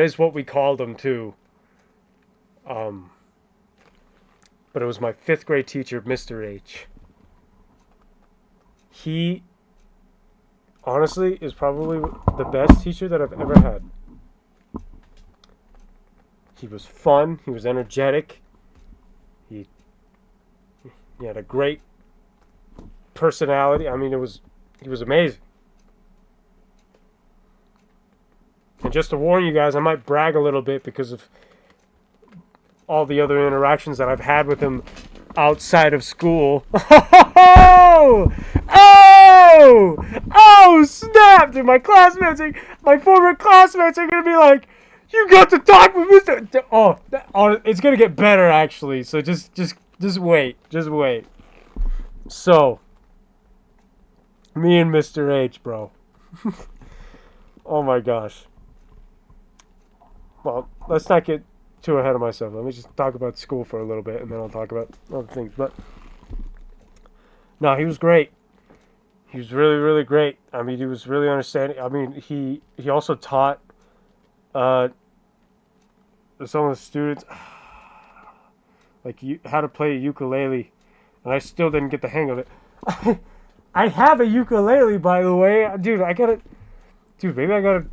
Speaker 1: is what we called him too. But it was my 5th grade teacher, Mr. H. He, honestly, is probably the best teacher that I've ever had. He was fun. He was energetic. He had a great personality. I mean, he was amazing. And just to warn you guys, I might brag a little bit because of all the other interactions that I've had with him outside of school. Oh, snap! Dude, my former classmates are gonna be like, you got to talk with Mr. Oh, it's gonna get better actually. So just wait, So, me and Mr. H, bro. Oh my gosh. Well, let's not get too ahead of myself. Let me just talk about school for a little bit, and then I'll talk about other things. But no, he was great. He was really, really great. I mean, he was really understanding. I mean, he also taught some of the students like how to play a ukulele, and I still didn't get the hang of it. I have a ukulele, by the way, dude. Maybe I gotta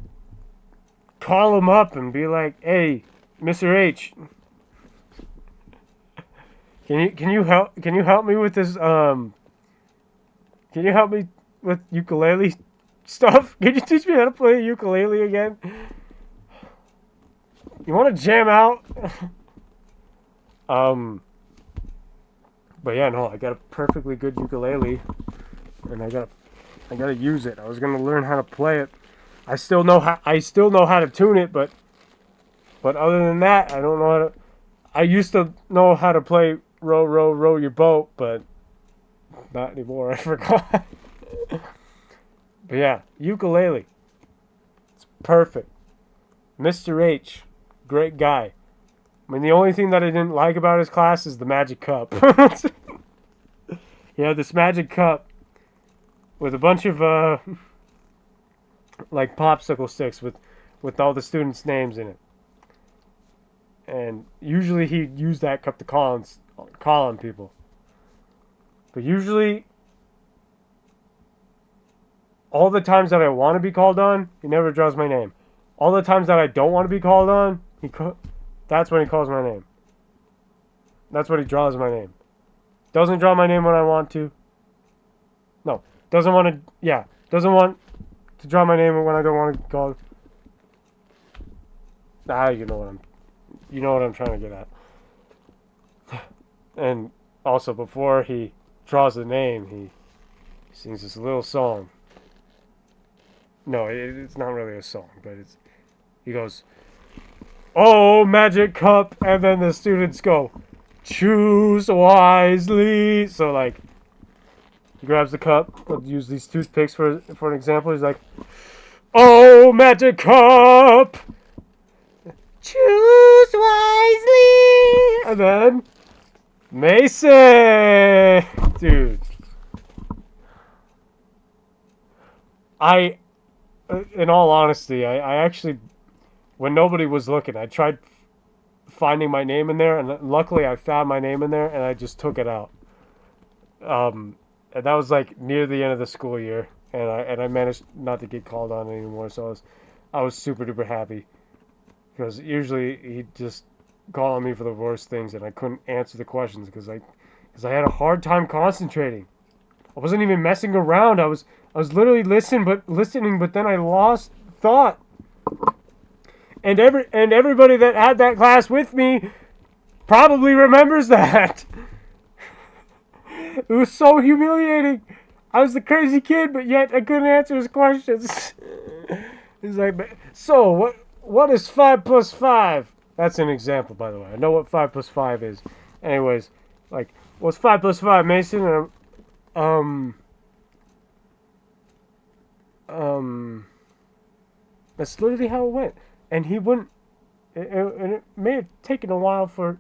Speaker 1: call him up and be like, "Hey, Mr. H, can you help me with this? Can you help me with ukulele stuff? Can you teach me how to play a ukulele again? You want to jam out?" But yeah, no, I got a perfectly good ukulele, and I gotta use it. I was gonna learn how to play it. I still know how to tune it, but other than that, I don't know how to. I used to know how to play row, row, row your boat, but Not anymore. I forgot. But yeah, ukulele. It's perfect. Mr. H, great guy. I mean, the only thing that I didn't like about his class is the magic cup. He had this magic cup with a bunch of like popsicle sticks with all the students' names in it. And usually he'd use that cup to call on people. But usually, all the times that I want to be called on, he never draws my name. All the times that I don't want to be called on, that's when he calls my name. That's when he draws my name. Doesn't draw my name when I want to. No, doesn't want to. Yeah, doesn't want to draw my name when I don't want to be called. You know what I'm trying to get at. And also, before he draws the name, he sings this little song. No, it's not really a song, but he goes, "Oh, magic cup," and then the students go, "Choose wisely." So like, he grabs the cup. I'll use these toothpicks for an example. He's like, "Oh, magic cup, choose wisely," and then Mason, dude. In all honesty, I actually, when nobody was looking, I tried finding my name in there, and luckily I found my name in there, and I just took it out. And that was like near the end of the school year, and I managed not to get called on anymore. So I was super duper happy, because usually he'd just call on me for the worst things, and I couldn't answer the questions because I had a hard time concentrating. I wasn't even messing around. I was literally listening, but then I lost thought. And everybody that had that class with me probably remembers that. It was so humiliating. I was the crazy kid, but yet I couldn't answer his questions. He's like, "So what is 5 plus 5? That's an example, by the way. I know what 5 plus 5 is. Anyways, like, what's 5 plus 5, Mason? And that's literally how it went. And he wouldn't. And it may have taken a while for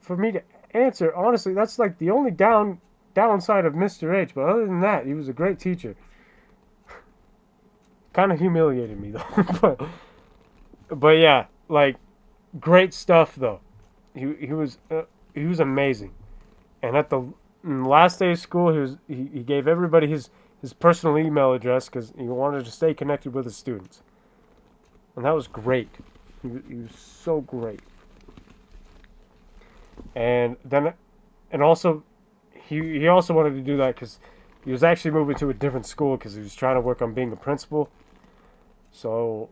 Speaker 1: me to answer. Honestly, that's like the only downside of Mr. H. But other than that, he was a great teacher. Kind of humiliated me though. but yeah, like, great stuff though. He was amazing. And at the last day of school, he gave everybody his personal email address because he wanted to stay connected with his students. And that was great. He was so great. And also, he also wanted to do that because he was actually moving to a different school because he was trying to work on being a principal. So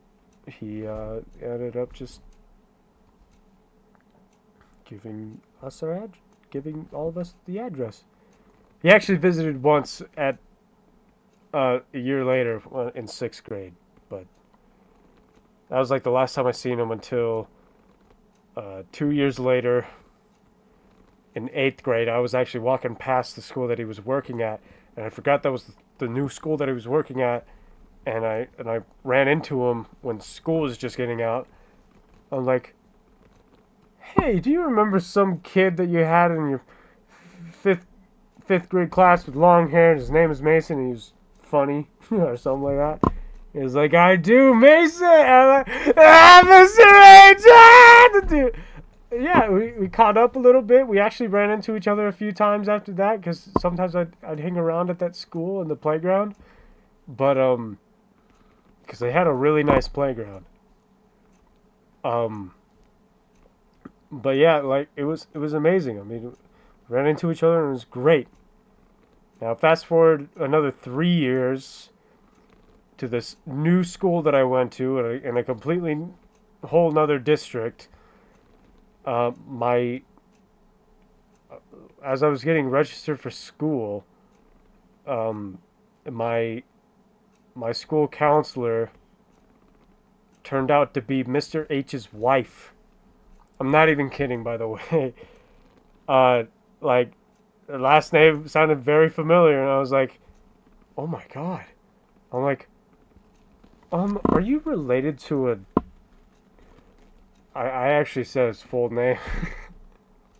Speaker 1: he ended up just giving all of us the address. He actually visited once at a year later in 6th grade, but that was like the last time I seen him until 2 years later in 8th grade. I was actually walking past the school that he was working at, and I forgot that was the new school that he was working at, and I ran into him when school was just getting out. I'm like, "Hey, do you remember some kid that you had in your fifth grade class with long hair? His name is Mason, and he was funny," or something like that. He was like, "I do, Mason." And I'm like, Mr. H. Yeah, we caught up a little bit. We actually ran into each other a few times after that because sometimes I'd hang around at that school in the playground. But because they had a really nice playground. But yeah, like, it was amazing. I mean, we ran into each other and it was great. Now fast forward another 3 years to this new school that I went to in a completely whole nother district. As I was getting registered for school, my school counselor turned out to be Mr. H's wife. I'm not even kidding, by the way. Like, the last name sounded very familiar, and I was like, oh my god. I'm like, are you related to a... I actually said his full name.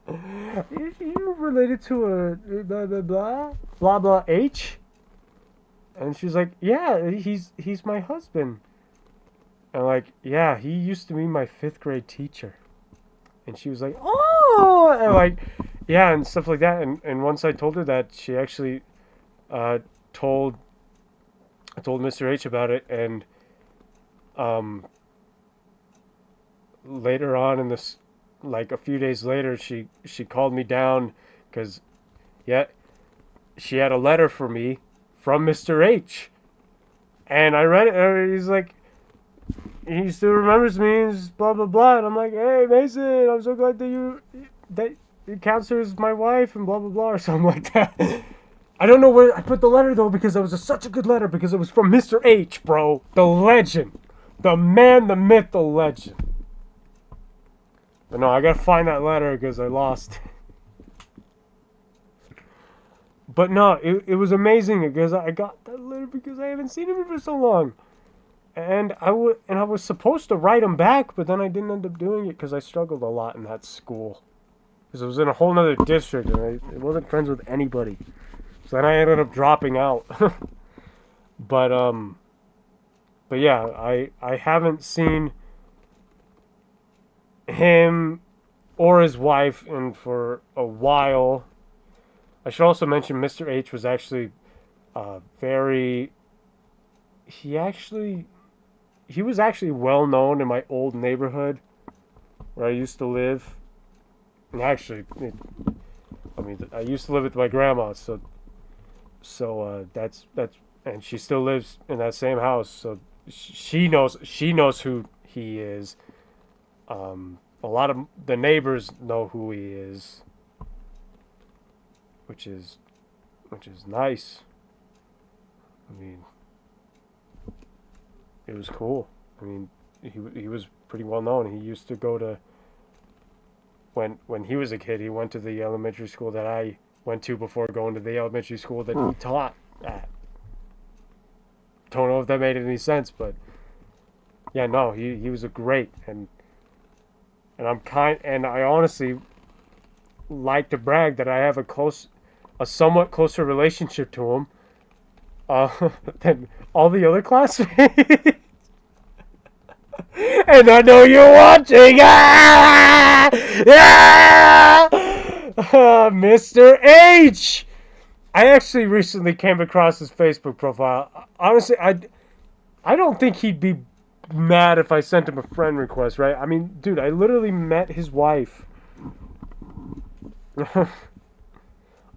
Speaker 1: You related to a blah blah blah blah blah H? And she's like, yeah, he's my husband. And I'm like, yeah, he used to be my 5th grade teacher. And she was like, oh, and like, yeah, and stuff like that. And once I told her that, she actually uh, told Mr. H about it, and um, later on in this, like a few days later, she called me down because, yeah, she had a letter for me from Mr. H, and I read it. And he's like, he still remembers me, and blah blah blah. And I'm like, hey Mason, I'm so glad that you counts her as my wife, and blah blah blah, or something like that. I don't know where I put the letter though, because it was such a good letter, because it was from Mr. H, bro, the legend, the man, the myth, the legend. But no, I gotta find that letter because I lost. But no, it was amazing because I got that letter because I haven't seen him for so long. And I was supposed to write him back, but then I didn't end up doing it because I struggled a lot in that school. Because it was in a whole nother district, and I wasn't friends with anybody. So then I ended up dropping out. But yeah, I haven't seen him or his wife in for a while. I should also mention Mr. H was actually very... He was actually well known in my old neighborhood where I used to live. And actually, I used to live with my grandma, so that's and she still lives in that same house, so she knows who he is. A lot of the neighbors know who he is, which is nice. I mean, it was cool. I mean, he was pretty well known. He used to go to, when he was a kid, he went to the elementary school that I went to before going to the elementary school that he taught at. Don't know if that made any sense, but yeah, no, he was a great, and I honestly like to brag that I have a somewhat closer relationship to him than all the other classmates. And I know you're watching. Mr. H. I actually recently came across his Facebook profile. Honestly, I don't think he'd be mad if I sent him a friend request, right? I mean, dude, I literally met his wife.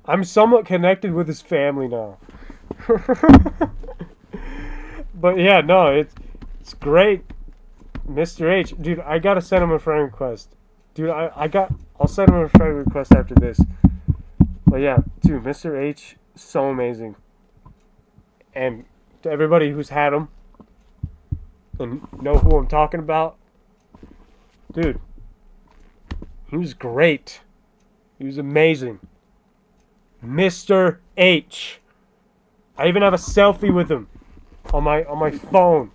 Speaker 1: I'm somewhat connected with his family now. But yeah, no, it's great. Mr. H, dude, I gotta send him a friend request. Dude, I'll send him a friend request after this. But yeah, dude, Mr. H, so amazing. And to everybody who's had him and know who I'm talking about, dude, he was great. He was amazing. Mr. H. I even have a selfie with him on my phone.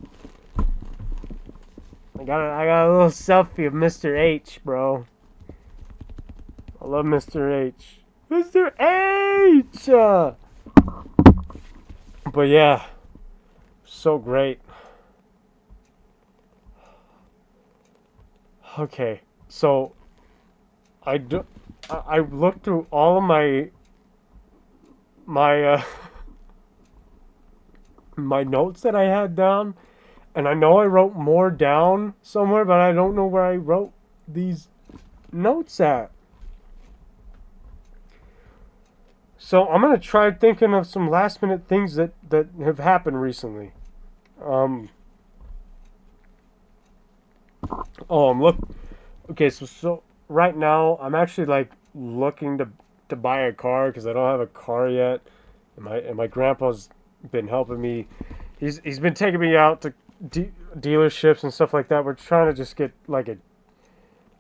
Speaker 1: I got a little selfie of Mr. H, bro. I love Mr. H. Mr. H! But yeah, so great. Okay, so I looked through all of my my notes that I had down, and I know I wrote more down somewhere, but I don't know where I wrote these notes at. So I'm gonna try thinking of some last minute things that have happened recently. Okay, so right now I'm actually like looking to buy a car because I don't have a car yet, and my grandpa's been helping me. He's been taking me out to dealerships and stuff like that. We're trying to just get like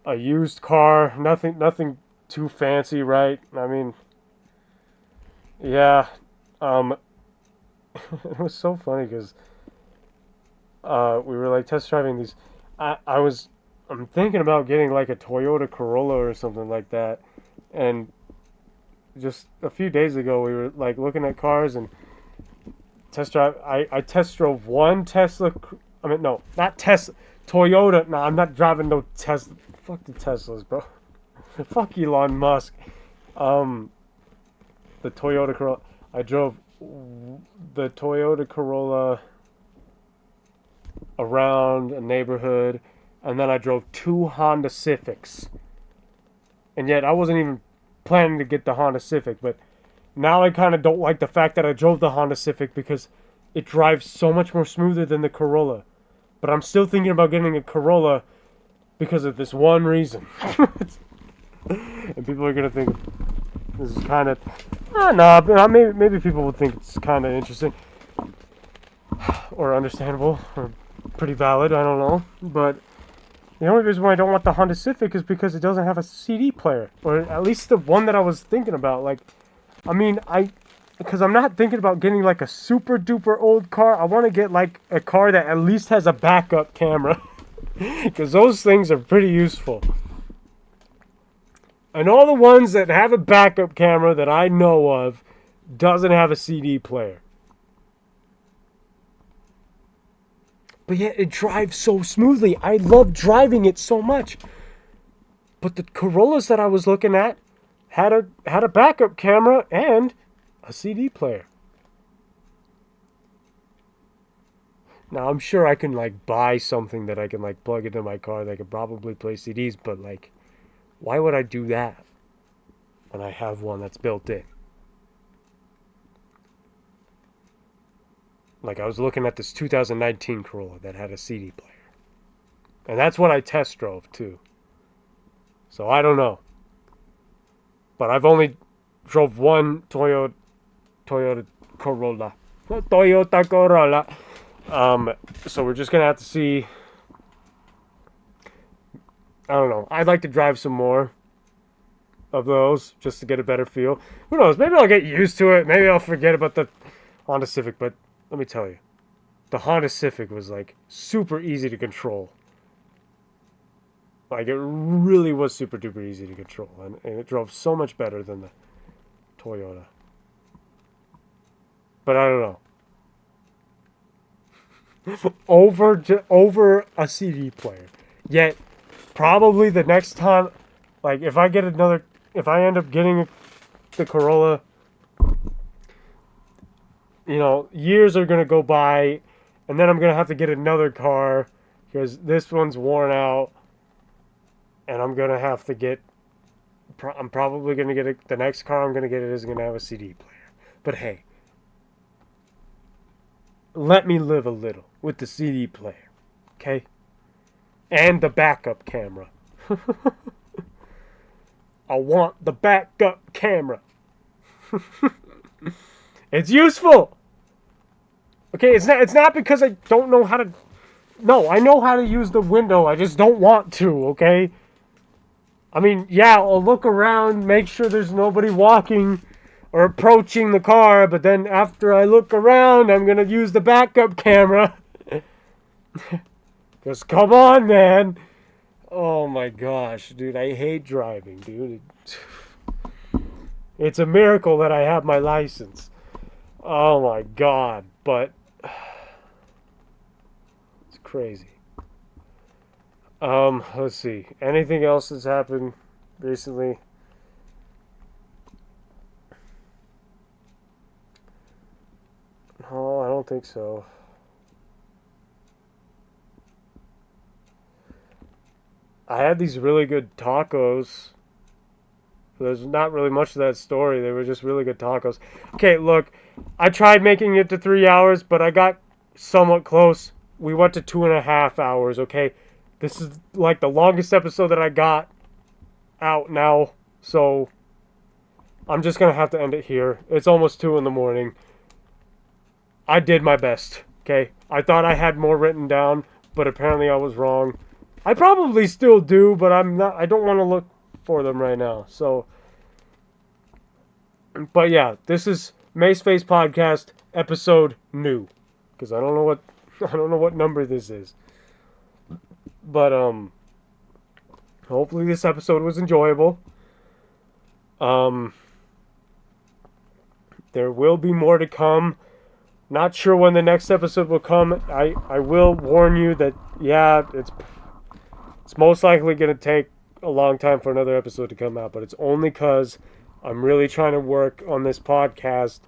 Speaker 1: a used car, nothing too fancy, right? I mean, Yeah. Um, it was so funny because we were like test driving these. I'm thinking about getting like a Toyota Corolla or something like that, and just a few days ago we were like looking at cars and test drive. I test drove one Tesla. I mean, no, not Tesla. Toyota. No, I'm not driving no Tesla. Fuck the Teslas, bro. Fuck Elon Musk. Um, the Toyota Corolla. I drove the Toyota Corolla around a neighborhood, and then I drove two Honda Civics. And yet I wasn't even planning to get the Honda Civic, but now I kind of don't like the fact that I drove the Honda Civic because it drives so much more smoother than the Corolla. But I'm still thinking about getting a Corolla because of this one reason. And people are gonna think this is kind of, no, maybe people will think it's kind of interesting or understandable or pretty valid. I don't know, but the only reason why I don't want the Honda Civic is because it doesn't have a CD player, or at least the one that I was thinking about. Like, I mean, because I'm not thinking about getting like a super duper old car. I want to get like a car that at least has a backup camera, because those things are pretty useful. And all the ones that have a backup camera that I know of doesn't have a CD player. But yet it drives so smoothly. I love driving it so much. But the Corollas that I was looking at had a backup camera and a CD player. Now I'm sure I can like buy something that I can like plug into my car that could probably play CDs, but like, why would I do that when I have one that's built in? Like, I was looking at this 2019 Corolla that had a CD player. And that's what I test drove too. So I don't know. But I've only drove one Toyota Corolla. Toyota Corolla. So we're just gonna have to see. I don't know. I'd like to drive some more of those just to get a better feel. Who knows? Maybe I'll get used to it. Maybe I'll forget about the Honda Civic. But let me tell you, the Honda Civic was like super easy to control. Like, it really was super duper easy to control, and it drove so much better than the Toyota. But I don't know. over a CD player. Yet probably the next time, like, if I end up getting the Corolla, you know, years are gonna go by, and then I'm gonna have to get another car because this one's worn out. And I'm going to have to get, I'm probably going to get, the next car I'm going to get is going to have a CD player. But hey, let me live a little with the CD player, okay? And the backup camera. I want the backup camera. It's useful. Okay, it's not because I don't know how to, no, I know how to use the window, I just don't want to, okay? I mean, yeah, I'll look around, make sure there's nobody walking or approaching the car, but then after I look around, I'm going to use the backup camera. Because, come on, man. Oh, my gosh, dude, I hate driving, dude. It's a miracle that I have my license. Oh, my God, but it's crazy. Let's see. Anything else that's happened recently? No, I don't think so. I had these really good tacos. There's not really much to that story. They were just really good tacos. Okay, look. I tried making it to 3 hours, but I got somewhat close. We went to 2.5 hours, okay? This is like the longest episode that I got out now, so I'm just going to have to end it here. It's almost 2 in the morning. I did my best, okay? I thought I had more written down, but apparently I was wrong. I probably still do, but I don't want to look for them right now. So But yeah, this is Mace Face Podcast episode new, because I don't know what number this is. But hopefully this episode was enjoyable. There will be more to come. Not sure when the next episode will come. I will warn you that yeah, it's most likely going to take a long time for another episode to come out, but it's only because I'm really trying to work on this podcast.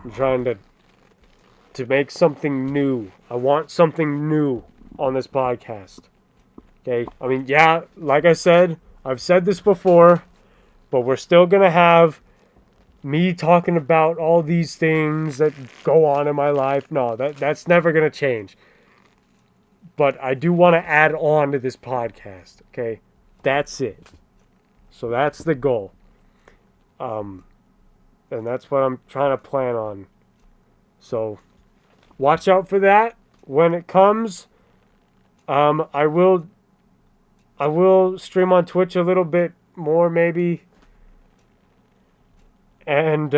Speaker 1: I'm trying to make something new. I want something new on this podcast. Okay? I mean, yeah, like I said, I've said this before, but we're still going to have me talking about all these things that go on in my life. No, that's never going to change. But I do want to add on to this podcast, okay? That's it. So that's the goal. And that's what I'm trying to plan on. So watch out for that when it comes. I will stream on Twitch a little bit more maybe. And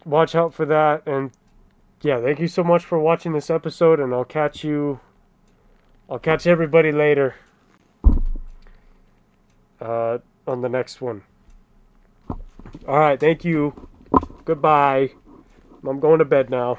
Speaker 1: watch out for that. And yeah, thank you so much for watching this episode, and I'll catch everybody later on the next one. All right, thank you. Goodbye. I'm going to bed now.